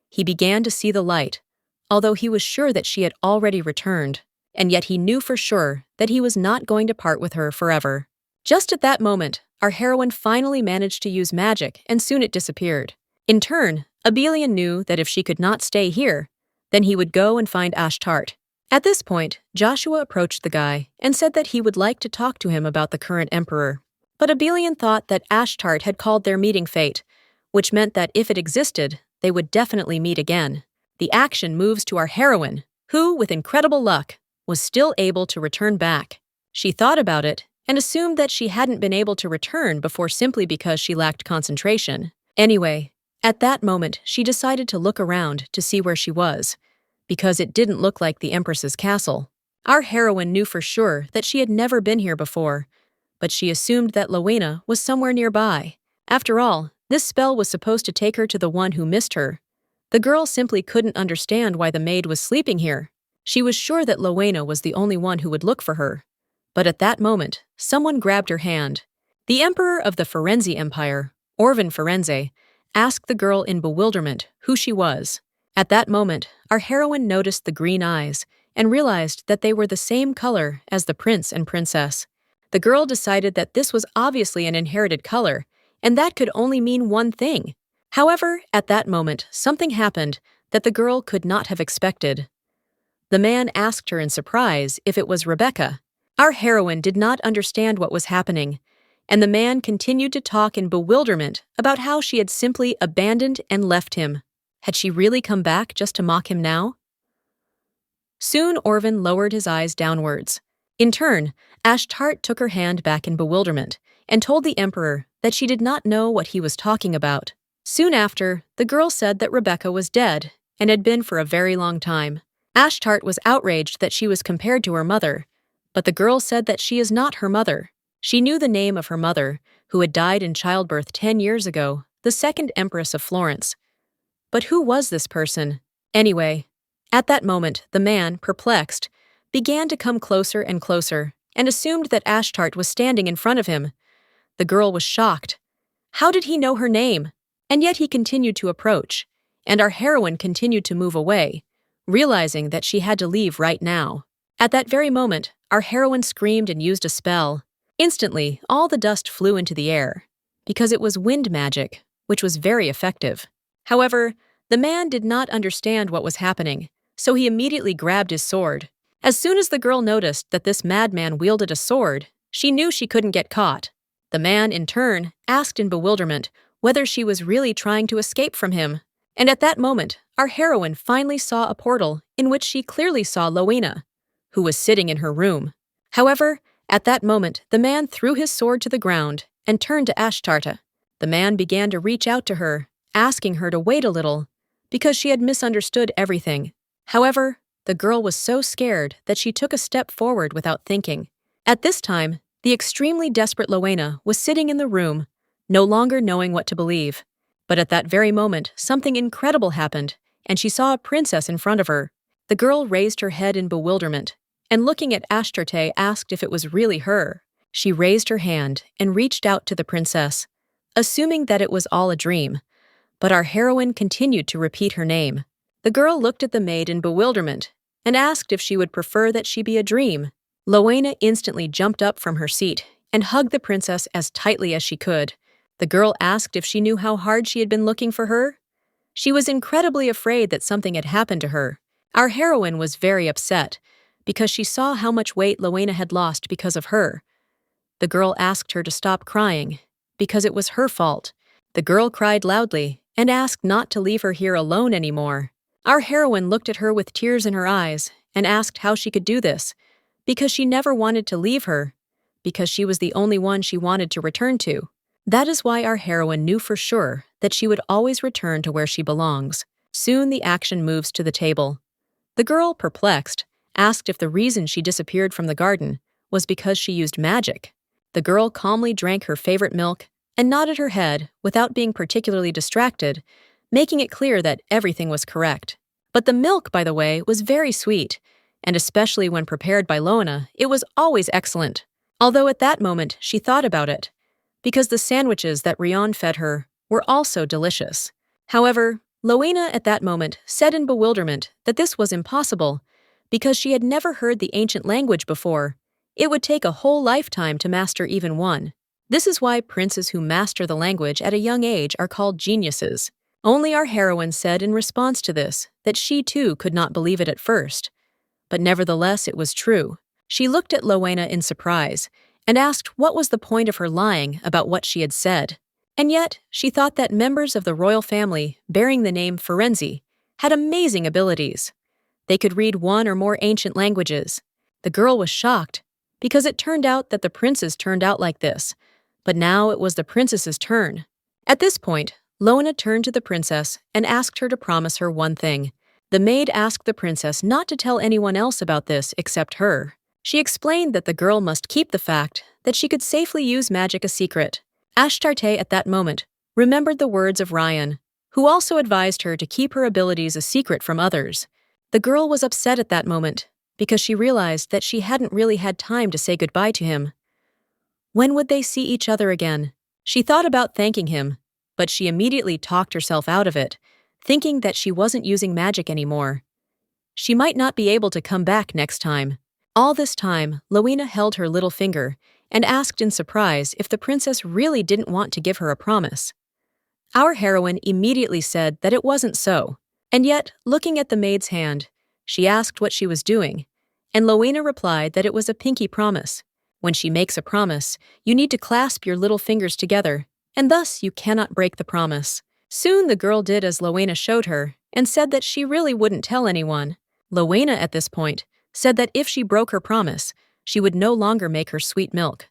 he began to see the light, although he was sure that she had already returned, and yet he knew for sure that he was not going to part with her forever. Just at that moment, our heroine finally managed to use magic, and soon it disappeared. In turn, Abelian knew that if she could not stay here, then he would go and find Ashtart. At this point, Joshua approached the guy and said that he would like to talk to him about the current emperor. But Abelian thought that Ashtart had called their meeting fate, which meant that if it existed, they would definitely meet again. The action moves to our heroine, who, with incredible luck, was still able to return back. She thought about it and assumed that she hadn't been able to return before simply because she lacked concentration. Anyway, at that moment, she decided to look around to see where she was, because it didn't look like the Empress's castle. Our heroine knew for sure that she had never been here before, but she assumed that Rowena was somewhere nearby. After all, this spell was supposed to take her to the one who missed her. The girl simply couldn't understand why the maid was sleeping here. She was sure that Rowena was the only one who would look for her. But at that moment, someone grabbed her hand. The Emperor of the Firenze Empire, Orvan Firenze, asked the girl in bewilderment who she was. At that moment, our heroine noticed the green eyes and realized that they were the same color as the prince and princess. The girl decided that this was obviously an inherited color, and that could only mean one thing. However, at that moment, something happened that the girl could not have expected. The man asked her in surprise if it was Rebecca. Our heroine did not understand what was happening, and the man continued to talk in bewilderment about how she had simply abandoned and left him. Had she really come back just to mock him now? Soon Orvan lowered his eyes downwards. In turn, Ashtart took her hand back in bewilderment and told the Emperor that she did not know what he was talking about. Soon after, the girl said that Rebecca was dead and had been for a very long time. Ashtart was outraged that she was compared to her mother, but the girl said that she is not her mother. She knew the name of her mother, who had died in childbirth 10 years ago, the second Empress of Florence. But who was this person? Anyway, at that moment, the man, perplexed, began to come closer and closer and assumed that Ashtart was standing in front of him. The girl was shocked. How did he know her name? And yet he continued to approach, and our heroine continued to move away, realizing that she had to leave right now. At that very moment, our heroine screamed and used a spell. Instantly, all the dust flew into the air, because it was wind magic, which was very effective. However, the man did not understand what was happening, so he immediately grabbed his sword. As soon as the girl noticed that this madman wielded a sword, she knew she couldn't get caught. The man, in turn, asked in bewilderment whether she was really trying to escape from him. And at that moment, our heroine finally saw a portal in which she clearly saw Rowena, who was sitting in her room. However, at that moment, the man threw his sword to the ground and turned to Ashtarta. The man began to reach out to her, asking her to wait a little, because she had misunderstood everything. However, the girl was so scared that she took a step forward without thinking. At this time, the extremely desperate Rowena was sitting in the room, no longer knowing what to believe. But at that very moment, something incredible happened, and she saw a princess in front of her. The girl raised her head in bewilderment, and looking at Ashtarte asked if it was really her. She raised her hand and reached out to the princess, assuming that it was all a dream. But our heroine continued to repeat her name. The girl looked at the maid in bewilderment and asked if she would prefer that she be a dream. Rowena instantly jumped up from her seat and hugged the princess as tightly as she could. The girl asked if she knew how hard she had been looking for her. She was incredibly afraid that something had happened to her. Our heroine was very upset because she saw how much weight Rowena had lost because of her. The girl asked her to stop crying because it was her fault. The girl cried loudly and asked not to leave her here alone anymore. Our heroine looked at her with tears in her eyes and asked how she could do this, because she never wanted to leave her, because she was the only one she wanted to return to. That is why our heroine knew for sure that she would always return to where she belongs. Soon the action moves to the table. The girl, perplexed, asked if the reason she disappeared from the garden was because she used magic. The girl calmly drank her favorite milk and nodded her head without being particularly distracted, making it clear that everything was correct. But the milk, by the way, was very sweet, and especially when prepared by Loana, it was always excellent. Although at that moment she thought about it, because the sandwiches that Rion fed her were also delicious. However, Rowena at that moment said in bewilderment that this was impossible, because she had never heard the ancient language before. It would take a whole lifetime to master even one. This is why princes who master the language at a young age are called geniuses. Only our heroine said in response to this that she too could not believe it at first. But nevertheless it was true. She looked at Rowena in surprise and asked what was the point of her lying about what she had said. And yet, she thought that members of the royal family, bearing the name Ferenzi, had amazing abilities. They could read one or more ancient languages. The girl was shocked, because it turned out that the princes turned out like this, but now it was the princess's turn. At this point, Loena turned to the princess and asked her to promise her one thing. The maid asked the princess not to tell anyone else about this except her. She explained that the girl must keep the fact that she could safely use magic a secret. Ashtarte at that moment remembered the words of Ryan, who also advised her to keep her abilities a secret from others. The girl was upset at that moment because she realized that she hadn't really had time to say goodbye to him. When would they see each other again? She thought about thanking him, but she immediately talked herself out of it, thinking that she wasn't using magic anymore. She might not be able to come back next time. All this time, Loena held her little finger and asked in surprise if the princess really didn't want to give her a promise. Our heroine immediately said that it wasn't so, and yet, looking at the maid's hand, she asked what she was doing, and Loena replied that it was a pinky promise. When she makes a promise, you need to clasp your little fingers together, and thus you cannot break the promise. Soon the girl did as Loena showed her, and said that she really wouldn't tell anyone. Loena, at this point, said that if she broke her promise, she would no longer make her sweet milk.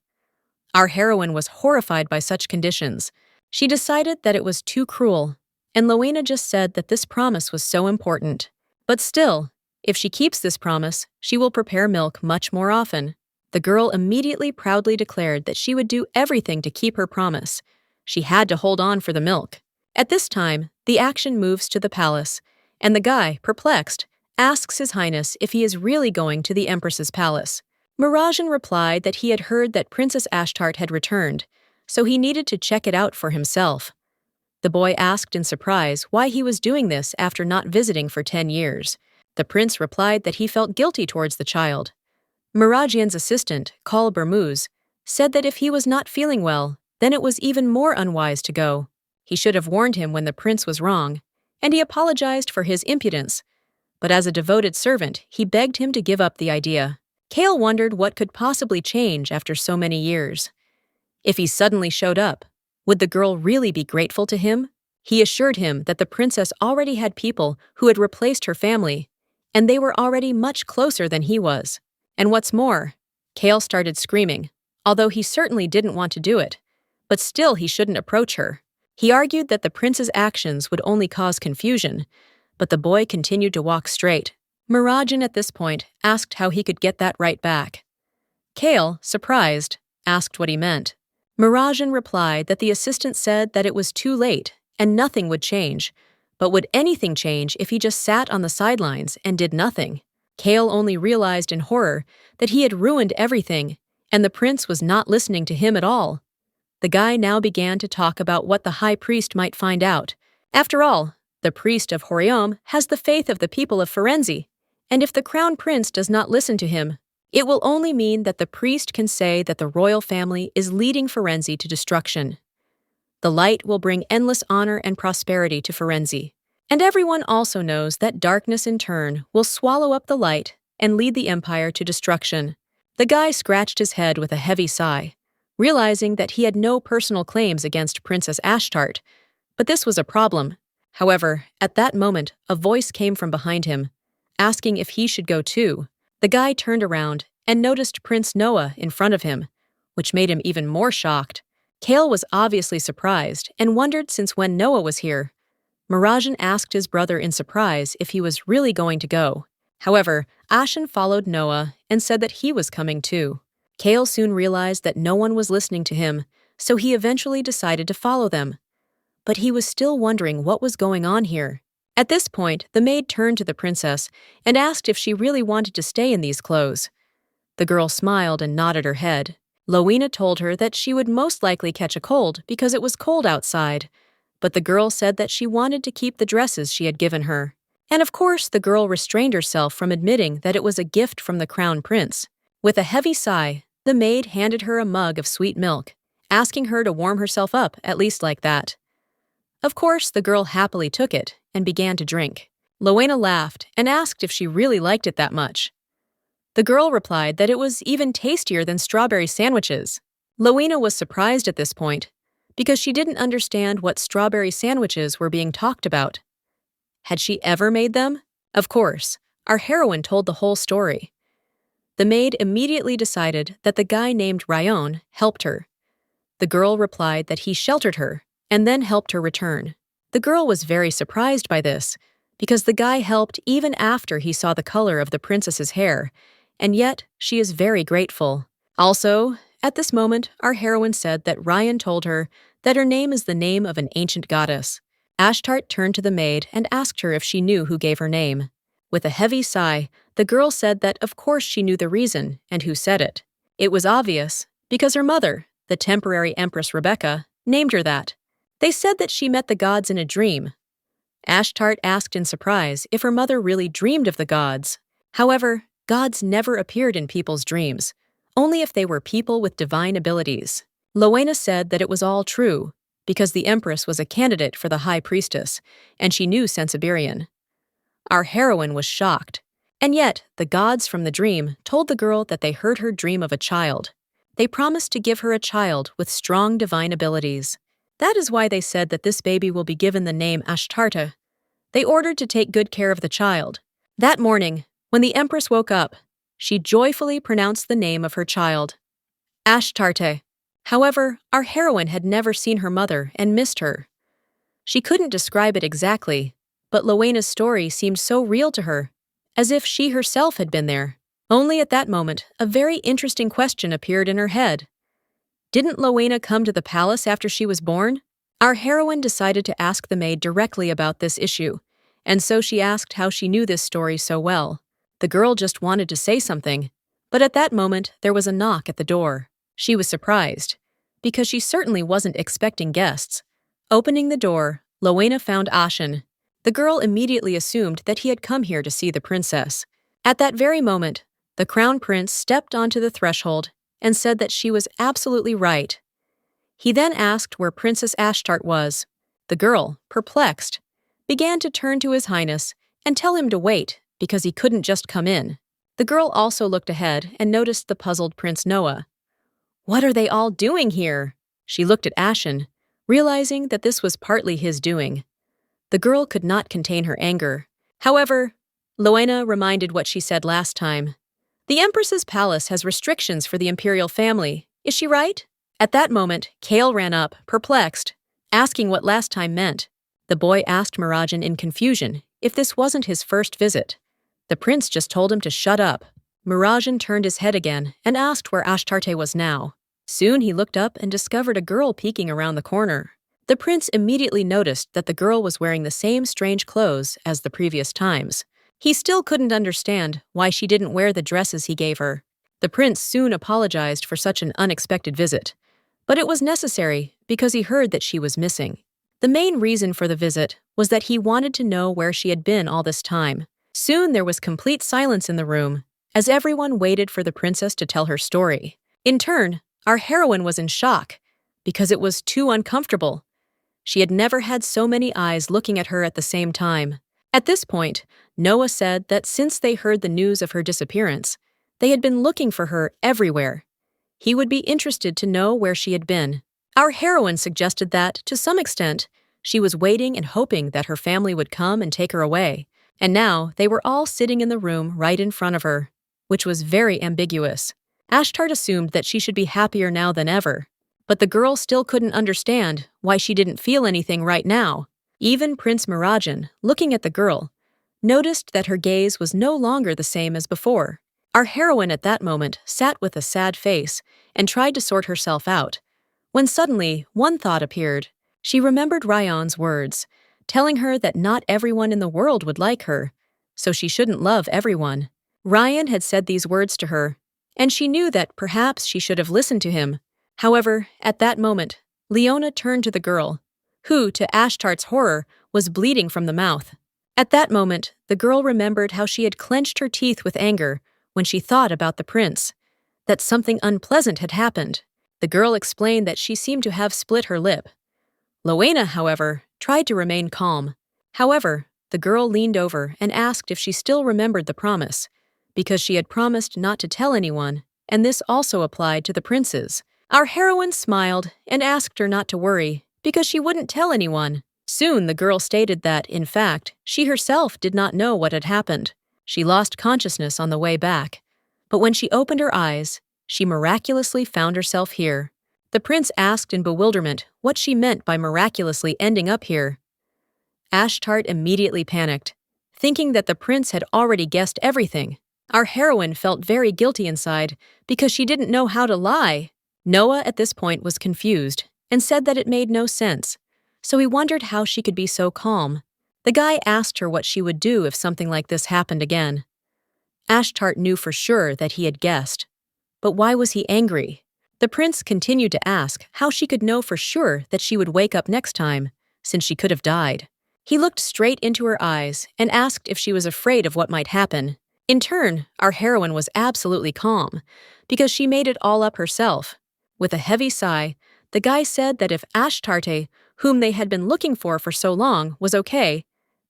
Our heroine was horrified by such conditions. She decided that it was too cruel, and Loena just said that this promise was so important. But still, if she keeps this promise, she will prepare milk much more often. The girl immediately proudly declared that she would do everything to keep her promise. She had to hold on for the milk. At this time, the action moves to the palace, and the guy, perplexed, asks His Highness if he is really going to the Empress's palace. Mirajan replied that he had heard that Princess Ashtart had returned, so he needed to check it out for himself. The boy asked in surprise why he was doing this after not visiting for 10 years. The prince replied that he felt guilty towards the child. Mirajan's assistant, Kal Bermuz, said that if he was not feeling well, then it was even more unwise to go. He should have warned him when the prince was wrong, and he apologized for his impudence. But as a devoted servant, he begged him to give up the idea. Kale wondered what could possibly change after so many years. If he suddenly showed up, would the girl really be grateful to him? He assured him that the princess already had people who had replaced her family, and they were already much closer than he was. And what's more, Kale started screaming, although he certainly didn't want to do it, but still he shouldn't approach her. He argued that the prince's actions would only cause confusion, but the boy continued to walk straight. Mirajan at this point asked how he could get that right back. Kale, surprised, asked what he meant. Mirajan replied that the assistant said that it was too late and nothing would change, but would anything change if he just sat on the sidelines and did nothing? Kale only realized in horror that he had ruined everything, and the prince was not listening to him at all. The guy now began to talk about what the high priest might find out. After all, the priest of Horiom has the faith of the people of Ferenzi, and if the crown prince does not listen to him, it will only mean that the priest can say that the royal family is leading Ferenzi to destruction. The light will bring endless honor and prosperity to Ferenzi, and everyone also knows that darkness in turn will swallow up the light and lead the empire to destruction. The guy scratched his head with a heavy sigh, realizing that he had no personal claims against Princess Ashtart, but this was a problem. However, at that moment, a voice came from behind him, asking if he should go too. The guy turned around and noticed Prince Noah in front of him, which made him even more shocked. Kale was obviously surprised and wondered since when Noah was here. Mirajan asked his brother in surprise if he was really going to go. However, Ashen followed Noah and said that he was coming too. Kale soon realized that no one was listening to him, so he eventually decided to follow them. But he was still wondering what was going on here. At this point, the maid turned to the princess and asked if she really wanted to stay in these clothes. The girl smiled and nodded her head. Loena told her that she would most likely catch a cold because it was cold outside, but the girl said that she wanted to keep the dresses she had given her. And of course, the girl restrained herself from admitting that it was a gift from the crown prince. With a heavy sigh, the maid handed her a mug of sweet milk, asking her to warm herself up at least like that. Of course, the girl happily took it and began to drink. Loena laughed and asked if she really liked it that much. The girl replied that it was even tastier than strawberry sandwiches. Rowena was surprised at this point because she didn't understand what strawberry sandwiches were being talked about. Had she ever made them? Of course, our heroine told the whole story. The maid immediately decided that the guy named Ryan helped her. The girl replied that he sheltered her and then helped her return. The girl was very surprised by this because the guy helped even after he saw the color of the princess's hair, and yet she is very grateful. Also, at this moment, our heroine said that Ryan told her that her name is the name of an ancient goddess. Ashtart turned to the maid and asked her if she knew who gave her name. With a heavy sigh, the girl said that of course she knew the reason and who said it. It was obvious, because her mother, the temporary Empress Rebecca, named her that. They said that she met the gods in a dream. Ashtart asked in surprise if her mother really dreamed of the gods. However, gods never appeared in people's dreams, only if they were people with divine abilities. Rowena said that it was all true, because the Empress was a candidate for the High Priestess, and she knew Sensiberian. Our heroine was shocked. And yet, the gods from the dream told the girl that they heard her dream of a child. They promised to give her a child with strong divine abilities. That is why they said that this baby will be given the name Ashtarta. They ordered to take good care of the child. That morning, when the Empress woke up, she joyfully pronounced the name of her child, Ashtarte. However, our heroine had never seen her mother and missed her. She couldn't describe it exactly, but Rowena's story seemed so real to her, as if she herself had been there. Only at that moment, a very interesting question appeared in her head. Didn't Rowena come to the palace after she was born? Our heroine decided to ask the maid directly about this issue, and so she asked how she knew this story so well. The girl just wanted to say something, but at that moment there was a knock at the door. She was surprised, because she certainly wasn't expecting guests. Opening the door, Rowena found Ashen. The girl immediately assumed that he had come here to see the princess. At that very moment, the crown prince stepped onto the threshold and said that she was absolutely right. He then asked where Princess Ashtart was. The girl, perplexed, began to turn to His Highness and tell him to wait because he couldn't just come in. The girl also looked ahead and noticed the puzzled Prince Noah. What are they all doing here? She looked at Ashen, realizing that this was partly his doing. The girl could not contain her anger. However, Rowena reminded what she said last time. The Empress's palace has restrictions for the imperial family, is she right? At that moment, Kale ran up, perplexed, asking what last time meant. The boy asked Mirajan in confusion if this wasn't his first visit. The prince just told him to shut up. Mirajan turned his head again and asked where Ashtarte was now. Soon he looked up and discovered a girl peeking around the corner. The prince immediately noticed that the girl was wearing the same strange clothes as the previous times. He still couldn't understand why she didn't wear the dresses he gave her. The prince soon apologized for such an unexpected visit, but it was necessary because he heard that she was missing. The main reason for the visit was that he wanted to know where she had been all this time. Soon there was complete silence in the room, as everyone waited for the princess to tell her story. In turn, our heroine was in shock, because it was too uncomfortable. She had never had so many eyes looking at her at the same time. At this point, Noah said that since they heard the news of her disappearance, they had been looking for her everywhere. He would be interested to know where she had been. Our heroine suggested that, to some extent, she was waiting and hoping that her family would come and take her away. And now they were all sitting in the room right in front of her, which was very ambiguous. Ashtart assumed that she should be happier now than ever, but the girl still couldn't understand why she didn't feel anything right now. Even Prince Mirajan, looking at the girl, noticed that her gaze was no longer the same as before. Our heroine at that moment sat with a sad face and tried to sort herself out, when suddenly one thought appeared. She remembered Ryan's words, telling her that not everyone in the world would like her, so she shouldn't love everyone. Ryan had said these words to her, and she knew that perhaps she should have listened to him. However, at that moment, Leona turned to the girl, who, to Ashtart's horror, was bleeding from the mouth. At that moment, the girl remembered how she had clenched her teeth with anger when she thought about the prince, that something unpleasant had happened. The girl explained that she seemed to have split her lip. Rowena, however, tried to remain calm. However, the girl leaned over and asked if she still remembered the promise, because she had promised not to tell anyone, and this also applied to the princes. Our heroine smiled and asked her not to worry, because she wouldn't tell anyone. Soon the girl stated that, in fact, she herself did not know what had happened. She lost consciousness on the way back. But when she opened her eyes, she miraculously found herself here. The prince asked in bewilderment what she meant by miraculously ending up here. Ashtart immediately panicked, thinking that the prince had already guessed everything. Our heroine felt very guilty inside because she didn't know how to lie. Noah at this point was confused and said that it made no sense, so he wondered how she could be so calm. The guy asked her what she would do if something like this happened again. Ashtart knew for sure that he had guessed. But why was he angry? The prince continued to ask how she could know for sure that she would wake up next time, since she could have died. He looked straight into her eyes and asked if she was afraid of what might happen. In turn, our heroine was absolutely calm, because she made it all up herself. With a heavy sigh, the guy said that if Ashtarte, whom they had been looking for so long, was okay,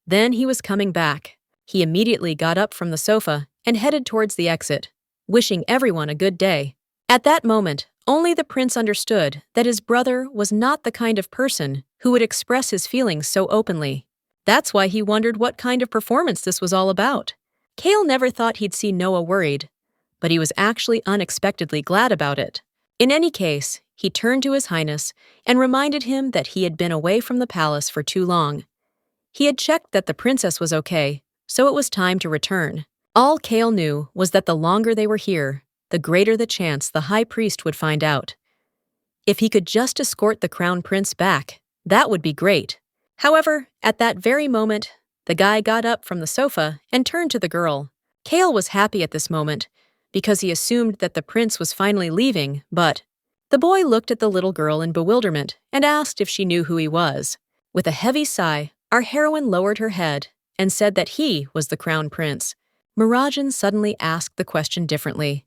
then he was coming back. He immediately got up from the sofa and headed towards the exit, wishing everyone a good day. At that moment, only the prince understood that his brother was not the kind of person who would express his feelings so openly. That's why he wondered what kind of performance this was all about. Kale never thought he'd see Noah worried, but he was actually unexpectedly glad about it. In any case, he turned to His Highness and reminded him that he had been away from the palace for too long. He had checked that the princess was okay, so it was time to return. All Kale knew was that the longer they were here, the greater the chance the high priest would find out. If he could just escort the crown prince back, that would be great. However, at that very moment, the guy got up from the sofa and turned to the girl. Kale was happy at this moment, because he assumed that the prince was finally leaving, but the boy looked at the little girl in bewilderment and asked if she knew who he was. With a heavy sigh, our heroine lowered her head and said that he was the crown prince. Mirajan suddenly asked the question differently.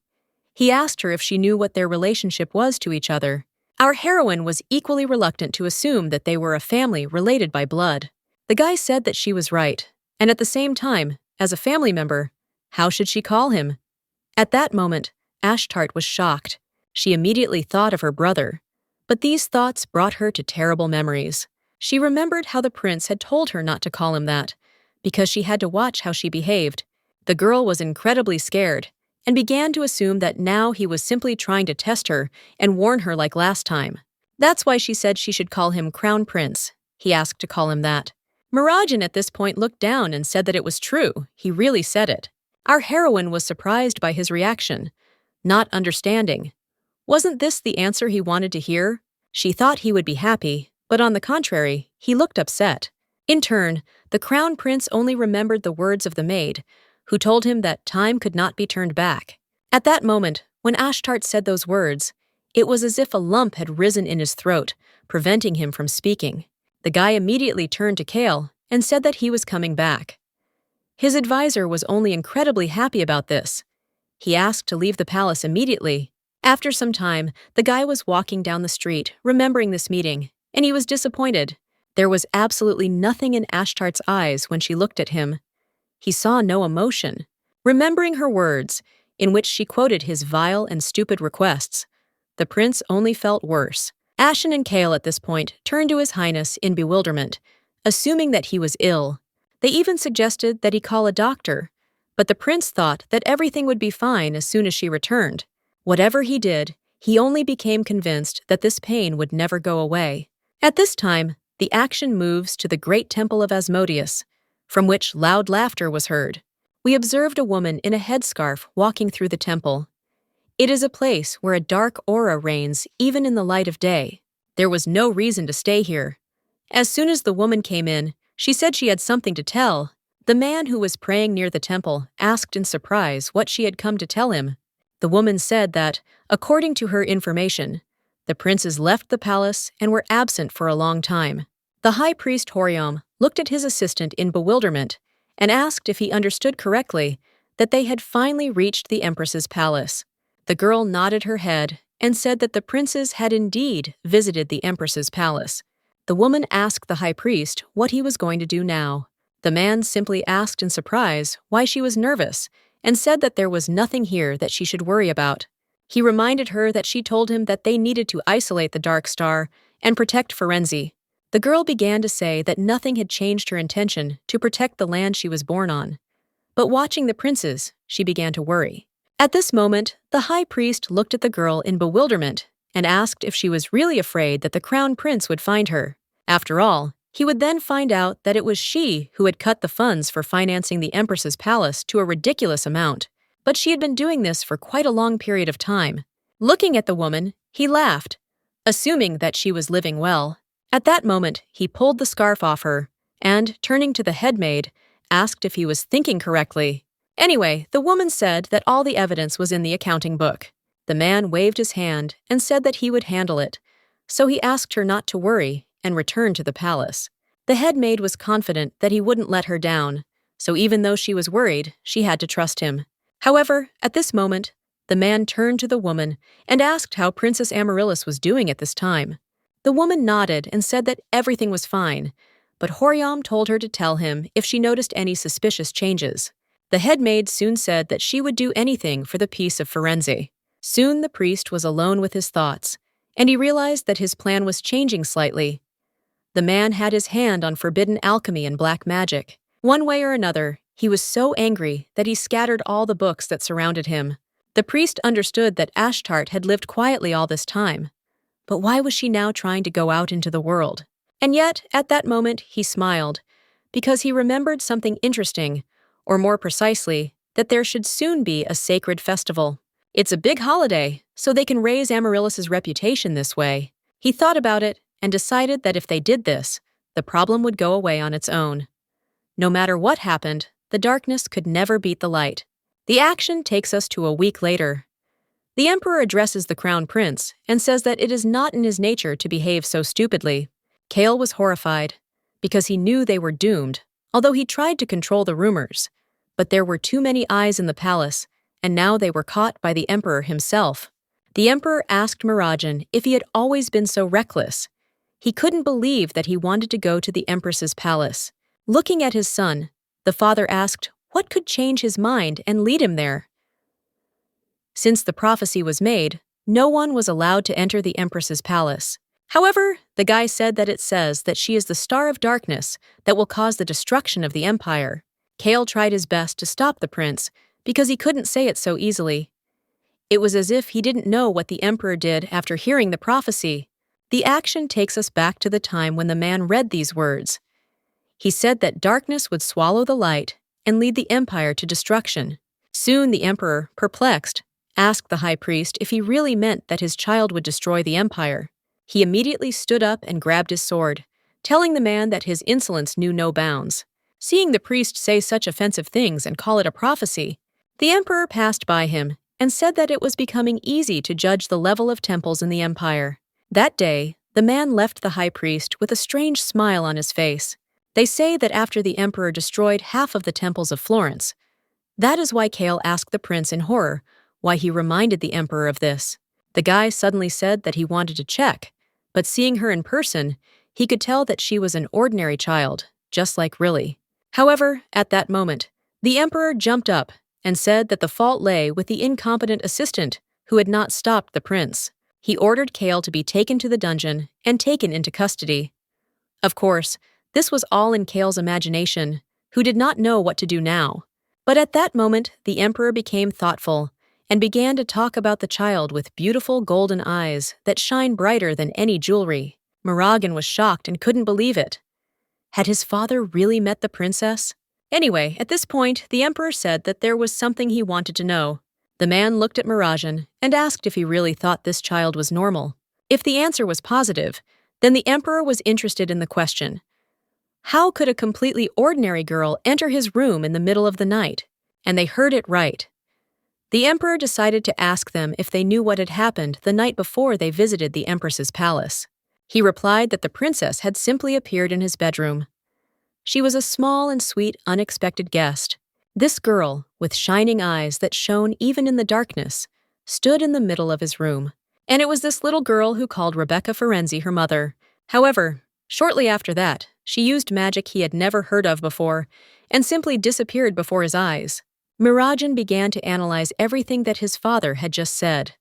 He asked her if she knew what their relationship was to each other. Our heroine was equally reluctant to assume that they were a family related by blood. The guy said that she was right, and at the same time, as a family member, how should she call him? At that moment, Ashtart was shocked. She immediately thought of her brother, but these thoughts brought her to terrible memories. She remembered how the prince had told her not to call him that, because she had to watch how she behaved. The girl was incredibly scared, and began to assume that now he was simply trying to test her and warn her like last time. That's why she said she should call him Crown Prince. He asked to call him that. Mirajan at this point looked down and said that it was true. He really said it. Our heroine was surprised by his reaction, not understanding. Wasn't this the answer he wanted to hear? She thought he would be happy, but on the contrary, he looked upset. In turn, the Crown Prince only remembered the words of the maid, who told him that time could not be turned back. At that moment, when Ashtart said those words, it was as if a lump had risen in his throat, preventing him from speaking. The guy immediately turned to Kale and said that he was coming back. His advisor was only incredibly happy about this. He asked to leave the palace immediately. After some time, the guy was walking down the street, remembering this meeting, and he was disappointed. There was absolutely nothing in Ashtart's eyes when she looked at him. He saw no emotion. Remembering her words, in which she quoted his vile and stupid requests, the prince only felt worse. Ashen and Kale at this point turned to His Highness in bewilderment, assuming that he was ill. They even suggested that he call a doctor, but the prince thought that everything would be fine as soon as she returned. Whatever he did, he only became convinced that this pain would never go away. At this time, the action moves to the great temple of Asmodeus, from which loud laughter was heard. We observed a woman in a headscarf walking through the temple. It is a place where a dark aura reigns even in the light of day. There was no reason to stay here. As soon as the woman came in, she said she had something to tell. The man who was praying near the temple asked in surprise what she had come to tell him. The woman said that, according to her information, the princes left the palace and were absent for a long time. The high priest Horiom looked at his assistant in bewilderment and asked if he understood correctly that they had finally reached the empress's palace. The girl nodded her head and said that the princes had indeed visited the empress's palace. The woman asked the high priest what he was going to do now. The man simply asked in surprise why she was nervous and said that there was nothing here that she should worry about. He reminded her that she told him that they needed to isolate the Dark Star and protect Firenze. The girl began to say that nothing had changed her intention to protect the land she was born on. But watching the princes, she began to worry. At this moment, the high priest looked at the girl in bewilderment and asked if she was really afraid that the crown prince would find her. After all, he would then find out that it was she who had cut the funds for financing the Empress's palace to a ridiculous amount. But she had been doing this for quite a long period of time. Looking at the woman, he laughed, assuming that she was living well. At that moment, he pulled the scarf off her and, turning to the headmaid, asked if he was thinking correctly. Anyway, the woman said that all the evidence was in the accounting book. The man waved his hand and said that he would handle it, so he asked her not to worry and returned to the palace. The headmaid was confident that he wouldn't let her down, so even though she was worried, she had to trust him. However, at this moment, the man turned to the woman and asked how Princess Amaryllis was doing at this time. The woman nodded and said that everything was fine, but Horiam told her to tell him if she noticed any suspicious changes. The headmaid soon said that she would do anything for the peace of Firenze. Soon the priest was alone with his thoughts, and he realized that his plan was changing slightly. The man had his hand on forbidden alchemy and black magic. One way or another, he was so angry that he scattered all the books that surrounded him. The priest understood that Ashtart had lived quietly all this time. But why was she now trying to go out into the world? And yet, at that moment, he smiled, because he remembered something interesting, or more precisely, that there should soon be a sacred festival. It's a big holiday, so they can raise Amaryllis's reputation this way. He thought about it and decided that if they did this, the problem would go away on its own. No matter what happened, the darkness could never beat the light. The action takes us to a week later. The emperor addresses the crown prince and says that it is not in his nature to behave so stupidly. Kale was horrified, because he knew they were doomed, although he tried to control the rumors. But there were too many eyes in the palace, and now they were caught by the emperor himself. The emperor asked Mirajan if he had always been so reckless. He couldn't believe that he wanted to go to the empress's palace. Looking at his son, the father asked what could change his mind and lead him there. Since the prophecy was made, no one was allowed to enter the empress's palace. However, the guy said that it says that she is the star of darkness that will cause the destruction of the empire. Kale tried his best to stop the prince because he couldn't say it so easily. It was as if he didn't know what the emperor did after hearing the prophecy. The action takes us back to the time when the man read these words. He said that darkness would swallow the light and lead the empire to destruction. Soon the emperor, perplexed, asked the high priest if he really meant that his child would destroy the empire. He immediately stood up and grabbed his sword, telling the man that his insolence knew no bounds. Seeing the priest say such offensive things and call it a prophecy, the emperor passed by him and said that it was becoming easy to judge the level of temples in the empire. That day, the man left the high priest with a strange smile on his face. They say that after the emperor destroyed half of the temples of Florence, that is why Kale asked the prince in horror why he reminded the emperor of this. The guy suddenly said that he wanted to check, but seeing her in person, he could tell that she was an ordinary child, just like Riley. However, at that moment, the emperor jumped up and said that the fault lay with the incompetent assistant who had not stopped the prince. He ordered Kale to be taken to the dungeon and taken into custody. Of course, this was all in Kale's imagination, who did not know what to do now. But at that moment, the emperor became thoughtful and began to talk about the child with beautiful golden eyes that shine brighter than any jewelry. Miragan was shocked and couldn't believe it. Had his father really met the princess? Anyway, at this point, the emperor said that there was something he wanted to know. The man looked at Mirajan and asked if he really thought this child was normal. If the answer was positive, then the emperor was interested in the question. How could a completely ordinary girl enter his room in the middle of the night? And they heard it right. The emperor decided to ask them if they knew what had happened the night before they visited the empress's palace. He replied that the princess had simply appeared in his bedroom. She was a small and sweet, unexpected guest. This girl, with shining eyes that shone even in the darkness, stood in the middle of his room. And it was this little girl who called Rebecca Firenze her mother. However, shortly after that, she used magic he had never heard of before and simply disappeared before his eyes. Mirajan began to analyze everything that his father had just said.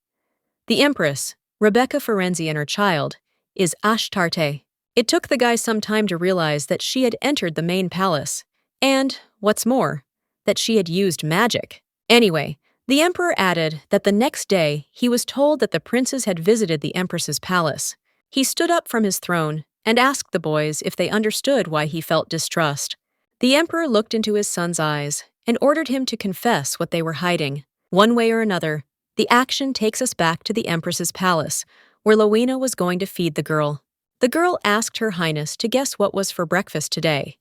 The Empress, Rebecca Ferenzi and her child, is Ashtarte. It took the guy some time to realize that she had entered the main palace, and, what's more, that she had used magic. Anyway, the Emperor added that the next day he was told that the princes had visited the Empress's palace. He stood up from his throne and asked the boys if they understood why he felt distrust. The Emperor looked into his son's eyes and ordered him to confess what they were hiding. One way or another, the action takes us back to the Empress's palace, where Lowena was going to feed the girl. The girl asked Her Highness to guess what was for breakfast today.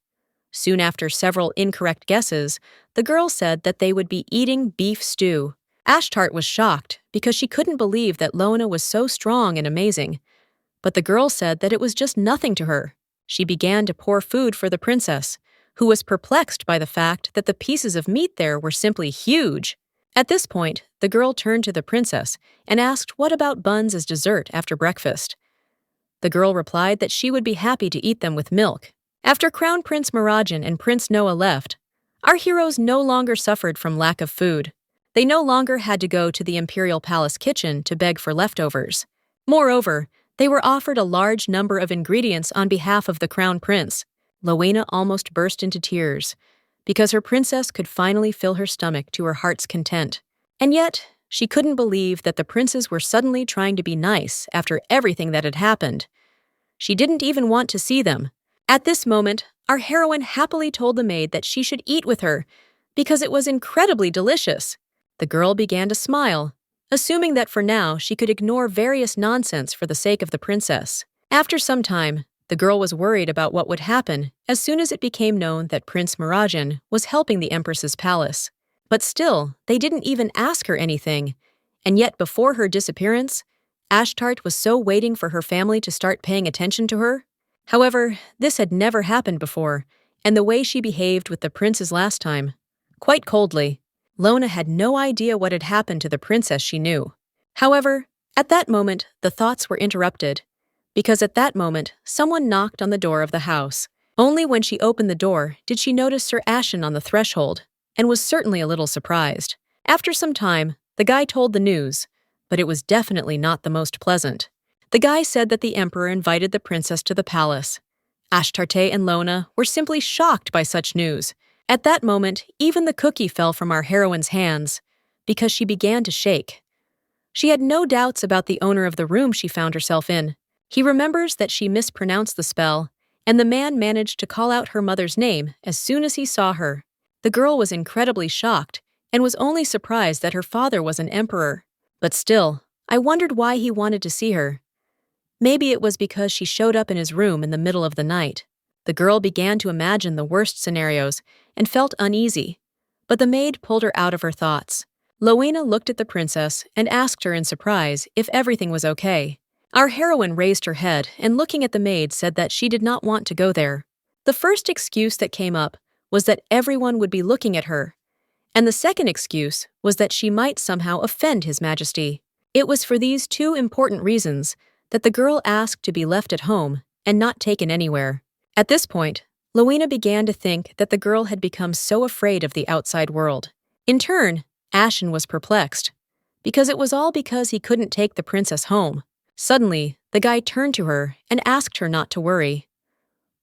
Soon after several incorrect guesses, the girl said that they would be eating beef stew. Ashtart was shocked because she couldn't believe that Lowena was so strong and amazing. But the girl said that it was just nothing to her. She began to pour food for the princess, who was perplexed by the fact that the pieces of meat there were simply huge. At this point, the girl turned to the princess and asked what about buns as dessert after breakfast. The girl replied that she would be happy to eat them with milk. After Crown Prince Mirajan and Prince Noah left, our heroes no longer suffered from lack of food. They no longer had to go to the Imperial Palace kitchen to beg for leftovers. Moreover, they were offered a large number of ingredients on behalf of the Crown Prince. Lowena almost burst into tears, because her princess could finally fill her stomach to her heart's content. And yet, she couldn't believe that the princes were suddenly trying to be nice after everything that had happened. She didn't even want to see them. At this moment, our heroine happily told the maid that she should eat with her, because it was incredibly delicious. The girl began to smile, assuming that for now she could ignore various nonsense for the sake of the princess. After some time, the girl was worried about what would happen as soon as it became known that Prince Mirajan was helping the Empress's palace. But still, they didn't even ask her anything. And yet before her disappearance, Ashtart was so waiting for her family to start paying attention to her. However, this had never happened before, and the way she behaved with the princes last time, quite coldly. Lona had no idea what had happened to the princess she knew. However, at that moment, the thoughts were interrupted, because at that moment, someone knocked on the door of the house. Only when she opened the door did she notice Sir Ashen on the threshold, and was certainly a little surprised. After some time, the guy told the news, but it was definitely not the most pleasant. The guy said that the Emperor invited the princess to the palace. Ashtarte and Lona were simply shocked by such news. At that moment, even the cookie fell from our heroine's hands, because she began to shake. She had no doubts about the owner of the room she found herself in. He remembers that she mispronounced the spell, and the man managed to call out her mother's name as soon as he saw her. The girl was incredibly shocked, and was only surprised that her father was an emperor. But still, I wondered why he wanted to see her. Maybe it was because she showed up in his room in the middle of the night. The girl began to imagine the worst scenarios and felt uneasy, but the maid pulled her out of her thoughts. Lowena looked at the princess and asked her in surprise if everything was okay. Our heroine raised her head and looking at the maid said that she did not want to go there. The first excuse that came up was that everyone would be looking at her, and the second excuse was that she might somehow offend His Majesty. It was for these two important reasons that the girl asked to be left at home and not taken anywhere. At this point, Lowena began to think that the girl had become so afraid of the outside world. In turn, Ashen was perplexed, because it was all because he couldn't take the princess home. Suddenly, the guy turned to her and asked her not to worry.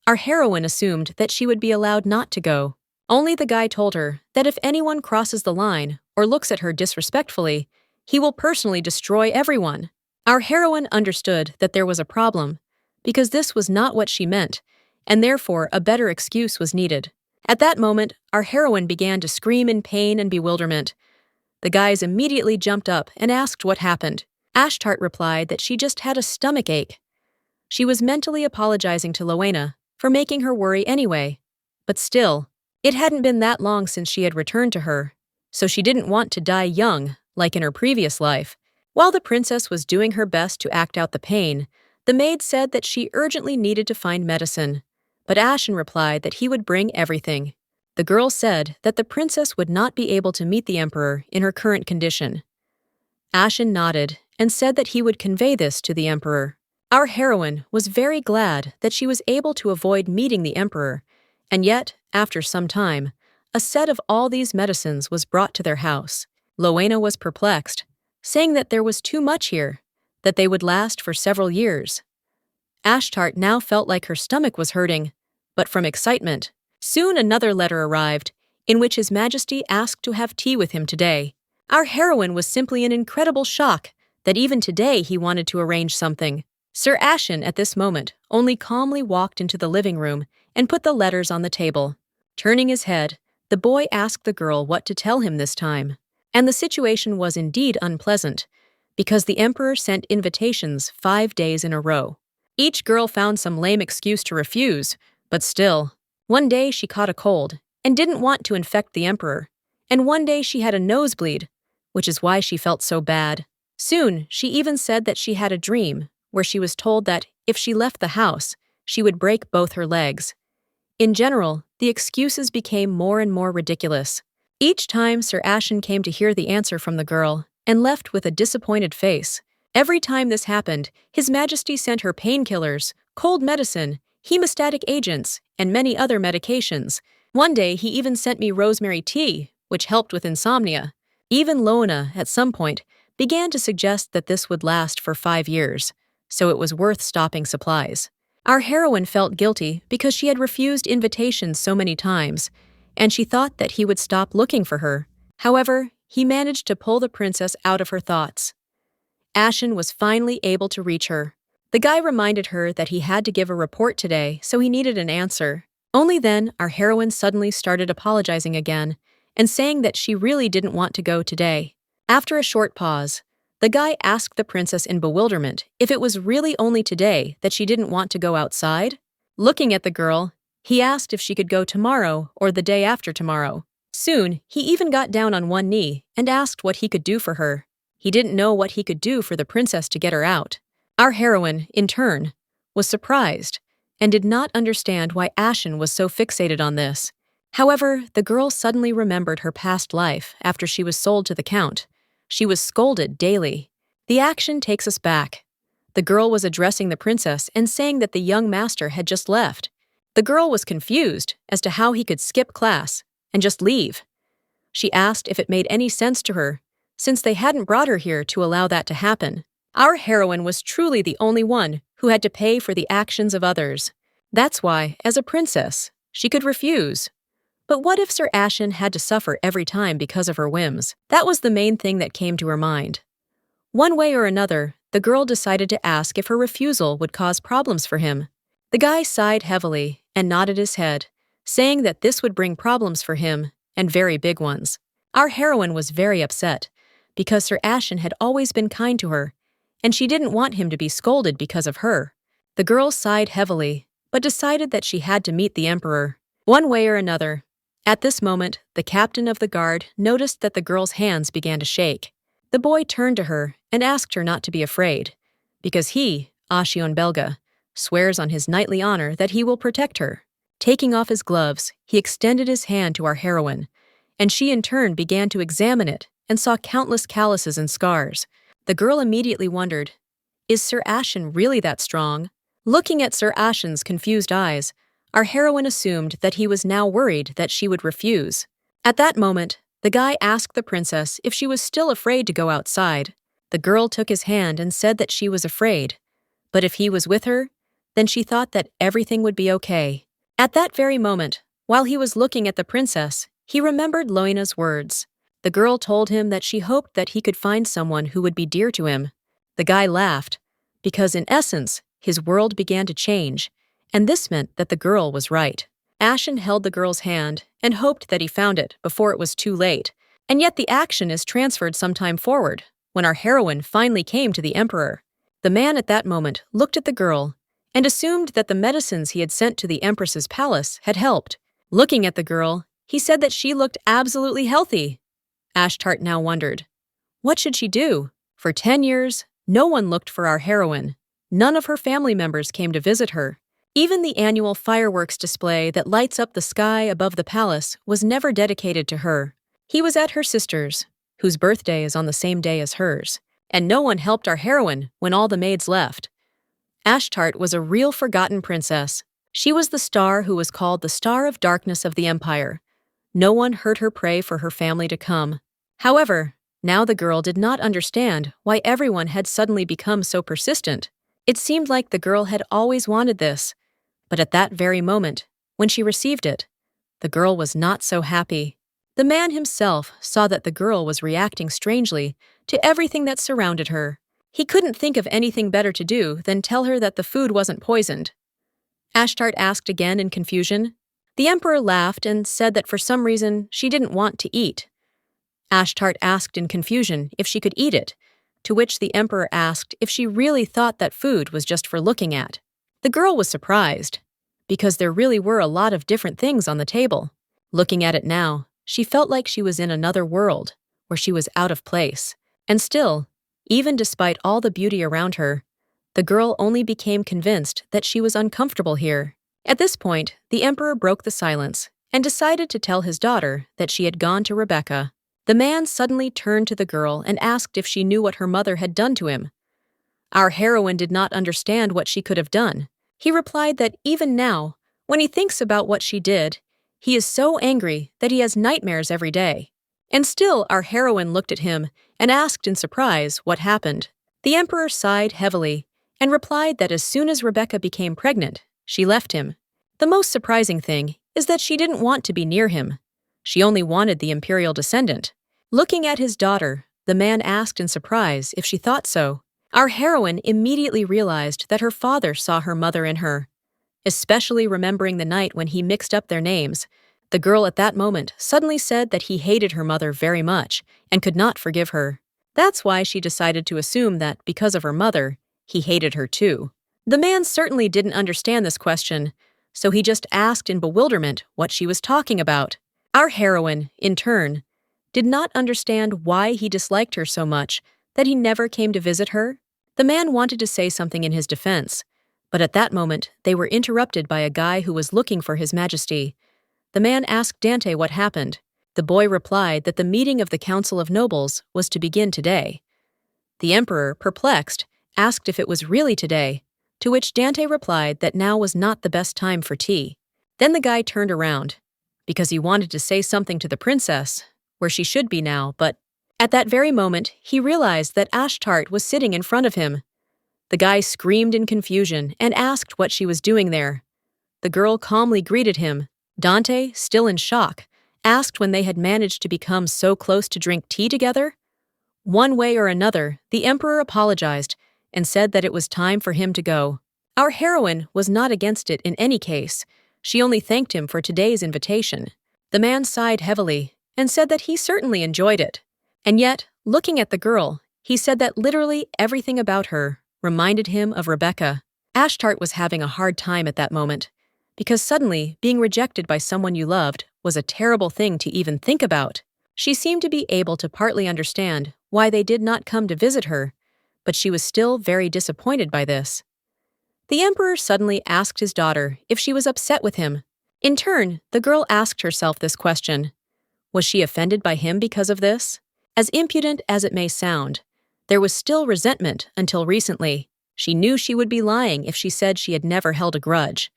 Our heroine assumed that she would be allowed not to go. Only the guy told her that if anyone crosses the line or looks at her disrespectfully, he will personally destroy everyone. Our heroine understood that there was a problem, because this was not what she meant, and therefore a better excuse was needed. At that moment, our heroine began to scream in pain and bewilderment. The guys immediately jumped up and asked what happened. Ashtart replied that she just had a stomach ache. She was mentally apologizing to Lowena for making her worry anyway, but still, it hadn't been that long since she had returned to her, so she didn't want to die young, like in her previous life. While the princess was doing her best to act out the pain, the maid said that she urgently needed to find medicine, but Ashen replied that he would bring everything. The girl said that the princess would not be able to meet the emperor in her current condition. Ashen nodded and said that he would convey this to the emperor. Our heroine was very glad that she was able to avoid meeting the emperor, and yet, after some time, a set of all these medicines was brought to their house. Loena was perplexed, saying that there was too much here, that they would last for several years. Ashtart now felt like her stomach was hurting, but from excitement. Soon another letter arrived, in which His Majesty asked to have tea with him today. Our heroine was simply in incredible shock that even today he wanted to arrange something. Sir Ashen, at this moment, only calmly walked into the living room and put the letters on the table. Turning his head, the boy asked the girl what to tell him this time. And the situation was indeed unpleasant, because the Emperor sent invitations 5 days in a row. Each girl found some lame excuse to refuse, but still. One day she caught a cold and didn't want to infect the Emperor, and one day she had a nosebleed, which is why she felt so bad. Soon, she even said that she had a dream where she was told that if she left the house, she would break both her legs. In general, the excuses became more and more ridiculous. Each time Sir Ashen came to hear the answer from the girl and left with a disappointed face. Every time this happened, His Majesty sent her painkillers, cold medicine, hemostatic agents, and many other medications. One day he even sent me rosemary tea, which helped with insomnia. Even Loena, at some point, began to suggest that this would last for 5 years, so it was worth stopping supplies. Our heroine felt guilty because she had refused invitations so many times, and she thought that he would stop looking for her. However, he managed to pull the princess out of her thoughts. Ashen was finally able to reach her. The guy reminded her that he had to give a report today, so he needed an answer. Only then, our heroine suddenly started apologizing again and saying that she really didn't want to go today. After a short pause, the guy asked the princess in bewilderment if it was really only today that she didn't want to go outside. Looking at the girl, he asked if she could go tomorrow or the day after tomorrow. Soon, he even got down on one knee and asked what he could do for her. He didn't know what he could do for the princess to get her out. Our heroine, in turn, was surprised and did not understand why Ashen was so fixated on this. However, the girl suddenly remembered her past life after she was sold to the Count. She was scolded daily. The action takes us back. The girl was addressing the princess and saying that the young master had just left. The girl was confused as to how he could skip class and just leave. She asked if it made any sense to her, since they hadn't brought her here to allow that to happen. Our heroine was truly the only one who had to pay for the actions of others. That's why, as a princess, she could refuse. But what if Sir Ashen had to suffer every time because of her whims? That was the main thing that came to her mind. One way or another, the girl decided to ask if her refusal would cause problems for him. The guy sighed heavily and nodded his head, saying that this would bring problems for him, and very big ones. Our heroine was very upset, because Sir Ashen had always been kind to her, and she didn't want him to be scolded because of her. The girl sighed heavily, but decided that she had to meet the Emperor, one way or another. At this moment, the captain of the guard noticed that the girl's hands began to shake. The boy turned to her and asked her not to be afraid, because he, Ashion Belga, swears on his knightly honor that he will protect her. Taking off his gloves, he extended his hand to our heroine, and she in turn began to examine it and saw countless calluses and scars. The girl immediately wondered, is Sir Ashen really that strong? Looking at Sir Ashen's confused eyes, our heroine assumed that he was now worried that she would refuse. At that moment, the guy asked the princess if she was still afraid to go outside. The girl took his hand and said that she was afraid, but if he was with her, then she thought that everything would be okay. At that very moment, while he was looking at the princess, he remembered Loena's words. The girl told him that she hoped that he could find someone who would be dear to him. The guy laughed, because in essence, his world began to change, and this meant that the girl was right. Ashen held the girl's hand and hoped that he found it before it was too late, and yet the action is transferred some time forward, when our heroine finally came to the Emperor. The man at that moment looked at the girl and assumed that the medicines he had sent to the Empress's palace had helped. Looking at the girl, he said that she looked absolutely healthy. Ashtart now wondered, what should she do? For 10 years, no one looked for our heroine. None of her family members came to visit her. Even the annual fireworks display that lights up the sky above the palace was never dedicated to her. He was at her sister's, whose birthday is on the same day as hers, and no one helped our heroine when all the maids left. Ashtart was a real forgotten princess. She was the star who was called the Star of Darkness of the Empire. No one heard her pray for her family to come. However, now the girl did not understand why everyone had suddenly become so persistent. It seemed like the girl had always wanted this, but at that very moment, when she received it, the girl was not so happy. The man himself saw that the girl was reacting strangely to everything that surrounded her. He couldn't think of anything better to do than tell her that the food wasn't poisoned. Ashtart asked again in confusion. The emperor laughed and said that for some reason she didn't want to eat. Ashtart asked in confusion if she could eat it, to which the emperor asked if she really thought that food was just for looking at. The girl was surprised, because there really were a lot of different things on the table. Looking at it now, she felt like she was in another world, where she was out of place. And still, even despite all the beauty around her, the girl only became convinced that she was uncomfortable here. At this point, the emperor broke the silence and decided to tell his daughter that she had gone to Rebecca. The man suddenly turned to the girl and asked if she knew what her mother had done to him. Our heroine did not understand what she could have done. He replied that even now, when he thinks about what she did, he is so angry that he has nightmares every day. And still our heroine looked at him and asked in surprise what happened. The emperor sighed heavily and replied that as soon as Rebecca became pregnant, she left him. The most surprising thing is that she didn't want to be near him. She only wanted the imperial descendant. Looking at his daughter, the man asked in surprise if she thought so. Our heroine immediately realized that her father saw her mother in her. Especially remembering the night when he mixed up their names, the girl at that moment suddenly said that he hated her mother very much and could not forgive her. That's why she decided to assume that because of her mother, he hated her too. The man certainly didn't understand this question, so he just asked in bewilderment what she was talking about. Our heroine, in turn, did not understand why he disliked her so much that he never came to visit her. The man wanted to say something in his defense, but at that moment they were interrupted by a guy who was looking for His Majesty. The man asked Dante what happened. The boy replied that the meeting of the Council of Nobles was to begin today. The emperor, perplexed, asked if it was really today, to which Dante replied that now was not the best time for tea. Then the guy turned around, because he wanted to say something to the princess, where she should be now, but at that very moment, he realized that Ashtart was sitting in front of him. The guy screamed in confusion and asked what she was doing there. The girl calmly greeted him. Dante, still in shock, asked when they had managed to become so close to drink tea together. One way or another, the emperor apologized and said that it was time for him to go. Our heroine was not against it in any case. She only thanked him for today's invitation. The man sighed heavily and said that he certainly enjoyed it. And yet, looking at the girl, he said that literally everything about her reminded him of Rebecca. Ashtart was having a hard time at that moment, because suddenly being rejected by someone you loved was a terrible thing to even think about. She seemed to be able to partly understand why they did not come to visit her, but she was still very disappointed by this. The emperor suddenly asked his daughter if she was upset with him. In turn, the girl asked herself this question. Was she offended by him because of this? As impudent as it may sound, there was still resentment until recently. She knew she would be lying if she said she had never held a grudge.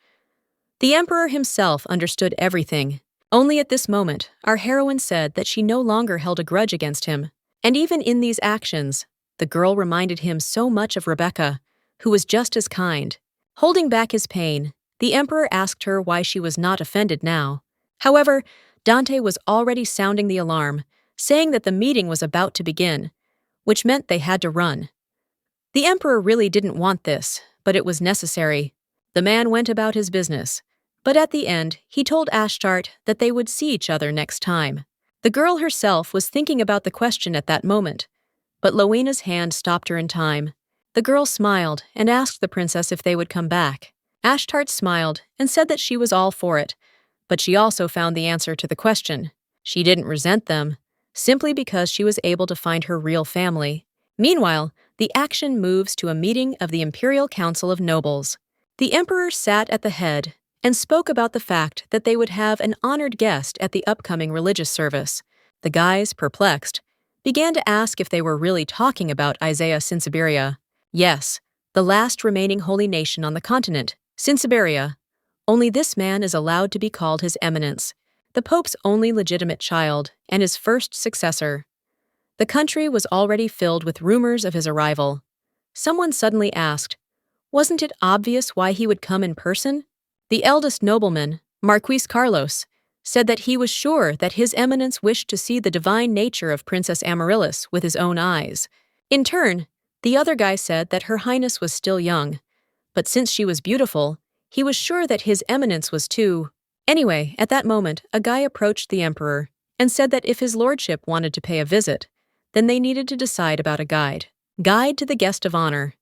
The emperor himself understood everything. Only at this moment, our heroine said that she no longer held a grudge against him. And even in these actions, the girl reminded him so much of Rebecca, who was just as kind. Holding back his pain, the emperor asked her why she was not offended now. However, Dante was already sounding the alarm, saying that the meeting was about to begin, which meant they had to run. The emperor really didn't want this, but it was necessary. The man went about his business, but at the end, he told Ashtart that they would see each other next time. The girl herself was thinking about the question at that moment, but Lowena's hand stopped her in time. The girl smiled and asked the princess if they would come back. Ashtart smiled and said that she was all for it, but she also found the answer to the question. She didn't resent them, simply because she was able to find her real family. Meanwhile, the action moves to a meeting of the Imperial Council of Nobles. The emperor sat at the head and spoke about the fact that they would have an honored guest at the upcoming religious service. The guys, perplexed, began to ask if they were really talking about Isaiah Sinsiberia. Yes, the last remaining holy nation on the continent, Sinsiberia. Only this man is allowed to be called His Eminence. the Pope's only legitimate child and his first successor. The country was already filled with rumors of his arrival. Someone suddenly asked, wasn't it obvious why he would come in person? The eldest nobleman, Marquis Carlos, said that he was sure that His Eminence wished to see the divine nature of Princess Amaryllis with his own eyes. In turn, the other guy said that Her Highness was still young, but since she was beautiful, he was sure that His Eminence was too. Anyway, at that moment, a guy approached the emperor and said that if his lordship wanted to pay a visit, then they needed to decide about a guide. Guide to the guest of honor.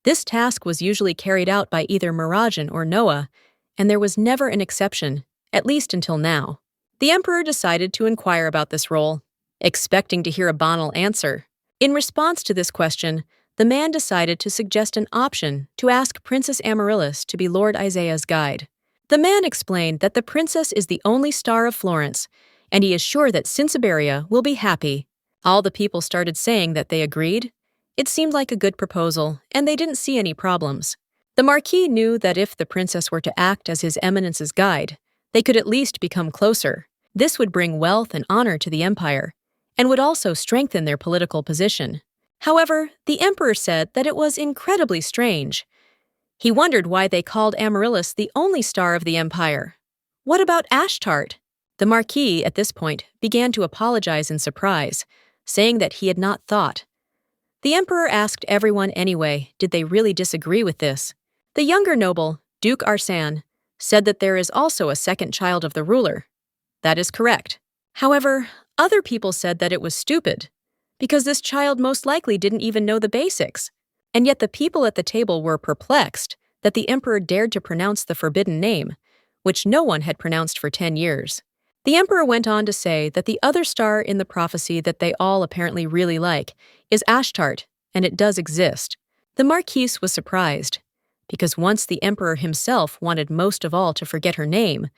This task was usually carried out by either Mirajan or Noah, and there was never an exception, at least until now. The emperor decided to inquire about this role, expecting to hear a banal answer. In response to this question, the man decided to suggest an option to ask Princess Amaryllis to be Lord Isaiah's guide. The man explained that the princess is the only star of Florence, and he is sure that Cinsaberia will be happy. All the people started saying that they agreed. It seemed like a good proposal, and they didn't see any problems. The Marquis knew that if the princess were to act as His Eminence's guide, they could at least become closer. This would bring wealth and honor to the empire, and would also strengthen their political position. However, the emperor said that it was incredibly strange. He wondered why they called Amaryllis the only star of the empire. What about Ashtart? The Marquis, at this point, began to apologize in surprise, saying that he had not thought. The emperor asked everyone anyway, did they really disagree with this? The younger noble, Duke Arsan, said that there is also a second child of the ruler. That is correct. However, other people said that it was stupid, because this child most likely didn't even know the basics. And yet the people at the table were perplexed that the emperor dared to pronounce the forbidden name, which no one had pronounced for 10 years. The emperor went on to say that the other star in the prophecy that they all apparently really like is Ashtart, and it does exist. The Marquis was surprised, because once the emperor himself wanted most of all to forget her name,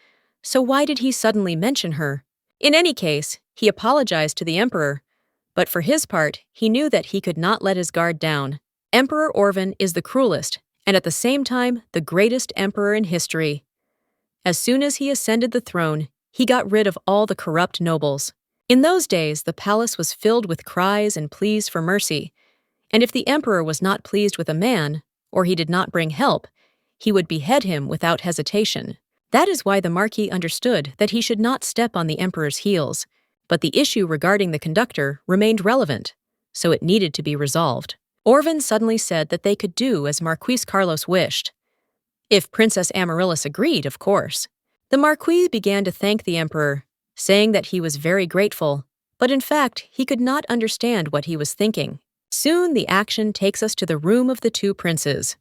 so why did he suddenly mention her? In any case, he apologized to the emperor, but for his part, he knew that he could not let his guard down. Emperor Orvan is the cruelest, and at the same time, the greatest emperor in history. As soon as he ascended the throne, he got rid of all the corrupt nobles. In those days, the palace was filled with cries and pleas for mercy, and if the emperor was not pleased with a man, or he did not bring help, he would behead him without hesitation. That is why the Marquis understood that he should not step on the emperor's heels, but the issue regarding the conductor remained relevant, so it needed to be resolved. Orvan suddenly said that they could do as Marquis Carlos wished. If Princess Amaryllis agreed, of course. The Marquis began to thank the emperor, saying that he was very grateful, but in fact, he could not understand what he was thinking. Soon the action takes us to the room of the two princes.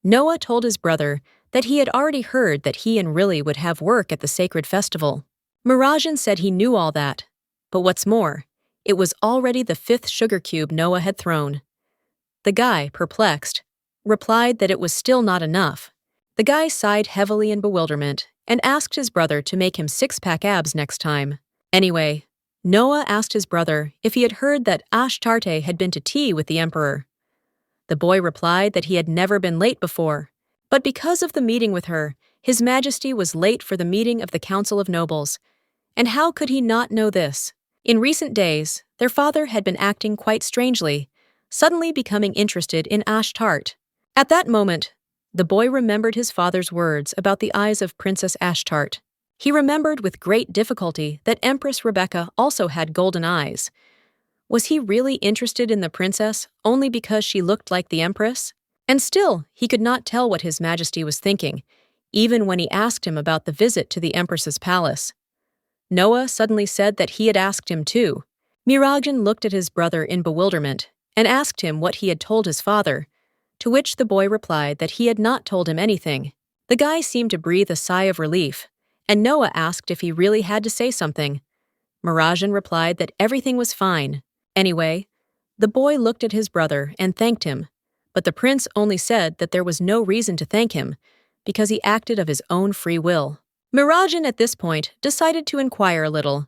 Noah told his brother that he had already heard that he and Riley would have work at the sacred festival. Mirajan said he knew all that, but what's more, it was already the 5th sugar cube Noah had thrown. The guy, perplexed, replied that it was still not enough. The guy sighed heavily in bewilderment and asked his brother to make him 6-pack abs next time. Anyway, Noah asked his brother if he had heard that Ashtarte had been to tea with the emperor. The boy replied that he had never been late before, but because of the meeting with her, His Majesty was late for the meeting of the Council of Nobles. And how could he not know this? In recent days, their father had been acting quite strangely, suddenly becoming interested in Ashtart. At that moment, the boy remembered his father's words about the eyes of Princess Ashtart. He remembered with great difficulty that Empress Rebecca also had golden eyes. Was he really interested in the princess only because she looked like the empress? And still, he could not tell what His Majesty was thinking, even when he asked him about the visit to the empress's palace. Noah suddenly said that he had asked him too. Mirajan looked at his brother in bewilderment and asked him what he had told his father, to which the boy replied that he had not told him anything. The guy seemed to breathe a sigh of relief, and Noah asked if he really had to say something. Mirajan replied that everything was fine. Anyway, the boy looked at his brother and thanked him, but the prince only said that there was no reason to thank him, because he acted of his own free will. Mirajan at this point decided to inquire a little.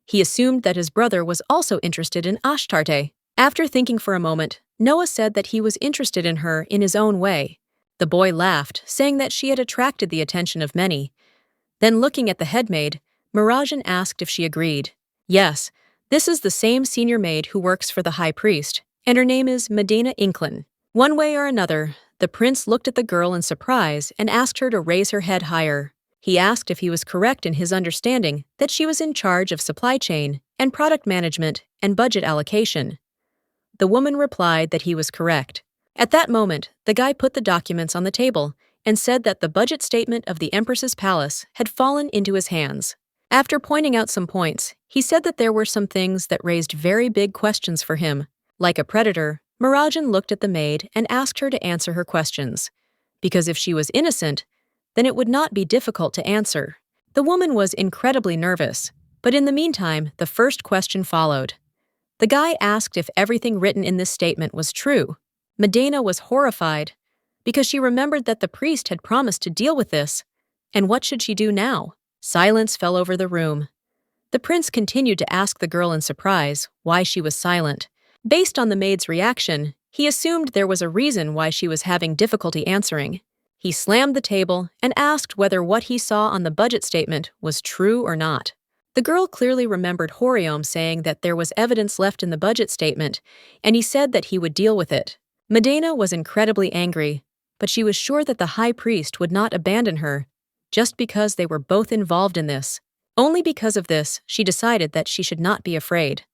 He assumed that his brother was also interested in Ashtarte. After thinking for a moment, Noah said that he was interested in her in his own way. The boy laughed, saying that she had attracted the attention of many. Then looking at the headmaid, Mirajan asked if she agreed. Yes, this is the same senior maid who works for the high priest, and her name is Medina Inklin. One way or another, the prince looked at the girl in surprise and asked her to raise her head higher. He asked if he was correct in his understanding that she was in charge of supply chain and product management and budget allocation. The woman replied that he was correct. At that moment, the guy put the documents on the table and said that the budget statement of the Empress's palace had fallen into his hands. After pointing out some points, he said that there were some things that raised very big questions for him. Like a predator, Mirajan looked at the maid and asked her to answer her questions. Because if she was innocent, then it would not be difficult to answer. The woman was incredibly nervous, but in the meantime, the first question followed. The guy asked if everything written in this statement was true. Medina was horrified because she remembered that the priest had promised to deal with this. And what should she do now? Silence fell over the room. The prince continued to ask the girl in surprise why she was silent. Based on the maid's reaction, he assumed there was a reason why she was having difficulty answering. He slammed the table and asked whether what he saw on the budget statement was true or not. The girl clearly remembered Horiom saying that there was evidence left in the budget statement, and he said that he would deal with it. Medina was incredibly angry, but she was sure that the high priest would not abandon her, just because they were both involved in this. Only because of this, she decided that she should not be afraid.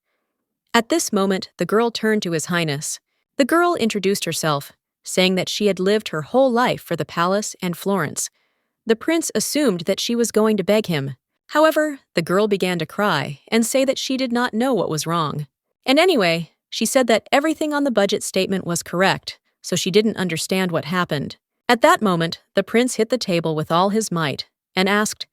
At this moment, the girl turned to His Highness. The girl introduced herself, saying that she had lived her whole life for the palace and Florence. The prince assumed that she was going to beg him. However, the girl began to cry and say that she did not know what was wrong. And anyway, she said that everything on the budget statement was correct, so she didn't understand what happened. At that moment, the prince hit the table with all his might and asked,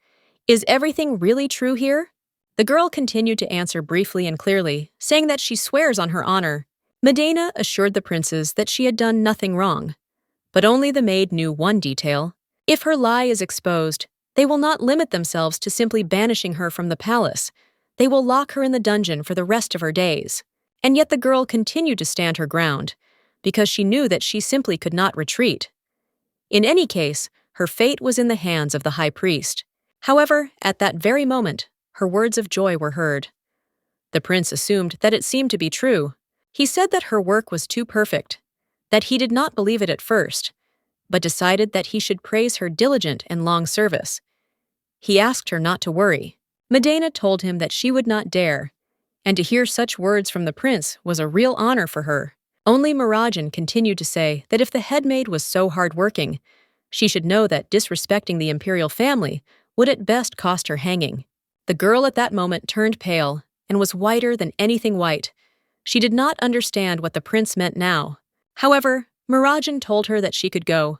"Is everything really true here?" The girl continued to answer briefly and clearly, saying that she swears on her honor. Medina assured the princes that she had done nothing wrong. But only the maid knew one detail. If her lie is exposed, they will not limit themselves to simply banishing her from the palace. They will lock her in the dungeon for the rest of her days. And yet the girl continued to stand her ground, because she knew that she simply could not retreat. In any case, her fate was in the hands of the high priest. However, at that very moment, her words of joy were heard. The prince assumed that it seemed to be true. He said that her work was too perfect, that he did not believe it at first, but decided that he should praise her diligent and long service. He asked her not to worry. Medina told him that she would not dare, and to hear such words from the prince was a real honor for her. Only Mirajan continued to say that if the headmaid was so hard-working, she should know that disrespecting the imperial family would at best cost her hanging. The girl at that moment turned pale and was whiter than anything white. She did not understand what the prince meant now. However, Mirajan told her that she could go.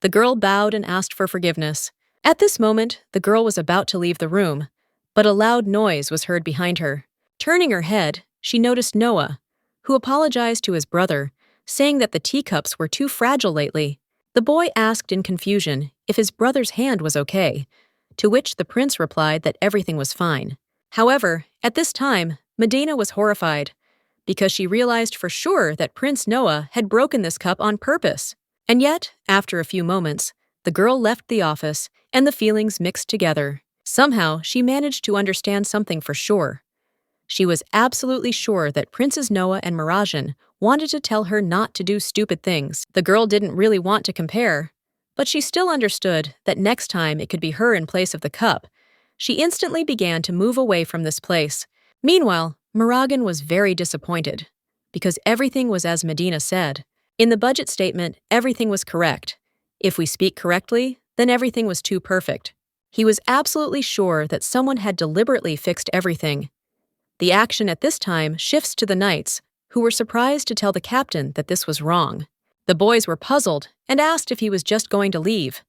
The girl bowed and asked for forgiveness. At this moment, the girl was about to leave the room, but a loud noise was heard behind her. Turning her head, she noticed Noah, who apologized to his brother, saying that the teacups were too fragile lately. The boy asked in confusion if his brother's hand was okay, to which the prince replied that everything was fine. However, at this time, Medina was horrified, because she realized for sure that Prince Noah had broken this cup on purpose. And yet, after a few moments, the girl left the office and the feelings mixed together. Somehow, she managed to understand something for sure. She was absolutely sure that Princes Noah and Mirajan wanted to tell her not to do stupid things. The girl didn't really want to compare, but she still understood that next time it could be her in place of the cup. She instantly began to move away from this place. Meanwhile, Mirajan was very disappointed, because everything was as Medina said. In the budget statement, everything was correct. If we speak correctly, then everything was too perfect. He was absolutely sure that someone had deliberately fixed everything. The action at this time shifts to the knights, who were surprised to tell the captain that this was wrong. The boys were puzzled and asked if he was just going to leave.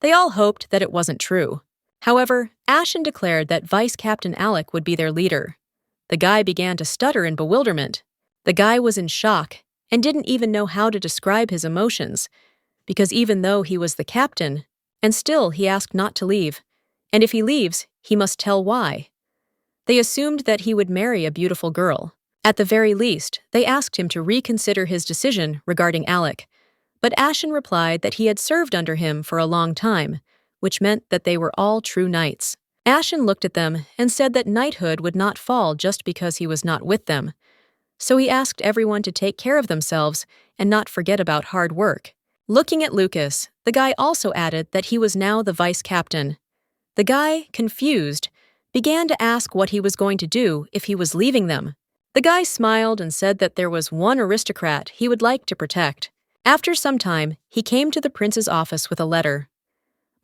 They all hoped that it wasn't true. However, Ashen declared that Vice Captain Alec would be their leader. The guy began to stutter in bewilderment. The guy was in shock and didn't even know how to describe his emotions, because even though he was the captain, and still he asked not to leave, and if he leaves, he must tell why. They assumed that he would marry a beautiful girl. At the very least, they asked him to reconsider his decision regarding Alec, but Ashen replied that he had served under him for a long time, which meant that they were all true knights. Ashen looked at them and said that knighthood would not fall just because he was not with them. So he asked everyone to take care of themselves and not forget about hard work. Looking at Lucas, the guy also added that he was now the vice captain. The guy, confused, began to ask what he was going to do if he was leaving them. The guy smiled and said that there was one aristocrat he would like to protect. After some time, he came to the prince's office with a letter.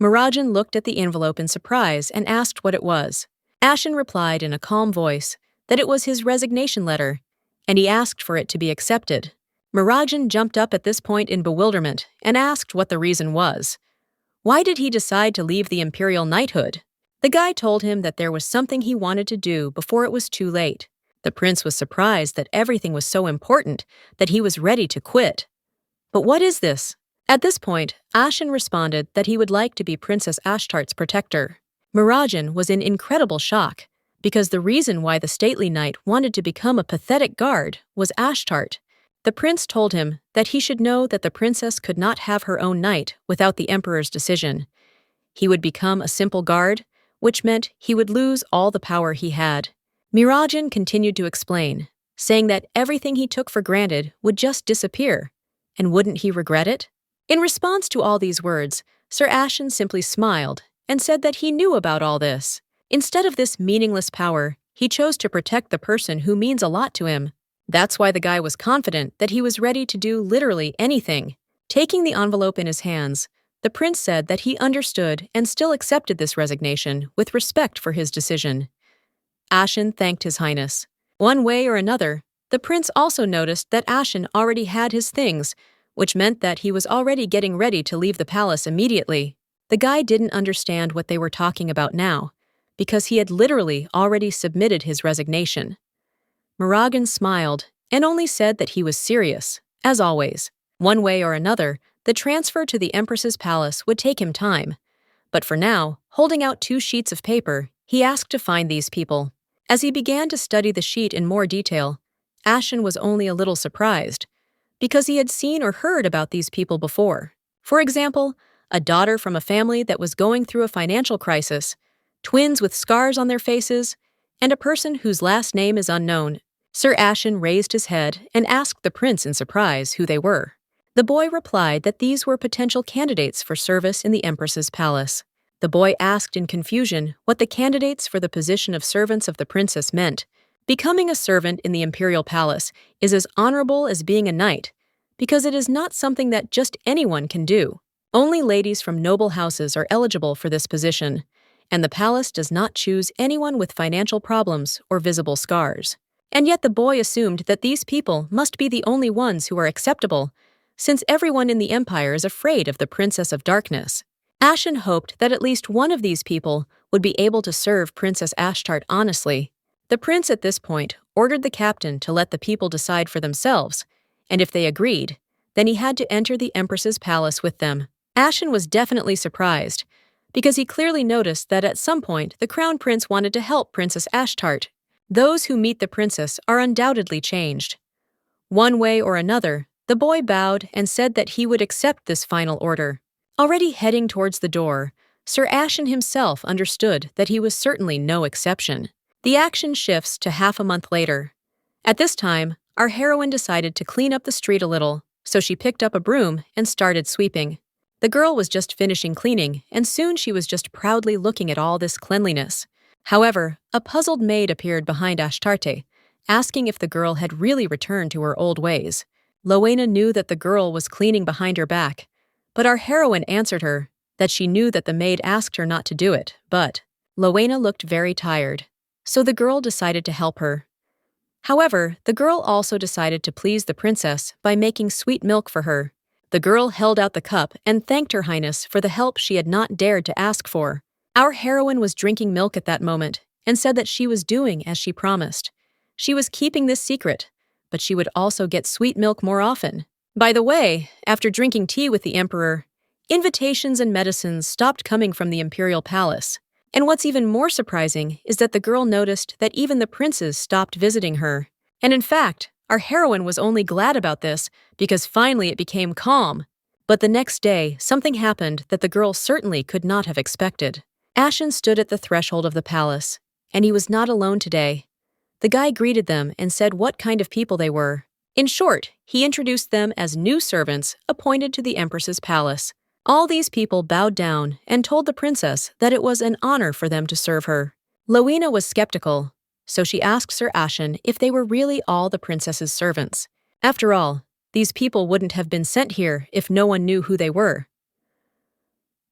Mirajan looked at the envelope in surprise and asked what it was. Ashen replied in a calm voice that it was his resignation letter, and he asked for it to be accepted. Mirajan jumped up at this point in bewilderment and asked what the reason was. Why did he decide to leave the imperial knighthood? The guy told him that there was something he wanted to do before it was too late. The prince was surprised that everything was so important that he was ready to quit. But what is this? At this point, Ashen responded that he would like to be Princess Ashtart's protector. Mirajan was in incredible shock, because the reason why the stately knight wanted to become a pathetic guard was Ashtart. The prince told him that he should know that the princess could not have her own knight without the emperor's decision. He would become a simple guard, which meant he would lose all the power he had. Mirajan continued to explain, saying that everything he took for granted would just disappear, and wouldn't he regret it? In response to all these words, Sir Ashen simply smiled and said that he knew about all this. Instead of this meaningless power, he chose to protect the person who means a lot to him. That's why the guy was confident that he was ready to do literally anything. Taking the envelope in his hands, the prince said that he understood and still accepted this resignation with respect for his decision. Ashen thanked His Highness. One way or another, the prince also noticed that Ashen already had his things, which meant that he was already getting ready to leave the palace immediately. The guy didn't understand what they were talking about now, because he had literally already submitted his resignation. Mirajan smiled and only said that he was serious, as always. One way or another, the transfer to the Empress's palace would take him time. But for now, holding out 2 sheets of paper, he asked to find these people. As he began to study the sheet in more detail, Ashen was only a little surprised, because he had seen or heard about these people before. For example, a daughter from a family that was going through a financial crisis, twins with scars on their faces, and a person whose last name is unknown. Sir Ashen raised his head and asked the prince in surprise who they were. The boy replied that these were potential candidates for service in the Empress's palace. The boy asked in confusion what the candidates for the position of servants of the princess meant. Becoming a servant in the imperial palace is as honorable as being a knight, because it is not something that just anyone can do. Only ladies from noble houses are eligible for this position, and the palace does not choose anyone with financial problems or visible scars. And yet the boy assumed that these people must be the only ones who are acceptable, since everyone in the empire is afraid of the Princess of Darkness. Ashen hoped that at least one of these people would be able to serve Princess Ashtart honestly. The prince at this point ordered the captain to let the people decide for themselves, and if they agreed, then he had to enter the Empress's palace with them. Ashen was definitely surprised, because he clearly noticed that at some point the crown prince wanted to help Princess Ashtart. Those who meet the princess are undoubtedly changed. One way or another, the boy bowed and said that he would accept this final order. Already heading towards the door, Sir Ashen himself understood that he was certainly no exception. The action shifts to half a month later. At this time, our heroine decided to clean up the street a little, so she picked up a broom and started sweeping. The girl was just finishing cleaning, and soon she was just proudly looking at all this cleanliness. However, a puzzled maid appeared behind Ashtarte, asking if the girl had really returned to her old ways. Rowena knew that the girl was cleaning behind her back, but our heroine answered her that she knew that the maid asked her not to do it, but Rowena looked very tired, so the girl decided to help her. However, the girl also decided to please the princess by making sweet milk for her. The girl held out the cup and thanked Her Highness for the help she had not dared to ask for. Our heroine was drinking milk at that moment and said that she was doing as she promised. She was keeping this secret, but she would also get sweet milk more often. By the way, after drinking tea with the emperor, invitations and medicines stopped coming from the imperial palace. And what's even more surprising is that the girl noticed that even the princes stopped visiting her. And in fact, our heroine was only glad about this because finally it became calm. But the next day, something happened that the girl certainly could not have expected. Ashen stood at the threshold of the palace, and he was not alone today. The guy greeted them and said what kind of people they were. In short, he introduced them as new servants appointed to the Empress's palace. All these people bowed down and told the princess that it was an honor for them to serve her. Rowena was skeptical, so she asked Sir Ashen if they were really all the princess's servants. After all, these people wouldn't have been sent here if no one knew who they were.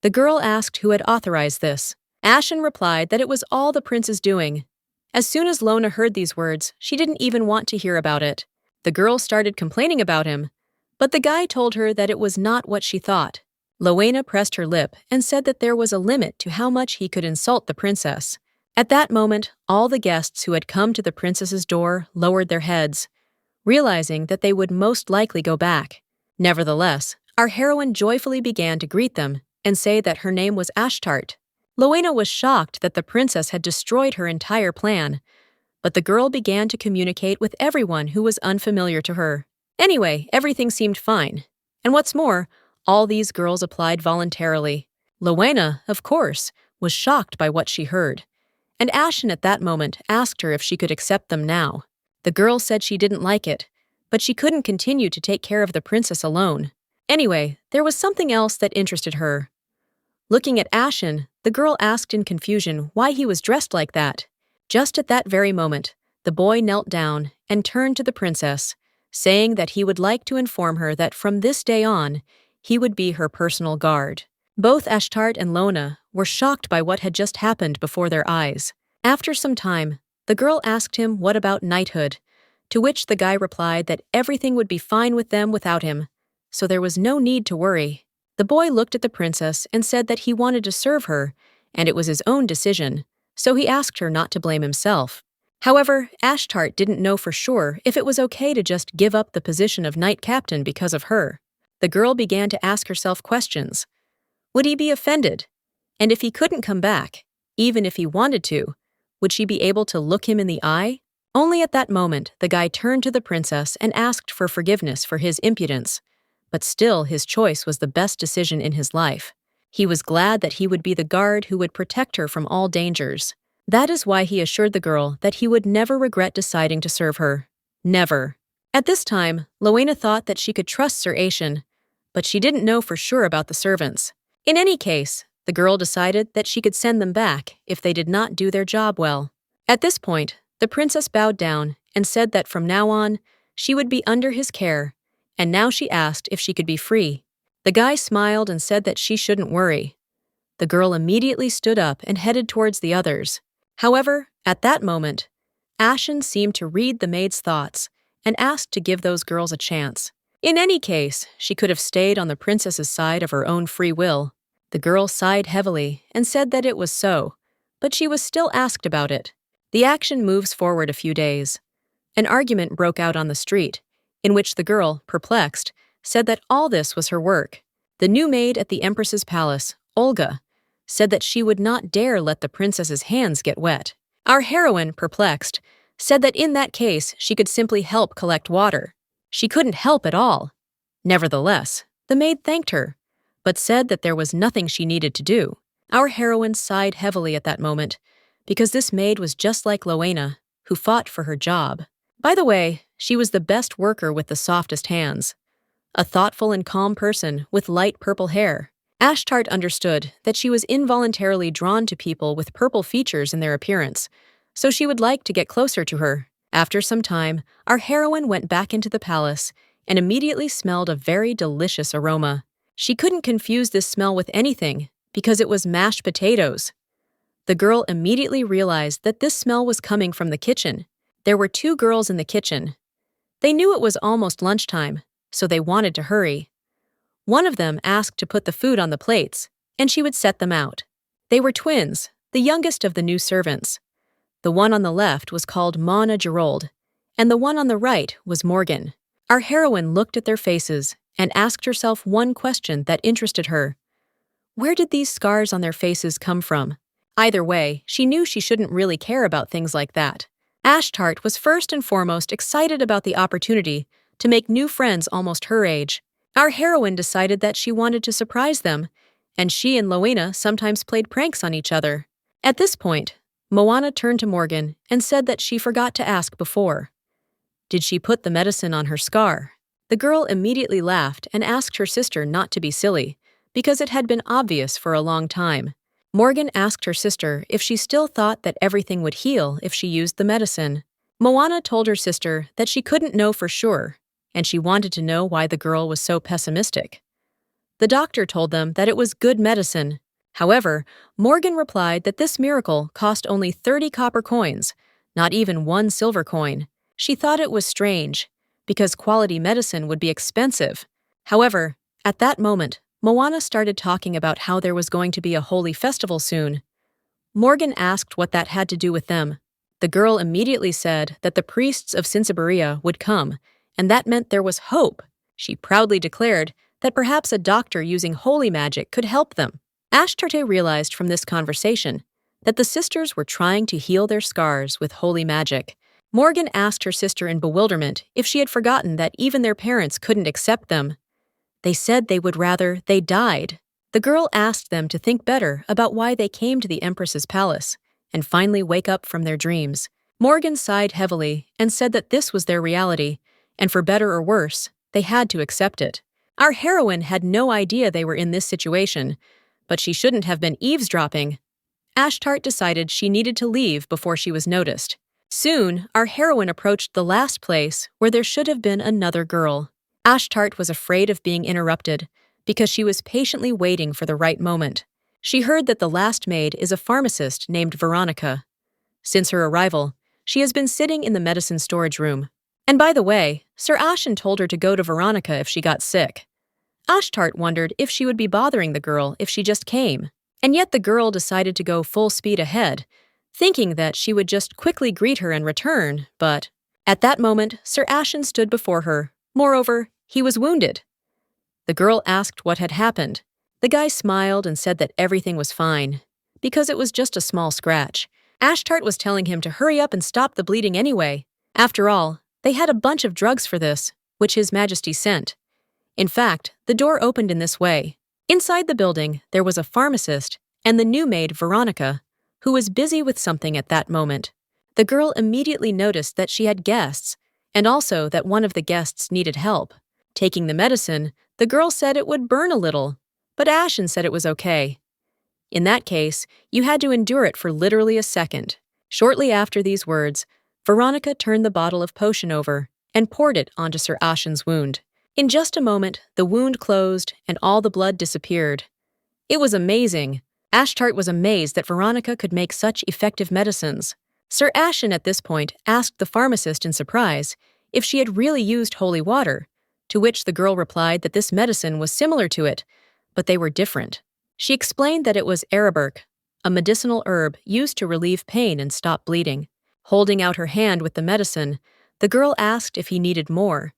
The girl asked who had authorized this. Ashen replied that it was all the prince's doing. As soon as Lona heard these words, she didn't even want to hear about it. The girl started complaining about him, but the guy told her that it was not what she thought. Rowena pressed her lip and said that there was a limit to how much he could insult the princess. At that moment, all the guests who had come to the princess's door lowered their heads, realizing that they would most likely go back. Nevertheless, our heroine joyfully began to greet them and say that her name was Ashtart. Rowena was shocked that the princess had destroyed her entire plan, but the girl began to communicate with everyone who was unfamiliar to her. Anyway, everything seemed fine. And what's more, all these girls applied voluntarily. Rowena, of course, was shocked by what she heard, and Ashen at that moment asked her if she could accept them now. The girl said she didn't like it, but she couldn't continue to take care of the princess alone. Anyway, there was something else that interested her. Looking at Ashen, the girl asked in confusion why he was dressed like that. Just at that very moment, the boy knelt down and turned to the princess, saying that he would like to inform her that from this day on, he would be her personal guard. Both Ashtart and Lona were shocked by what had just happened before their eyes. After some time, the girl asked him what about knighthood, to which the guy replied that everything would be fine with them without him, so there was no need to worry. The boy looked at the princess and said that he wanted to serve her, and it was his own decision, so he asked her not to blame himself. However, Ashtart didn't know for sure if it was okay to just give up the position of knight captain because of her. The girl began to ask herself questions. Would he be offended? And if he couldn't come back, even if he wanted to, would she be able to look him in the eye? Only at that moment, the guy turned to the princess and asked for forgiveness for his impudence. But still, his choice was the best decision in his life. He was glad that he would be the guard who would protect her from all dangers. That is why he assured the girl that he would never regret deciding to serve her. Never. At this time, Rowena thought that she could trust Sir Ashen, but she didn't know for sure about the servants. In any case, the girl decided that she could send them back if they did not do their job well. At this point, the princess bowed down and said that from now on, she would be under his care, and now she asked if she could be free. The guy smiled and said that she shouldn't worry. The girl immediately stood up and headed towards the others. However, at that moment, Ashen seemed to read the maid's thoughts and asked to give those girls a chance. In any case, she could have stayed on the princess's side of her own free will. The girl sighed heavily and said that it was so, but she was still asked about it. The action moves forward a few days. An argument broke out on the street, in which the girl, perplexed, said that all this was her work. The new maid at the Empress's palace, Olga, said that she would not dare let the princess's hands get wet. Our heroine, perplexed, said that in that case she could simply help collect water. She couldn't help at all. Nevertheless, the maid thanked her, but said that there was nothing she needed to do. Our heroine sighed heavily at that moment, because this maid was just like Rowena, who fought for her job. By the way, she was the best worker with the softest hands. A thoughtful and calm person with light purple hair. Ashtart understood that she was involuntarily drawn to people with purple features in their appearance, so she would like to get closer to her. After some time, our heroine went back into the palace and immediately smelled a very delicious aroma. She couldn't confuse this smell with anything because it was mashed potatoes. The girl immediately realized that this smell was coming from the kitchen. There were 2 girls in the kitchen. They knew it was almost lunchtime, so they wanted to hurry. One of them asked to put the food on the plates, and she would set them out. They were twins, the youngest of the new servants. The one on the left was called Mona Gerald, and the one on the right was Morgan. Our heroine looked at their faces and asked herself one question that interested her. Where did these scars on their faces come from? Either way, she knew she shouldn't really care about things like that. Ashtart was first and foremost excited about the opportunity to make new friends almost her age. Our heroine decided that she wanted to surprise them and she and Rowena sometimes played pranks on each other. At this point, Moana turned to Morgan and said that she forgot to ask before. Did she put the medicine on her scar? The girl immediately laughed and asked her sister not to be silly, because it had been obvious for a long time. Morgan asked her sister if she still thought that everything would heal if she used the medicine. Moana told her sister that she couldn't know for sure, and she wanted to know why the girl was so pessimistic. The doctor told them that it was good medicine. However, Morgan replied that this miracle cost only 30 copper coins, not even 1 silver coin. She thought it was strange, because quality medicine would be expensive. However, at that moment, Moana started talking about how there was going to be a holy festival soon. Morgan asked what that had to do with them. The girl immediately said that the priests of Sinsabaria would come, and that meant there was hope. She proudly declared that perhaps a doctor using holy magic could help them. Ashtarte realized from this conversation that the sisters were trying to heal their scars with holy magic. Morgan asked her sister in bewilderment if she had forgotten that even their parents couldn't accept them. They said they would rather they died. The girl asked them to think better about why they came to the Empress's palace and finally wake up from their dreams. Morgan sighed heavily and said that this was their reality, and for better or worse, they had to accept it. Our heroine had no idea they were in this situation, but she shouldn't have been eavesdropping. Ashtart decided she needed to leave before she was noticed. Soon, our heroine approached the last place where there should have been another girl. Ashtart was afraid of being interrupted because she was patiently waiting for the right moment. She heard that the last maid is a pharmacist named Veronica. Since her arrival, she has been sitting in the medicine storage room. And by the way, Sir Ashen told her to go to Veronica if she got sick. Ashtart wondered if she would be bothering the girl if she just came. And yet the girl decided to go full speed ahead, thinking that she would just quickly greet her and return, but at that moment, Sir Ashen stood before her. Moreover, he was wounded. The girl asked what had happened. The guy smiled and said that everything was fine, because it was just a small scratch. Ashtart was telling him to hurry up and stop the bleeding anyway. After all, they had a bunch of drugs for this, which His Majesty sent. In fact, the door opened in this way. Inside the building, there was a pharmacist and the new maid, Veronica, who was busy with something at that moment. The girl immediately noticed that she had guests, and also that one of the guests needed help. Taking the medicine, the girl said it would burn a little, but Ashen said it was okay. In that case, you had to endure it for literally a second. Shortly after these words, Veronica turned the bottle of potion over and poured it onto Sir Ashen's wound. In just a moment, the wound closed and all the blood disappeared. It was amazing. Ashtart was amazed that Veronica could make such effective medicines. Sir Ashen at this point asked the pharmacist in surprise if she had really used holy water, to which the girl replied that this medicine was similar to it, but they were different. She explained that it was Erebirk, a medicinal herb used to relieve pain and stop bleeding. Holding out her hand with the medicine, the girl asked if he needed more,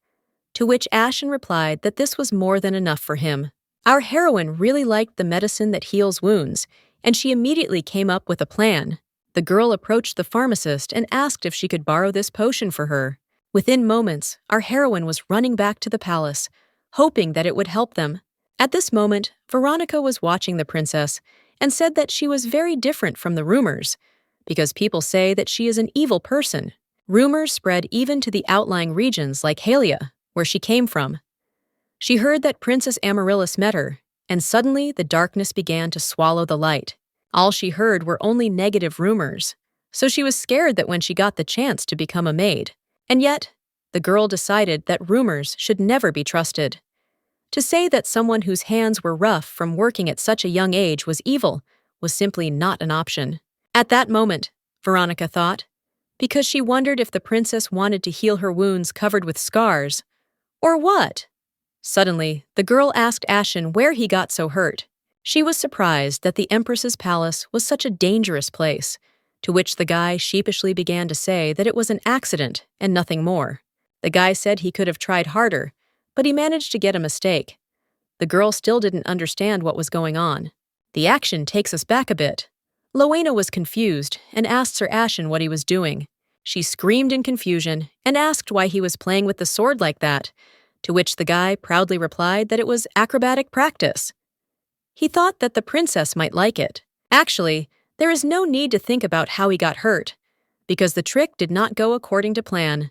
to which Ashen replied that this was more than enough for him. Our heroine really liked the medicine that heals wounds, and she immediately came up with a plan. The girl approached the pharmacist and asked if she could borrow this potion for her. Within moments, our heroine was running back to the palace, hoping that it would help them. At this moment, Veronica was watching the princess and said that she was very different from the rumors, because people say that she is an evil person. Rumors spread even to the outlying regions like Halia, where she came from. She heard that Princess Amaryllis met her, and suddenly the darkness began to swallow the light. All she heard were only negative rumors, so she was scared that when she got the chance to become a maid. And yet, the girl decided that rumors should never be trusted. To say that someone whose hands were rough from working at such a young age was evil was simply not an option. At that moment, Veronica thought, because she wondered if the princess wanted to heal her wounds covered with scars, or what? Suddenly, the girl asked Ashen where he got so hurt. She was surprised that the Empress's palace was such a dangerous place, to which the guy sheepishly began to say that it was an accident and nothing more. The guy said he could have tried harder, but he managed to get a mistake. The girl still didn't understand what was going on. The action takes us back a bit. Rowena was confused and asked Sir Ashen what he was doing. She screamed in confusion and asked why he was playing with the sword like that, to which the guy proudly replied that it was acrobatic practice. He thought that the princess might like it. Actually, there is no need to think about how he got hurt, because the trick did not go according to plan.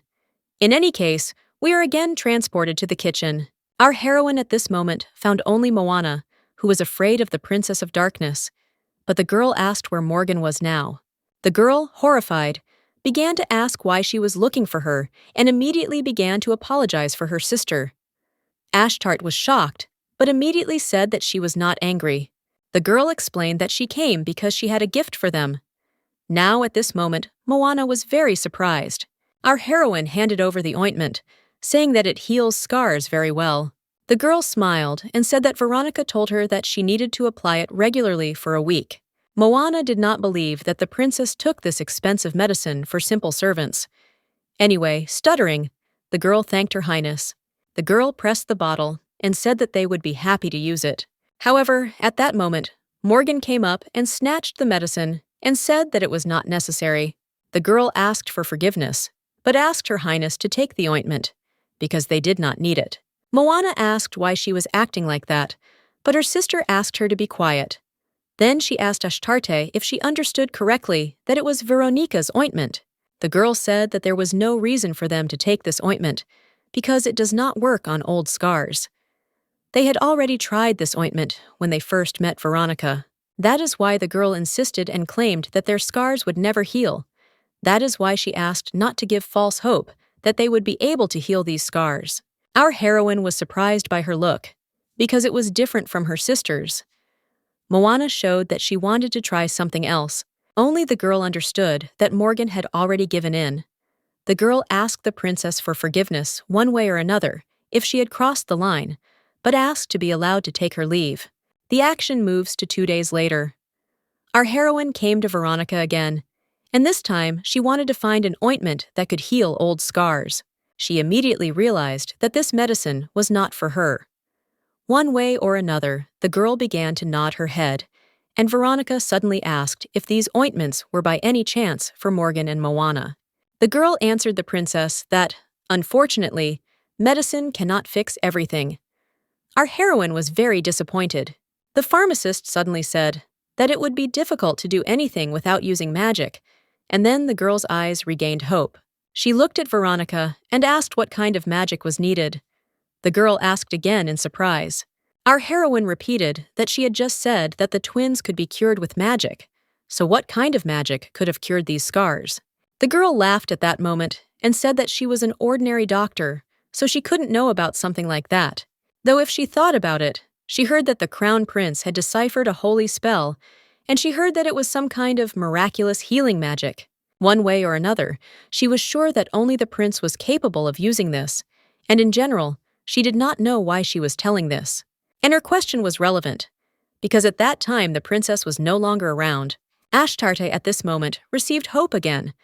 In any case, we are again transported to the kitchen. Our heroine at this moment found only Moana, who was afraid of the Princess of Darkness, but the girl asked where Morgan was now. The girl, horrified, began to ask why she was looking for her and immediately began to apologize for her sister. Ashtart was shocked, but immediately said that she was not angry. The girl explained that she came because she had a gift for them. Now, at this moment, Moana was very surprised. Our heroine handed over the ointment, saying that it heals scars very well. The girl smiled and said that Veronica told her that she needed to apply it regularly for a week. Moana did not believe that the princess took this expensive medicine for simple servants. Anyway, stuttering, the girl thanked Her Highness. The girl pressed the bottle and said that they would be happy to use it. However, at that moment, Morgan came up and snatched the medicine and said that it was not necessary. The girl asked for forgiveness, but asked Her Highness to take the ointment, because they did not need it. Moana asked why she was acting like that, but her sister asked her to be quiet. Then she asked Ashtarte if she understood correctly that it was Veronica's ointment. The girl said that there was no reason for them to take this ointment, because it does not work on old scars. They had already tried this ointment when they first met Veronica. That is why the girl insisted and claimed that their scars would never heal. That is why she asked not to give false hope that they would be able to heal these scars. Our heroine was surprised by her look, because it was different from her sister's. Moana showed that she wanted to try something else. Only the girl understood that Morgan had already given in. The girl asked the princess for forgiveness one way or another if she had crossed the line, but asked to be allowed to take her leave. The action moves to 2 days later. Our heroine came to Veronica again, and this time she wanted to find an ointment that could heal old scars. She immediately realized that this medicine was not for her. One way or another, the girl began to nod her head, and Veronica suddenly asked if these ointments were by any chance for Morgan and Moana. The girl answered the princess that, unfortunately, medicine cannot fix everything. Our heroine was very disappointed. The pharmacist suddenly said that it would be difficult to do anything without using magic, and then the girl's eyes regained hope. She looked at Veronica and asked what kind of magic was needed. The girl asked again in surprise. Our heroine repeated that she had just said that the twins could be cured with magic, so what kind of magic could have cured these scars? The girl laughed at that moment and said that she was an ordinary doctor, so she couldn't know about something like that. Though if she thought about it, she heard that the crown prince had deciphered a holy spell, and she heard that it was some kind of miraculous healing magic. One way or another, she was sure that only the prince was capable of using this, and in general, she did not know why she was telling this. And her question was relevant, because at that time the princess was no longer around. Ashtarte at this moment received hope again,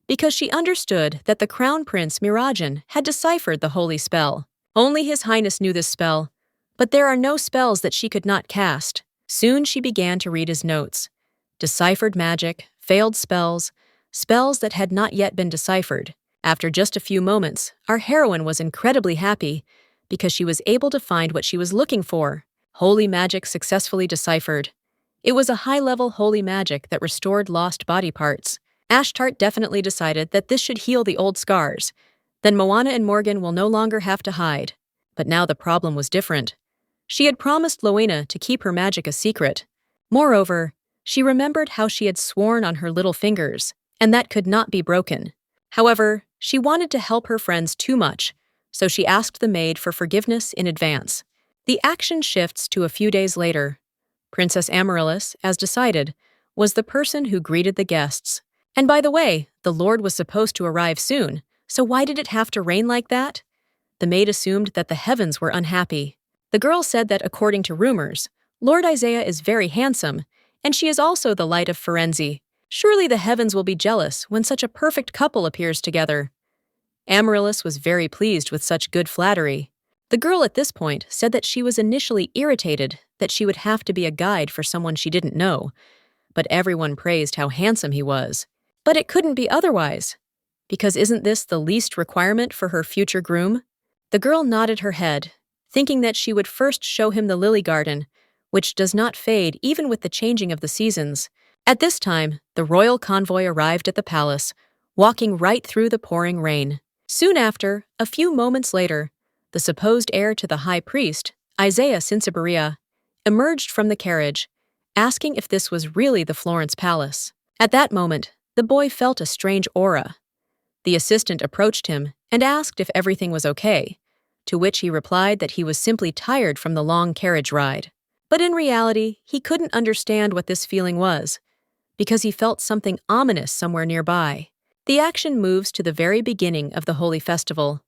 because she understood that the crown prince Mirajan had deciphered the holy spell. Only His Highness knew this spell, but there are no spells that she could not cast. Soon she began to read his notes. Deciphered magic, failed spells, spells that had not yet been deciphered. After just a few moments, our heroine was incredibly happy because she was able to find what she was looking for. Holy magic successfully deciphered. It was a high-level holy magic that restored lost body parts. Ashtart definitely decided that this should heal the old scars. Then Moana and Morgan will no longer have to hide. But now the problem was different. She had promised Loena to keep her magic a secret. Moreover, she remembered how she had sworn on her little fingers, and that could not be broken. However, she wanted to help her friends too much, so she asked the maid for forgiveness in advance. The action shifts to a few days later. Princess Amaryllis, as decided, was the person who greeted the guests. And by the way, the Lord was supposed to arrive soon, so why did it have to rain like that? The maid assumed that the heavens were unhappy. The girl said that according to rumors, Lord Isaiah is very handsome, and she is also the light of Firenze. Surely the heavens will be jealous when such a perfect couple appears together. Amaryllis was very pleased with such good flattery. The girl at this point said that she was initially irritated that she would have to be a guide for someone she didn't know, but everyone praised how handsome he was. But it couldn't be otherwise, because isn't this the least requirement for her future groom? The girl nodded her head, thinking that she would first show him the lily garden, which does not fade even with the changing of the seasons. At this time, the royal convoy arrived at the palace, walking right through the pouring rain. Soon after, a few moments later, the supposed heir to the high priest, Isaiah Sinsabaria, emerged from the carriage, asking if this was really the Florence palace. At that moment, the boy felt a strange aura. The assistant approached him and asked if everything was okay, to which he replied that he was simply tired from the long carriage ride. But in reality, he couldn't understand what this feeling was, because he felt something ominous somewhere nearby. The action moves to the very beginning of the Holy Festival.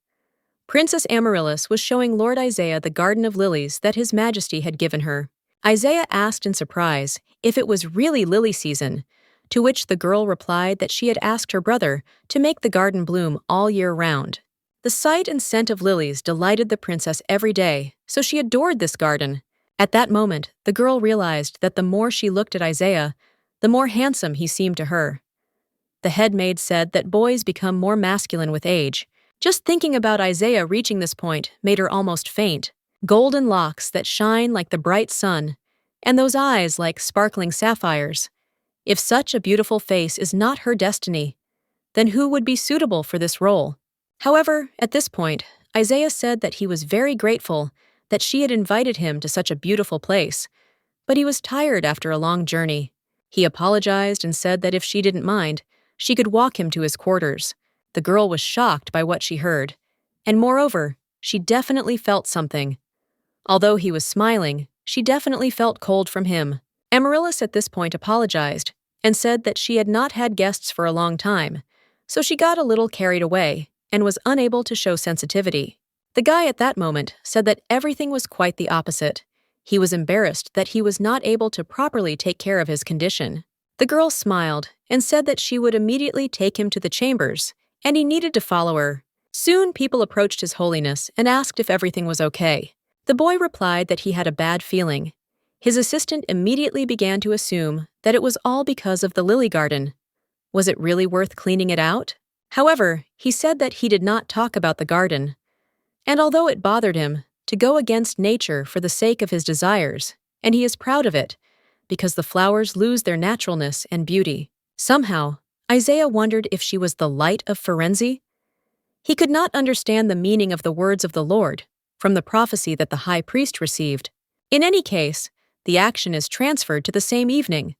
Princess Amaryllis was showing Lord Isaiah the garden of lilies that His Majesty had given her. Isaiah asked in surprise if it was really lily season, to which the girl replied that she had asked her brother to make the garden bloom all year round. The sight and scent of lilies delighted the princess every day, so she adored this garden. At that moment, the girl realized that the more she looked at Isaiah, the more handsome he seemed to her. The head maid said that boys become more masculine with age. Just thinking about Isaiah reaching this point made her almost faint. Golden locks that shine like the bright sun, and those eyes like sparkling sapphires. If such a beautiful face is not her destiny, then who would be suitable for this role? However, at this point, Isaiah said that he was very grateful that she had invited him to such a beautiful place, but he was tired after a long journey. He apologized and said that if she didn't mind, she could walk him to his quarters. The girl was shocked by what she heard, and moreover, she definitely felt something. Although he was smiling, she definitely felt cold from him. Amaryllis at this point apologized and said that she had not had guests for a long time, so she got a little carried away and was unable to show sensitivity. The guy at that moment said that everything was quite the opposite. He was embarrassed that he was not able to properly take care of his condition. The girl smiled and said that she would immediately take him to the chambers, and he needed to follow her. Soon people approached His Holiness and asked if everything was okay. The boy replied that he had a bad feeling. His assistant immediately began to assume that it was all because of the lily garden. Was it really worth cleaning it out? However, he said that he did not talk about the garden. And although it bothered him to go against nature for the sake of his desires, and he is proud of it, because the flowers lose their naturalness and beauty. Somehow, Isaiah wondered if she was the light of Firenze. He could not understand the meaning of the words of the Lord from the prophecy that the high priest received. In any case, the action is transferred to the same evening.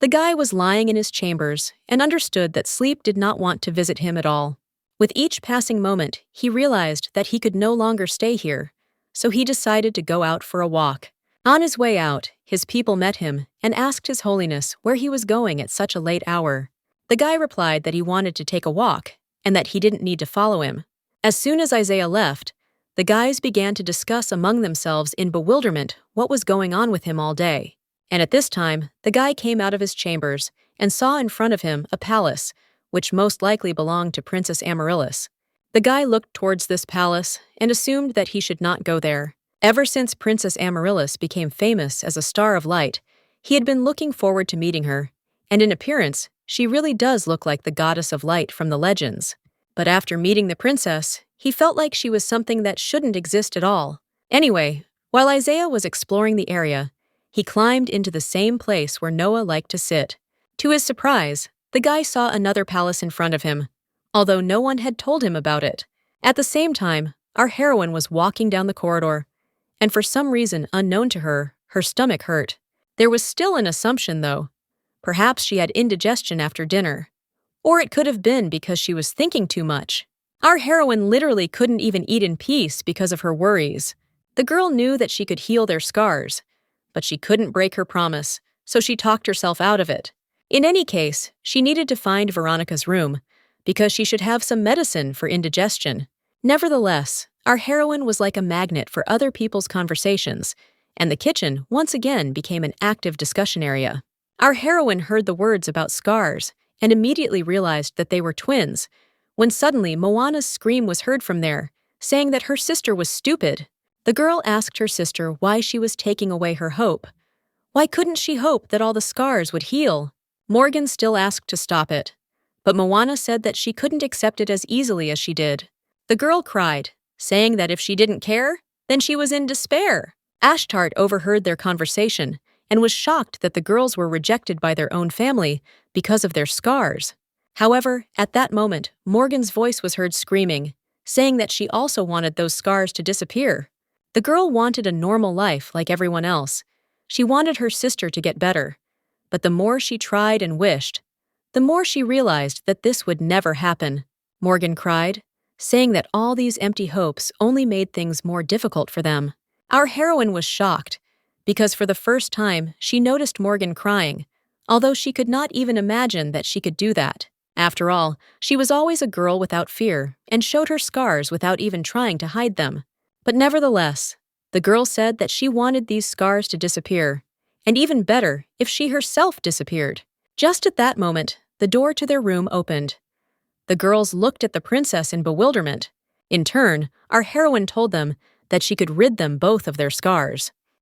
The guy was lying in his chambers and understood that sleep did not want to visit him at all. With each passing moment, he realized that he could no longer stay here, so he decided to go out for a walk. On his way out, his people met him and asked His Holiness where he was going at such a late hour. The guy replied that he wanted to take a walk and that he didn't need to follow him. As soon as Isaiah left, the guys began to discuss among themselves in bewilderment what was going on with him all day. And at this time, the guy came out of his chambers and saw in front of him a palace, which most likely belonged to Princess Amaryllis. The guy looked towards this palace and assumed that he should not go there. Ever since Princess Amaryllis became famous as a star of light, he had been looking forward to meeting her, and in appearance, she really does look like the goddess of light from the legends. But after meeting the princess, he felt like she was something that shouldn't exist at all. Anyway, while Isaiah was exploring the area, he climbed into the same place where Noah liked to sit. To his surprise, the guy saw another palace in front of him, although no one had told him about it. At the same time, our heroine was walking down the corridor, and for some reason unknown to her, her stomach hurt. There was still an assumption, though. Perhaps she had indigestion after dinner. Or it could have been because she was thinking too much. Our heroine literally couldn't even eat in peace because of her worries. The girl knew that she could heal their scars, but she couldn't break her promise, so she talked herself out of it. In any case, she needed to find Veronica's room, because she should have some medicine for indigestion. Nevertheless, our heroine was like a magnet for other people's conversations, and the kitchen once again became an active discussion area. Our heroine heard the words about scars and immediately realized that they were twins, when suddenly Moana's scream was heard from there, saying that her sister was stupid. The girl asked her sister why she was taking away her hope. Why couldn't she hope that all the scars would heal? Morgan still asked to stop it, but Moana said that she couldn't accept it as easily as she did. The girl cried, saying that if she didn't care, then she was in despair. Ashtart overheard their conversation and was shocked that the girls were rejected by their own family because of their scars. However, at that moment, Morgan's voice was heard screaming, saying that she also wanted those scars to disappear. The girl wanted a normal life like everyone else. She wanted her sister to get better. But the more she tried and wished, the more she realized that this would never happen. Morgan cried, saying that all these empty hopes only made things more difficult for them. Our heroine was shocked, because for the first time she noticed Morgan crying, although she could not even imagine that she could do that. After all, she was always a girl without fear and showed her scars without even trying to hide them. But nevertheless, the girl said that she wanted these scars to disappear, and even better if she herself disappeared. Just at that moment, the door to their room opened. The girls looked at the princess in bewilderment. In turn, our heroine told them that she could rid them both of their scars.